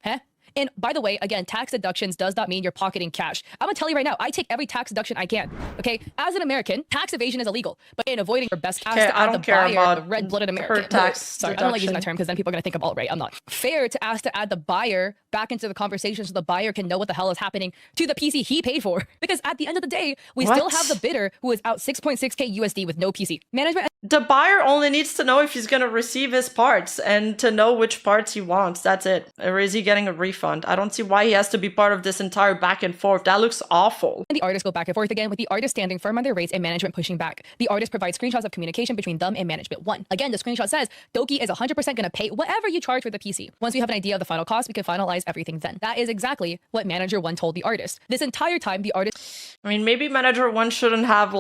Huh? And by the way, again, tax deductions does not mean you're pocketing cash. I'm gonna tell you right now, I take every tax deduction I can. Okay, as an American, tax evasion is illegal, but in avoiding your best ask to add the buyer, the red-blooded American. Sorry, I don't like using that term because then people are gonna think I'm alt-right. I'm not. Fair to ask to add the buyer back into the conversation so the buyer can know what the hell is happening to the PC he paid for. Because at the end of the day, we still have the bidder who is out 6.6K USD with no PC. Management. The buyer only needs to know if he's going to receive his parts and to know which parts he wants. That's it. Or is he getting a refund? I don't see why he has to be part of this entire back and forth. That looks awful. And the artists go back and forth again, with the artist standing firm on their rates and management pushing back. The artist provides screenshots of communication between them and management. 1. Again, the screenshot says, Doki is 100% going to pay whatever you charge for the PC. Once we have an idea of the final cost, we can finalize everything then. That is exactly what manager 1 told the artist. This entire time, the artist... I mean, maybe manager 1 shouldn't have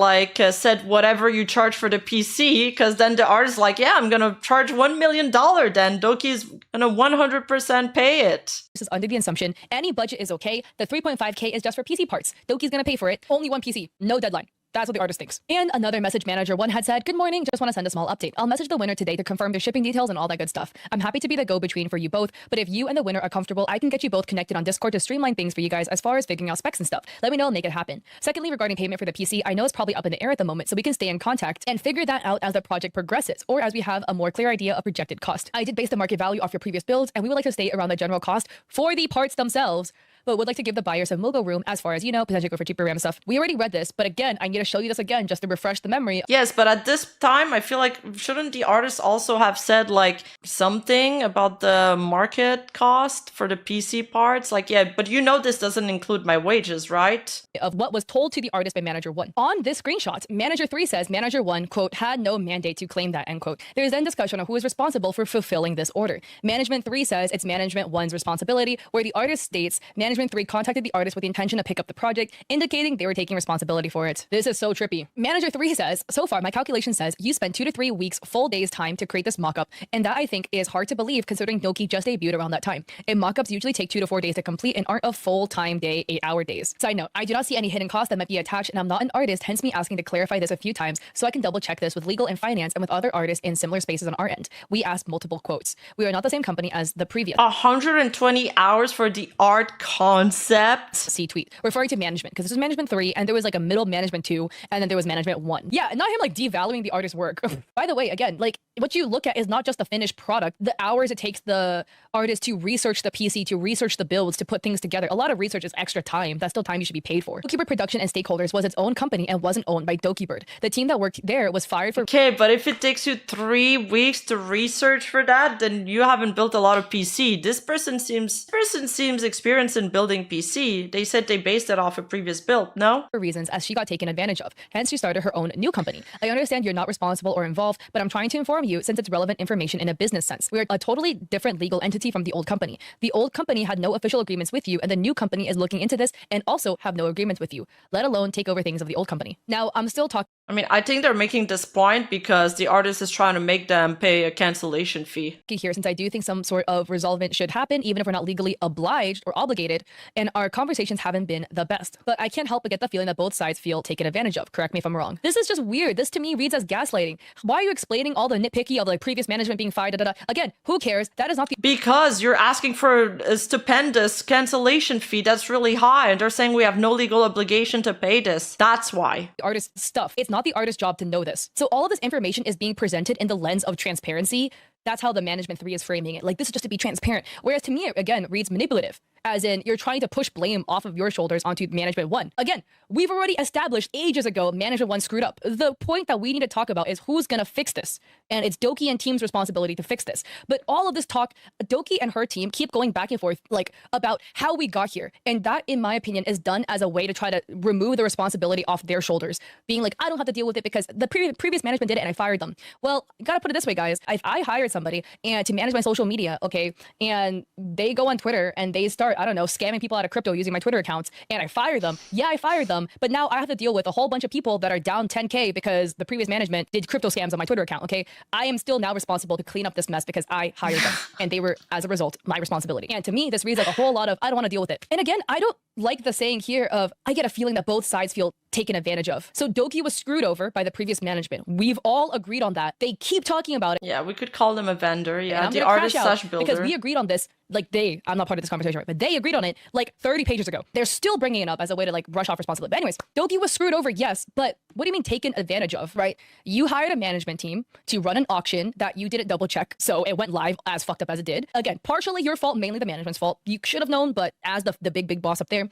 said whatever you charge for the PC, because then the artist's like, yeah, I'm going to charge $1 million then. Doki's going to 100% pay it. This is under the assumption any budget is okay. The 3.5K is just for PC parts. Doki's going to pay for it. Only one PC. No deadline. That's what the artist thinks. And another message manager 1 had said, good morning, just want to send a small update. I'll message the winner today to confirm their shipping details and all that good stuff. I'm happy to be the go-between for you both, but if you and the winner are comfortable, I can get you both connected on Discord to streamline things for you guys as far as figuring out specs and stuff. Let me know and make it happen. Secondly, regarding payment for the PC, I know it's probably up in the air at the moment, so we can stay in contact and figure that out as the project progresses, or as we have a more clear idea of projected cost. I did base the market value off your previous builds, and we would like to stay around the general cost for the parts themselves. but would like to give the buyer some wiggle room as far as, you know, potentially go for cheaper RAM stuff. We already read this, but again, I need to show you this again just to refresh the memory. Yes, but at this time, I feel like shouldn't the artist also have said like something about the market cost for the PC parts? Like, yeah, but you know this doesn't include my wages, right? Of what was told to the artist by Manager 1. On this screenshot, Manager 3 says Manager 1, quote, had no mandate to claim that, end quote. There is then discussion on who is responsible for fulfilling this order. Management 3 says it's Management 1's responsibility, where the artist states Management 3 contacted the artist with the intention to pick up the project, indicating they were taking responsibility for it. This is so trippy. Manager 3 says, so far, my calculation says you spent 2 to 3 weeks full days time to create this mockup, and that I think is hard to believe considering Doki just debuted around that time. And mockups usually take 2 to 4 days to complete and aren't a full-time day, 8-hour days. Side note, I do not see any hidden costs that might be attached, and I'm not an artist, hence me asking to clarify this a few times so I can double check this with legal and finance and with other artists in similar spaces on our end. We asked multiple quotes. We are not the same company as the previous 120 hours for the art concept. C tweet, referring to management, because this was Management 3, and there was like a middle Management 2, and then there was Management 1. Yeah, not him like devaluing the artist's work. By the way, again, like what you look at is not just the finished product, the hours it takes the artist to research the PC, to research the builds, to put things together. A lot of research is extra time. That's still time you should be paid for. Dokibird Production and Stakeholders was its own company and wasn't owned by Dokibird. The team that worked there was fired for— Okay, but if it takes you 3 weeks to research for that, then you haven't built a lot of PC. This person seems experienced in building PC. They said they based it off a previous build, no? reasons as she got taken advantage of. Hence, she started her own new company. I understand you're not responsible or involved, but I'm trying to inform you since it's relevant information in a business sense. We're a totally different legal entity from the old company. The old company had no official agreements with you, and the new company is looking into this and also have no agreements with you, let alone take over things of the old company. Now, I'm still talking— I mean, I think they're making this point because the artist is trying to make them pay a cancellation fee. here, since I do think some sort of resolvement should happen, even if we're not legally obliged or obligated, and our conversations haven't been the best. But I can't help but get the feeling that both sides feel taken advantage of. Correct me if I'm wrong. This is just weird. This to me reads as gaslighting. Why are you explaining all the nitpicky of like previous management being fired? Again, who cares? That is not the— Because you're asking for a stupendous cancellation fee that's really high, and they're saying we have no legal obligation to pay this. That's why. artist's stuff. It's not the artist's job to know this. So all of this information is being presented in the lens of transparency. That's how the Management 3 is framing it. Like, this is just to be transparent. Whereas to me, it, again, reads manipulative. As in, you're trying to push blame off of your shoulders onto Management 1. Again, we've already established ages ago Management 1 screwed up. The point that we need to talk about is who's going to fix this. And it's Doki and team's responsibility to fix this. But all of this talk, Doki and her team keep going back and forth, like, about how we got here. And that, in my opinion, is done as a way to try to remove the responsibility off their shoulders. Being like, I don't have to deal with it because the previous management did it and I fired them. Well, gotta put it this way, guys. If I hired somebody and to manage my social media, okay, and they go on Twitter and they start, I don't know, scamming people out of crypto using my Twitter accounts, and I fire them. Yeah, I fired them, but now I have to deal with a whole bunch of people that are down 10K because the previous management did crypto scams on my Twitter account, okay? I am still now responsible to clean up this mess because I hired them, and they were, as a result, my responsibility. And to me, this reads like a whole lot of, I don't want to deal with it. And again, I don't like the saying here of, I get a feeling that both sides feel taken advantage of. So Doki was screwed over by the previous management. We've all agreed on that. They keep talking about it. Yeah, we could call them a vendor. Yeah, the artist slash builder. Because we agreed on this, like I'm not part of this conversation, right? But they agreed on it like 30 pages ago. They're still bringing it up as a way to like brush off responsibility. But anyways, Doki was screwed over, yes, but what do you mean taken advantage of, right? You hired a management team to run an auction that you didn't double check, so it went live as fucked up as it did. Again, partially your fault, mainly the management's fault. You should have known, but as the big boss up there,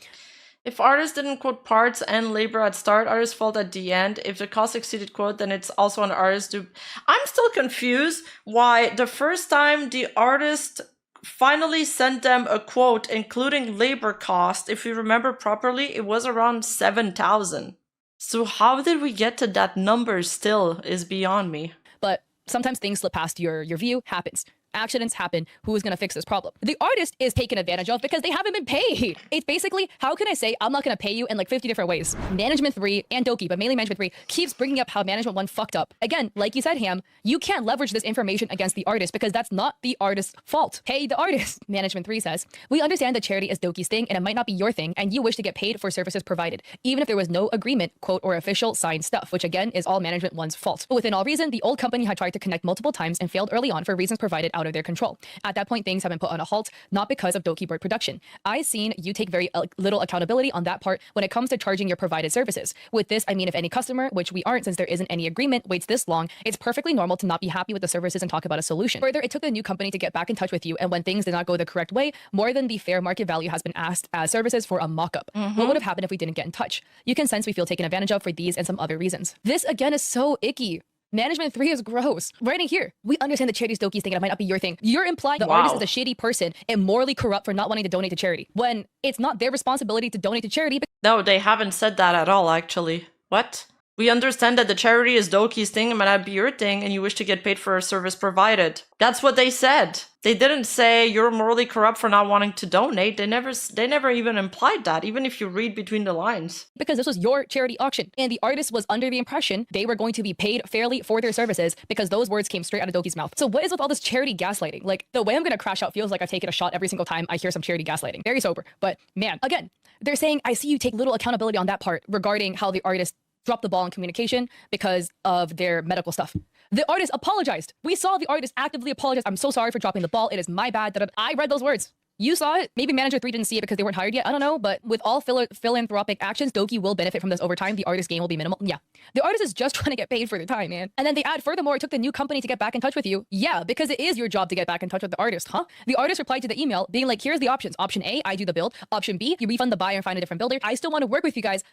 if artists didn't quote parts and labor at start, artist's fault at the end. If the cost exceeded quote, then it's also an artist to... I'm still confused why the first time the artist finally sent them a quote including labor cost, if you remember properly, it was around 7,000. So how did we get to that number still is beyond me. But sometimes things slip past your view. Happens. Accidents happen. Who is going to fix this problem? The artist is taken advantage of because they haven't been paid. It's basically, how can I say I'm not going to pay you in like 50 different ways? Management 3 and Doki, but mainly Management 3, keeps bringing up how Management 1 fucked up. Again, like you said, Ham, you can't leverage this information against the artist because that's not the artist's fault. Hey, the artist, Management 3 says, we understand that charity is Doki's thing and it might not be your thing and you wish to get paid for services provided, even if there was no agreement, quote, or official signed stuff, which again is all Management 1's fault. But within all reason, the old company had tried to connect multiple times and failed early on for reasons provided out of their control. At that point, things have been put on a halt, not because of Dokibird production. I've seen you take very little accountability on that part when it comes to charging your provided services. With this, I mean, if any customer, which we aren't since there isn't any agreement, waits this long, it's perfectly normal to not be happy with the services and talk about a solution. Further, it took the new company to get back in touch with you, and when things did not go the correct way, more than the fair market value has been asked as services for a mock-up. What would have happened if we didn't get in touch? You can sense we feel taken advantage of for these and some other reasons. This, again, is so icky. Management 3 is gross. Writing here, we understand the charity's Doki's thing and it might not be your thing. You're implying the artist is a shitty person and morally corrupt for not wanting to donate to charity, when it's not their responsibility to donate to charity. No, they haven't said that at all, actually. What? We understand that the charity is Doki's thing, it might not be your thing, and you wish to get paid for a service provided. That's what they said. They didn't say you're morally corrupt for not wanting to donate. They never even implied that, even if you read between the lines. Because this was your charity auction, and the artist was under the impression they were going to be paid fairly for their services because those words came straight out of Doki's mouth. So what is with all this charity gaslighting? Like, the way I'm gonna crash out feels like I've taken a shot every single time I hear some charity gaslighting. Very sober, but man, again, they're saying, I see you take little accountability on that part regarding how the artist dropped the ball in communication because of their medical stuff. The artist apologized. We saw the artist actively apologize. I'm so sorry for dropping the ball. It is my bad that I read those words. You saw it. Maybe Manager 3 didn't see it because they weren't hired yet. I don't know. But with all philanthropic actions, Doki will benefit from this over time. The artist's gain will be minimal. Yeah. The artist is just trying to get paid for their time, man. And then they add, furthermore, it took the new company to get back in touch with you. Yeah, because it is your job to get back in touch with the artist, huh? The artist replied to the email being like, here's the options. Option A, I do the build. Option B, you refund the buyer and find a different builder. I still want to work with you guys.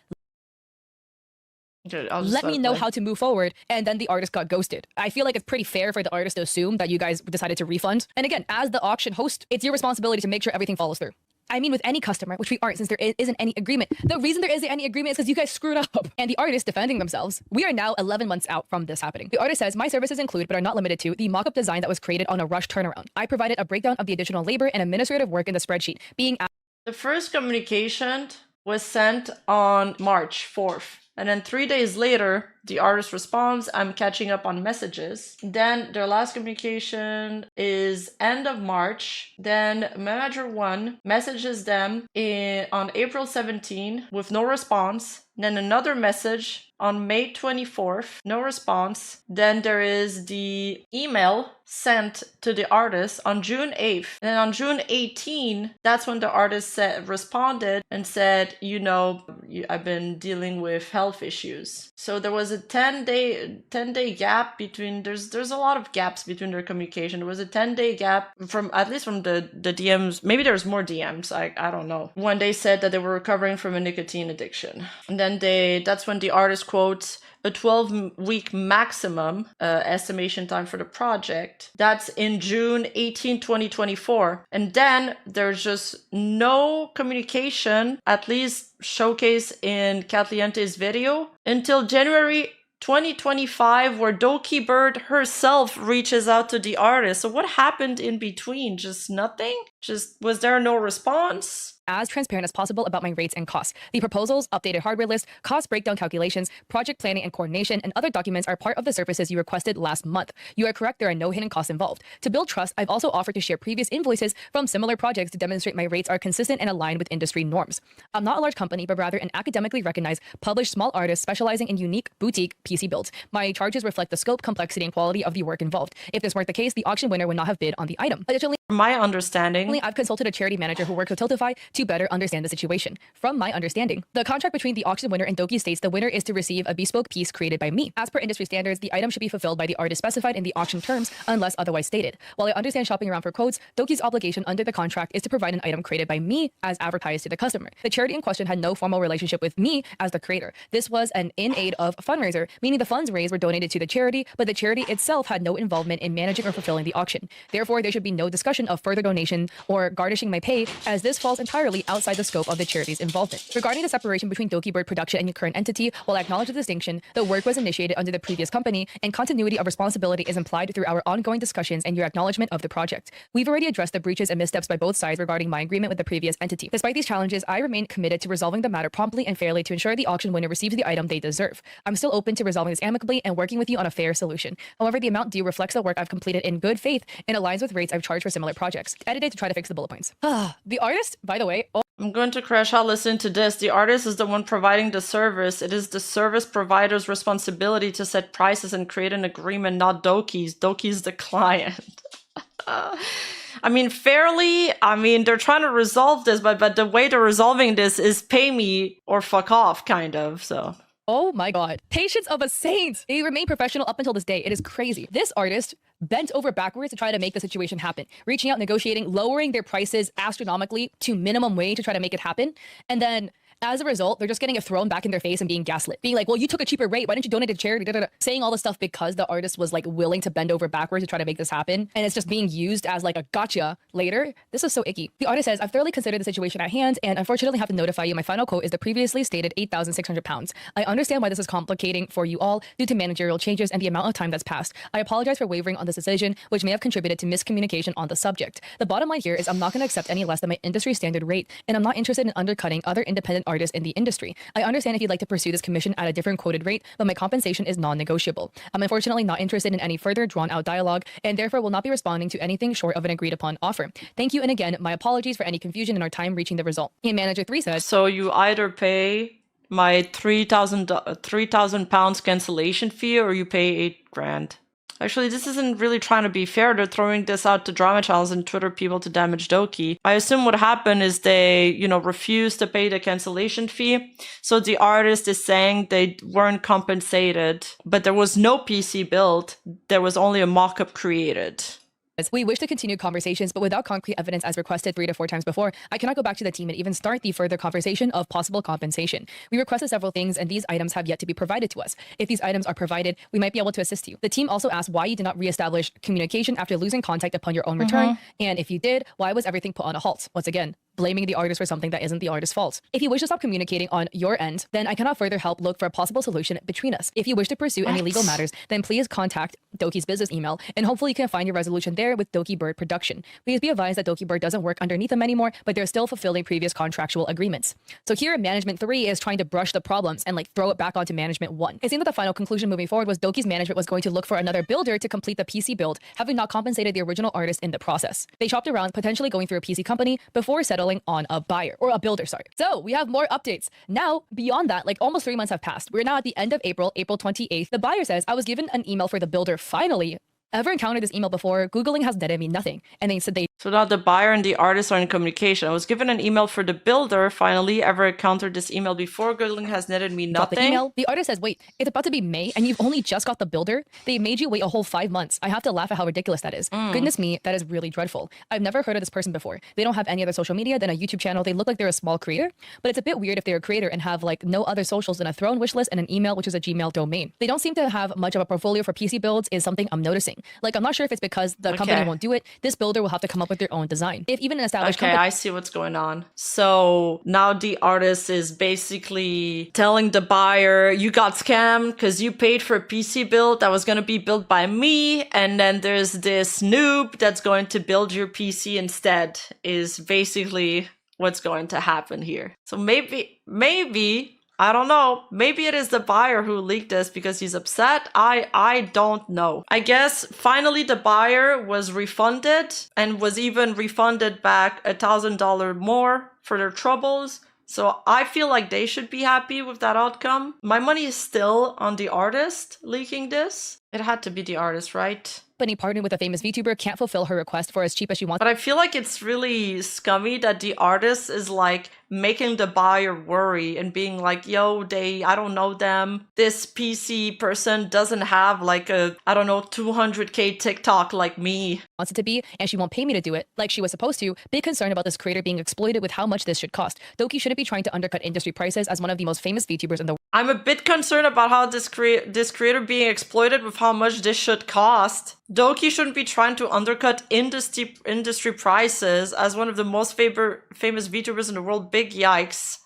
Let me know how to move forward. And then the artist got ghosted. I feel like it's pretty fair for the artist to assume that you guys decided to refund. And again, as the auction host, it's your responsibility to make sure everything follows through. I mean, with any customer, which we aren't since there isn't any agreement. The reason there isn't any agreement is because you guys screwed up. And the artist defending themselves. We are now 11 months out from this happening. The artist says, my services include, but are not limited to, the mock-up design that was created on a rush turnaround. I provided a breakdown of the additional labor and administrative work in the spreadsheet, being... The first communication was sent on March 4th. And then 3 days later, the artist responds, I'm catching up on messages. Then their last communication is end of March. Then Manager 1 messages them on April 17 with no response. Then another message on May 24th, no response. Then there is the email sent to the artist on June 8th. And then on June 18, that's when the artist responded and said, you know, I've been dealing with health issues. So there was a 10-day gap between, there's a lot of gaps between their communication. There was a 10-day gap from, at least from the DMs, maybe there's more DMs, I don't know, when they said that they were recovering from a nicotine addiction. And then that's when the artist quotes a 12-week maximum estimation time for the project. That's in June 18, 2024. And then there's just no communication, at least showcased in Catliente's video, until January 2025, where Dokibird herself reaches out to the artist. So what happened in between? Just nothing? Just, was there no response? As transparent as possible about my rates and costs. The proposals, updated hardware list, cost breakdown calculations, project planning and coordination, and other documents are part of the services you requested last month. You are correct, there are no hidden costs involved. To build trust, I've also offered to share previous invoices from similar projects to demonstrate my rates are consistent and aligned with industry norms. I'm not a large company, but rather an academically recognized, published small artist specializing in unique, boutique PC builds. My charges reflect the scope, complexity, and quality of the work involved. If this weren't the case, the auction winner would not have bid on the item. Additionally, from my understanding, I've consulted a charity manager who works with Tiltify to better understand the situation. From my understanding, the contract between the auction winner and Doki states the winner is to receive a bespoke piece created by me. As per industry standards, the item should be fulfilled by the artist specified in the auction terms unless otherwise stated. While I understand shopping around for quotes, Doki's obligation under the contract is to provide an item created by me as advertised to the customer. The charity in question had no formal relationship with me as the creator. This was an in aid of fundraiser, meaning the funds raised were donated to the charity, but the charity itself had no involvement in managing or fulfilling the auction. Therefore, there should be no discussion of further donation or garnishing my pay, as this falls entirely outside the scope of the charity's involvement. Regarding the separation between Dokibird production and your current entity, while I acknowledge the distinction, the work was initiated under the previous company, and continuity of responsibility is implied through our ongoing discussions and your acknowledgement of the project. We've already addressed the breaches and missteps by both sides regarding my agreement with the previous entity. Despite these challenges, I remain committed to resolving the matter promptly and fairly to ensure the auction winner receives the item they deserve. I'm still open to resolving this amicably and working with you on a fair solution. However, the amount due reflects the work I've completed in good faith and aligns with rates I've charged for similar projects. Edited to try to fix the bullet points. The artist, by the way, I'm going to crash out, listen to this. The artist is the one providing the service. It is the service provider's responsibility to set prices and create an agreement, not Doki's. Doki's the client. I mean, fairly, I mean, they're trying to resolve this, but the way they're resolving this is pay me or fuck off, kind of, so. Oh my god. Patience of a saint. They remain professional up until this day. It is crazy. This artist bent over backwards to try to make the situation happen, reaching out, negotiating, lowering their prices astronomically to minimum wage to try to make it happen. And then as a result, they're just getting it thrown back in their face and being gaslit. Being like, well, you took a cheaper rate. Why didn't you donate to charity? Da, da, da. Saying all this stuff because the artist was like willing to bend over backwards to try to make this happen. And it's just being used as like a gotcha later. This is so icky. The artist says, I've thoroughly considered the situation at hand and unfortunately have to notify you. My final quote is the previously stated £8,600. I understand why this is complicating for you all due to managerial changes and the amount of time that's passed. I apologize for wavering on this decision, which may have contributed to miscommunication on the subject. The bottom line here is I'm not going to accept any less than my industry standard rate, and I'm not interested in undercutting other independent artists in the industry. I understand if you'd like to pursue this commission at a different quoted rate, but my compensation is non-negotiable. I'm unfortunately not interested in any further drawn-out dialogue, and therefore will not be responding to anything short of an agreed-upon offer. Thank you, and again, my apologies for any confusion in our time reaching the result. And Manager 3 says, So you either pay my £3,000 cancellation fee or you pay $8,000. Actually, this isn't really trying to be fair. They're throwing this out to drama channels and Twitter people to damage Doki. I assume what happened is they, refused to pay the cancellation fee. So the artist is saying they weren't compensated, but there was no PC built. There was only a mock-up created. We wish to continue conversations, but without concrete evidence as requested 3 to 4 times before, I cannot go back to the team and even start the further conversation of possible compensation. We requested several things, and these items have yet to be provided to us. If these items are provided, we might be able to assist you. The team also asked why you did not reestablish communication after losing contact upon your own return, and if you did, why was everything put on a halt? Once again, blaming the artist for something that isn't the artist's fault. If you wish to stop communicating on your end, then I cannot further help look for a possible solution between us. If you wish to pursue any legal matters, then please contact Doki's business email, and hopefully you can find your resolution there with Dokibird Production. Please be advised that Dokibird doesn't work underneath them anymore, but they're still fulfilling previous contractual agreements. So here, Management 3 is trying to brush the problems and throw it back onto Management 1. It seemed that the final conclusion moving forward was Doki's management was going to look for another builder to complete the PC build, having not compensated the original artist in the process. They shopped around, potentially going through a PC company before settling on a buyer. Or a builder, sorry. So we have more updates. Now, beyond that, almost 3 months have passed. We're now at the end of April, April 28th. The buyer says, I was given an email for the builder finally. Ever encountered this email before? Googling has netted me nothing. And they said they... So now the buyer and the artist are in communication. I was given an email for the builder. Finally, ever encountered this email before? Googling has netted me nothing. The email. The artist says, wait, it's about to be May and you've only just got the builder? They made you wait a whole 5 months. I have to laugh at how ridiculous that is. Goodness me, that is really dreadful. I've never heard of this person before. They don't have any other social media than a YouTube channel. They look like they're a small creator, but it's a bit weird if they're a creator and have no other socials than a throne wish list and an email, which is a Gmail domain. They don't seem to have much of a portfolio for PC builds is something I'm noticing. I'm not sure if it's because the company won't do it. This builder will have to come up with their own design. If even an established company... I see what's going on. So now the artist is basically telling the buyer, you got scammed because you paid for a PC build that was going to be built by me. And then there's this noob that's going to build your PC instead, is basically what's going to happen here. So maybe, I don't know. Maybe it is the buyer who leaked this because he's upset. I don't know. I guess finally the buyer was refunded and was even refunded back $1,000 more for their troubles. So I feel like they should be happy with that outcome. My money is still on the artist leaking this. It had to be the artist, right? Company partnered with a famous VTuber can't fulfill her request for as cheap as she wants. But I feel like it's really scummy that the artist is making the buyer worry and being like, yo, I don't know them. This PC person doesn't have a, 200K TikTok like me. Wants it to be, and she won't pay me to do it like she was supposed to. Big concern about this creator being exploited with how much this should cost. Doki shouldn't be trying to undercut industry prices as one of the most famous VTubers in the world. I'm a bit concerned about how this creator being exploited with how much this should cost. Doki shouldn't be trying to undercut industry prices as one of the most famous VTubers in the world. Big yikes.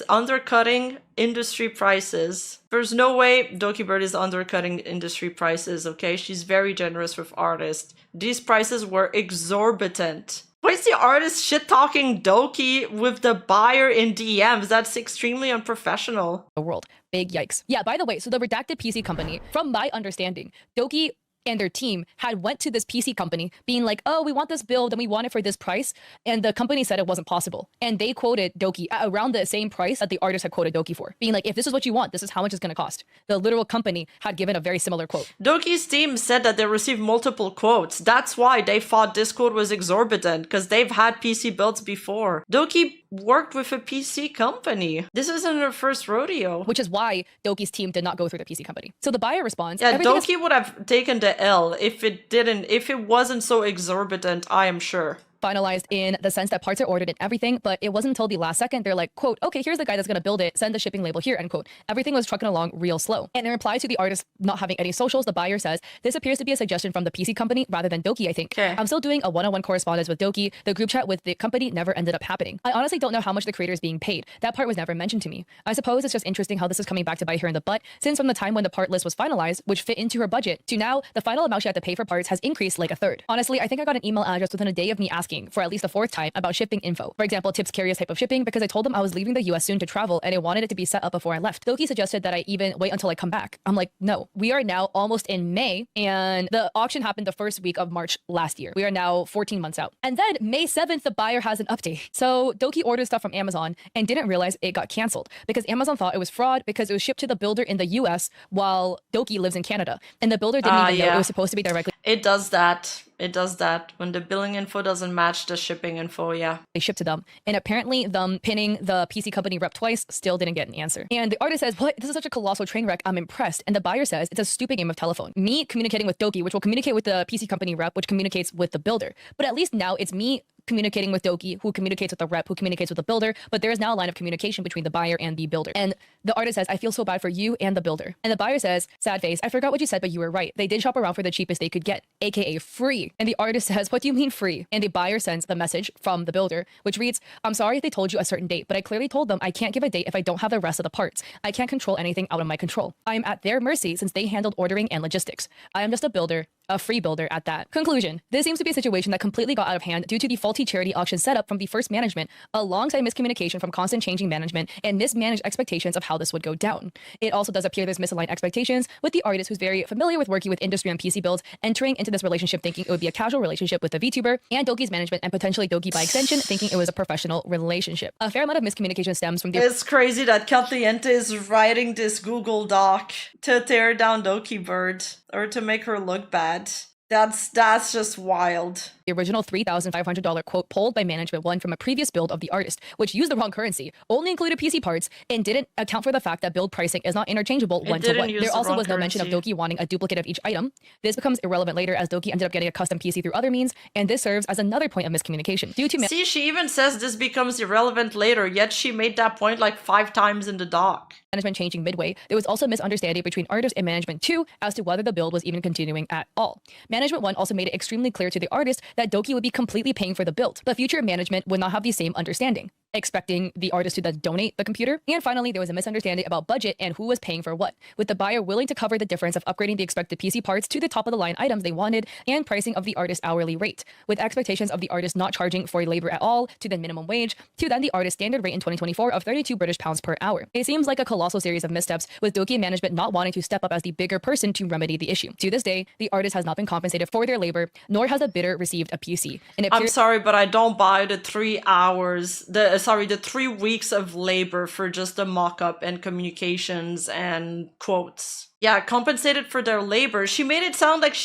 Undercutting industry prices. There's no way Dokibird is undercutting industry prices, okay? She's very generous with artists. These prices were exorbitant. Why is the artist shit-talking Doki with the buyer in DMs? That's extremely unprofessional. The world. Big yikes. Yeah, by the way, so the redacted PC company, from my understanding, Doki and their team had went to this PC company being like, oh, we want this build and we want it for this price. And the company said it wasn't possible. And they quoted Doki at around the same price that the artist had quoted Doki for, being like, if this is what you want, this is how much it's going to cost. The literal company had given a very similar quote. Doki's team said that they received multiple quotes. That's why they thought this quote was exorbitant, because they've had PC builds before. Doki worked with a PC company. This isn't her first rodeo. Which is why Doki's team did not go through the PC company. So the buyer responds, yeah, Doki would have taken the L if it wasn't so exorbitant, I am sure. Finalized in the sense that parts are ordered and everything, but it wasn't until the last second they're like, quote, okay, here's the guy that's going to build it, send the shipping label here, end quote. Everything was trucking along real slow. And in reply to the artist not having any socials, the buyer says, this appears to be a suggestion from the PC company rather than Doki, I think. Okay. I'm still doing a one-on-one correspondence with Doki. The group chat with the company never ended up happening. I honestly don't know how much the creator is being paid. That part was never mentioned to me. I suppose it's just interesting how this is coming back to bite her in the butt, since from the time when the part list was finalized, which fit into her budget, to now, the final amount she had to pay for parts has increased like a third. Honestly, I think I got an email address within a day of me asking for at least a fourth time about shipping info. For example, tips curious type of shipping, because I told them I was leaving the US soon to travel and I wanted it to be set up before I left. Doki suggested that I even wait until I come back. I'm like, no, we are now almost in May and the auction happened the first week of March last year. We are now 14 months out. And then May 7th, the buyer has an update. So Doki ordered stuff from Amazon and didn't realize it got canceled because Amazon thought it was fraud because it was shipped to the builder in the US while Doki lives in Canada. And the builder didn't even know it was supposed to be directly. It does that. It does that when the billing info doesn't match the shipping info, yeah. They shipped to them. And apparently them pinning the PC company rep twice still didn't get an answer. And the artist says, what? This is such a colossal train wreck. I'm impressed. And the buyer says, it's a stupid game of telephone. Me communicating with Doki, which will communicate with the PC company rep, which communicates with the builder. But at least now it's me communicating with Doki, who communicates with the rep, who communicates with the builder, but there is now a line of communication between the buyer and the builder. And the artist says, I feel so bad for you and the builder. And the buyer says, sad face, I forgot what you said, but you were right. They did shop around for the cheapest they could get, aka free. And the artist says, what do you mean free? And the buyer sends the message from the builder, which reads, I'm sorry if they told you a certain date, but I clearly told them I can't give a date if I don't have the rest of the parts. I can't control anything out of my control. I am at their mercy since they handled ordering and logistics. I am just a builder, a free builder at that. Conclusion. This seems to be a situation that completely got out of hand due to the faulty charity auction setup from the first management, alongside miscommunication from constant changing management and mismanaged expectations of how this would go down. It also does appear there's misaligned expectations with the artist who's very familiar with working with industry and PC builds, entering into this relationship thinking it would be a casual relationship with the VTuber, and Doki's management and potentially Doki by extension thinking it was a professional relationship. A fair amount of miscommunication stems from the— It's crazy that Katliente is writing this Google Doc to tear down Dokibird or to make her look bad. That's just wild. The original $3,500 quote pulled by Management 1 from a previous build of the artist, which used the wrong currency, only included PC parts, and didn't account for the fact that build pricing is not interchangeable one-to-one. There also was no mention of Doki wanting a duplicate of each item. This becomes irrelevant later as Doki ended up getting a custom PC through other means, and this serves as another point of miscommunication. Due to See, she even says this becomes irrelevant later, yet she made that point like 5 times in the doc. Management changing midway, there was also misunderstanding between artist and Management 2 as to whether the build was even continuing at all. Management 1 also made it extremely clear to the artist that Doki would be completely paying for the build, but future management would not have the same understanding, expecting the artist to then donate the computer. And finally, there was a misunderstanding about budget and who was paying for what, with the buyer willing to cover the difference of upgrading the expected PC parts to the top of the line items they wanted and pricing of the artist's hourly rate, with expectations of the artist not charging for labor at all to then minimum wage to then the artist's standard rate in 2024 of 32 British pounds per hour. It seems like a colossal series of missteps, with Doki management not wanting to step up as the bigger person to remedy the issue. To this day, the artist has not been compensated for their labor, nor has the bidder received a PC. And I'm sorry, but I don't buy the 3 hours, the 3 weeks of labor for just a mock-up and communications and quotes. Yeah, compensated for their labor. She made it sound like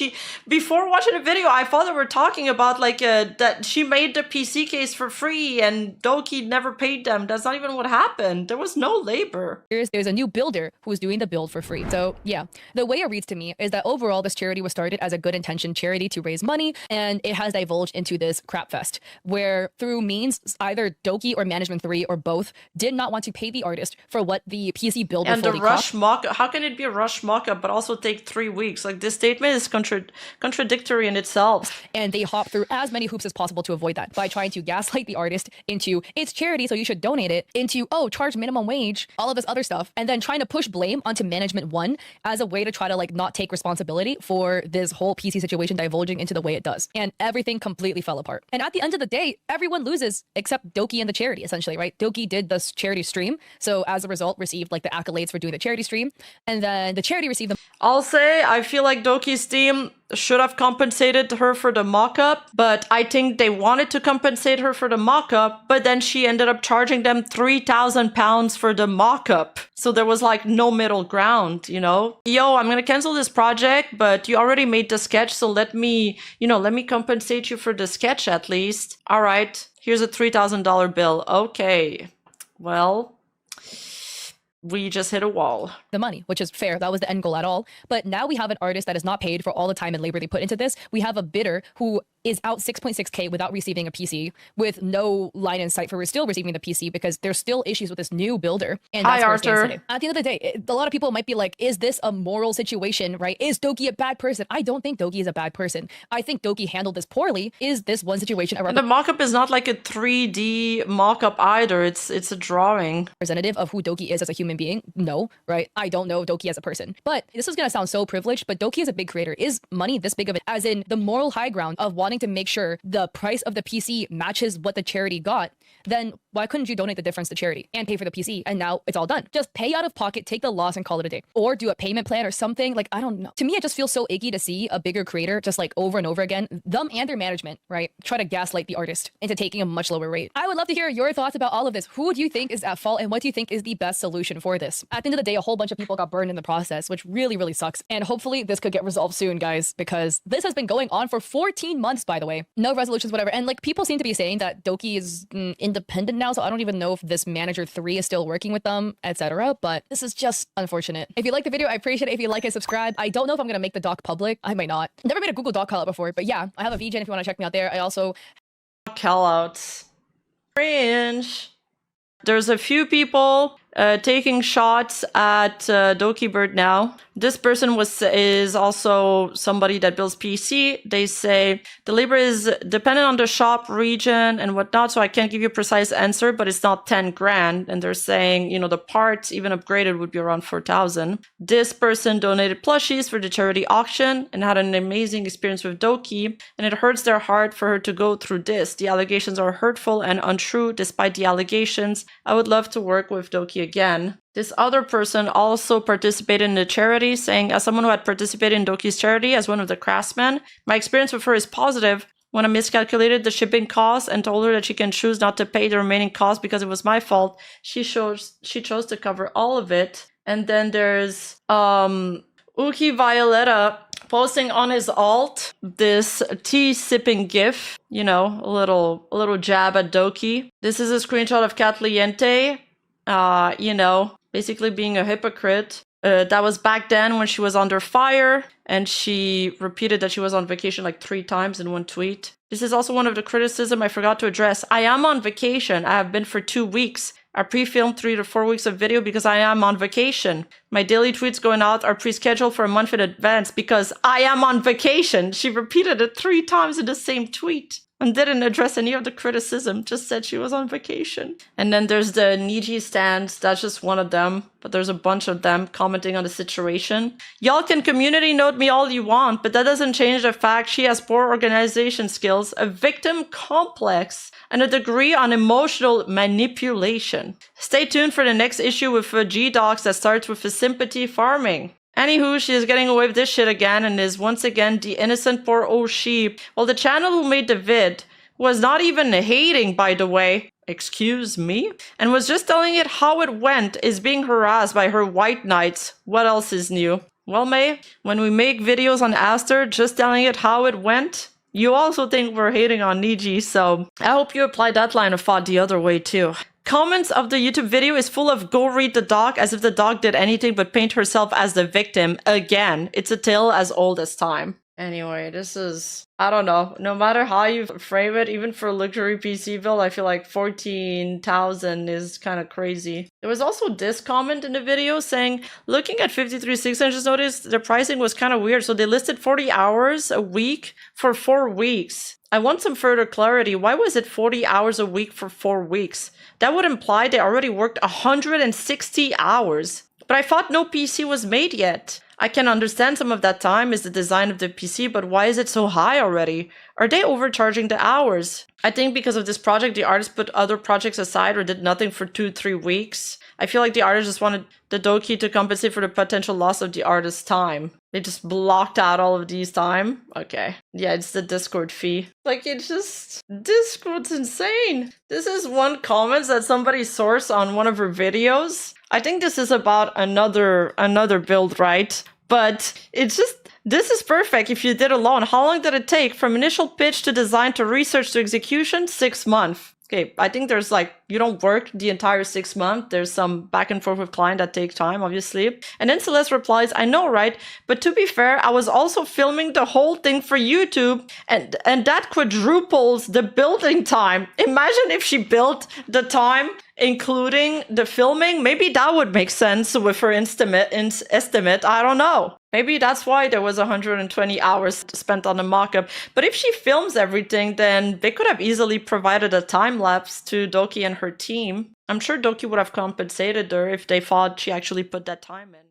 before watching the video, I thought they were talking about like that she made the PC case for free and Doki never paid them. That's not even what happened. There was no labor. There's a new builder who's doing the build for free. So yeah, the way it reads to me is that overall this charity was started as a good intention charity to raise money, and it has divulged into this crap fest where through means either Doki or Management 3 or both did not want to pay the artist for what the PC build and would the rush mock. How can it be a rush mock-up but also take 3 weeks? Like, this statement is contradictory in itself. And they hop through as many hoops as possible to avoid that by trying to gaslight the artist into it's charity so you should donate it, into oh charge minimum wage, all of this other stuff, and then trying to push blame onto Management 1 as a way to try to like not take responsibility for this whole PC situation divulging into the way it does. And everything completely fell apart. And at the end of the day, everyone loses except Doki and the charity. charity, essentially, right? Doki did this charity stream. So as a result, received like the accolades for doing the charity stream. And then the charity received the I'll say I feel like Doki's team should have compensated her for the mock-up, but I think they wanted to compensate her for the mock-up, but then she ended up charging them £3,000 for the mock-up. So there was like no middle ground, you know? Yo, I'm gonna cancel this project, but you already made the sketch, so let me compensate you for the sketch at least. All right, here's a $3,000 bill. Okay, well, we just hit a wall. The money, which is fair. That was the end goal at all. But now we have an artist that is not paid for all the time and labor they put into this. We have a bidder who is out 6.6K without receiving a PC, with no line in sight for still receiving the PC because there's still issues with this new builder. And that's where it stands today. At the end of the day, a lot of people might be like, is this a moral situation, right? Is Doki a bad person? I don't think Doki is a bad person. I think Doki handled this poorly. Is this one situation And the mock-up is not like a 3D mock-up either. It's a drawing. Representative of who Doki is as a human being? No, right? I don't know Doki as a person. But this is going to sound so privileged, but Doki is a big creator. Is money this big of it? As in the moral high ground of wanting to make sure the price of the PC matches what the charity got, then why couldn't you donate the difference to charity and pay for the PC? And now it's all done. Just pay out of pocket, take the loss and call it a day. Or do a payment plan or something. Like, I don't know. To me, it just feels so icky to see a bigger creator just like over and over again, them and their management, right? Try to gaslight the artist into taking a much lower rate. I would love to hear your thoughts about all of this. Who do you think is at fault and what do you think is the best solution for this? At the end of the day, a whole bunch of people got burned in the process, which really, really sucks. And hopefully this could get resolved soon, guys, because this has been going on for 14 months, by the way. No resolutions, whatever. And like people seem to be saying that Doki is independent now, so I don't even know if this manager 3 is still working with them, etc. But this is just unfortunate. If you like the video, I appreciate it. If you like it, subscribe. I don't know if I'm gonna make the doc public. I might not. Never made a Google Doc call out before, but yeah, I have a VGen if you want to check me out there. I also Callouts. Cringe. There's a few people taking shots at Dokibird now. This person is also somebody that builds PC. They say the labor is dependent on the shop region and whatnot, so I can't give you a precise answer, but it's not 10 grand. And they're saying, you know, the parts even upgraded would be around 4,000. This person donated plushies for the charity auction and had an amazing experience with Doki, and it hurts their heart for her to go through this. The allegations are hurtful and untrue. Despite the allegations, I would love to work with Doki again. This other person also participated in the charity, saying, as someone who had participated in Doki's charity as one of the craftsmen, my experience with her is positive. When I miscalculated the shipping costs and told her that she can choose not to pay the remaining costs because it was my fault, she chose to cover all of it. And then there's Uki Violetta posting on his alt this tea sipping gif, you know, a little jab at Doki. This is a screenshot of Catliente, you know, basically being a hypocrite. That was back then when she was under fire, and she repeated that she was on vacation like 3 times in one tweet. This is also one of the criticism I forgot to address. I am on vacation. I have been for 2 weeks. I pre-filmed 3 to 4 weeks of video because I am on vacation. My daily tweets going out are pre-scheduled for a month in advance because I am on vacation. She repeated it 3 times in the same tweet and didn't address any of the criticism, just said she was on vacation. And then there's the Niji stands, that's just one of them, but there's a bunch of them commenting on the situation. Y'all can community note me all you want, but that doesn't change the fact she has poor organization skills, a victim complex, and a degree on emotional manipulation. Stay tuned for the next issue with G-Docs that starts with a sympathy farming. Anywho, she is getting away with this shit again and is once again the innocent poor old sheep. Well, the channel who made the vid was not even hating, by the way, excuse me, and was just telling it how it went, is being harassed by her white knights. What else is new? Well, May, when we make videos on Aster just telling it how it went, you also think we're hating on Niji, so I hope you apply that line of thought the other way too. Comments of the YouTube video is full of go read the doc as if the doc did anything but paint herself as the victim. Again, it's a tale as old as time. Anyway, this is, I don't know, no matter how you frame it, even for a luxury PC build, I feel like 14,000 is kind of crazy. There was also this comment in the video saying, looking at 53.6, I just noticed the pricing was kind of weird. So they listed 40 hours a week for 4 weeks. I want some further clarity. Why was it 40 hours a week for 4 weeks? That would imply they already worked 160 hours. But I thought no PC was made yet. I can understand some of that time is the design of the PC, but why is it so high already? Are they overcharging the hours? I think because of this project, the artist put other projects aside or did nothing for 2-3 weeks. I feel like the artist just wanted the Doki to compensate for the potential loss of the artist's time. They just blocked out all of these time. Okay. Yeah, it's the Discord fee. Like, it's just... Discord's insane. This is one comment that somebody sourced on one of her videos. I think this is about another build, right? But it's just... This is perfect if you did alone. How long did it take? From initial pitch to design to research to execution? 6 months. Okay, I think there's like, you don't work the entire 6 months. There's some back and forth with client that take time, obviously. And then Celeste replies, I know, right? But to be fair, I was also filming the whole thing for YouTube and that quadruples the building time. Imagine if she built the time including the filming. Maybe that would make sense with her estimate. I don't know. Maybe that's why there was 120 hours spent on the mockup. But if she films everything, then they could have easily provided a time lapse to Doki and her team. I'm sure Doki would have compensated her if they thought she actually put that time in.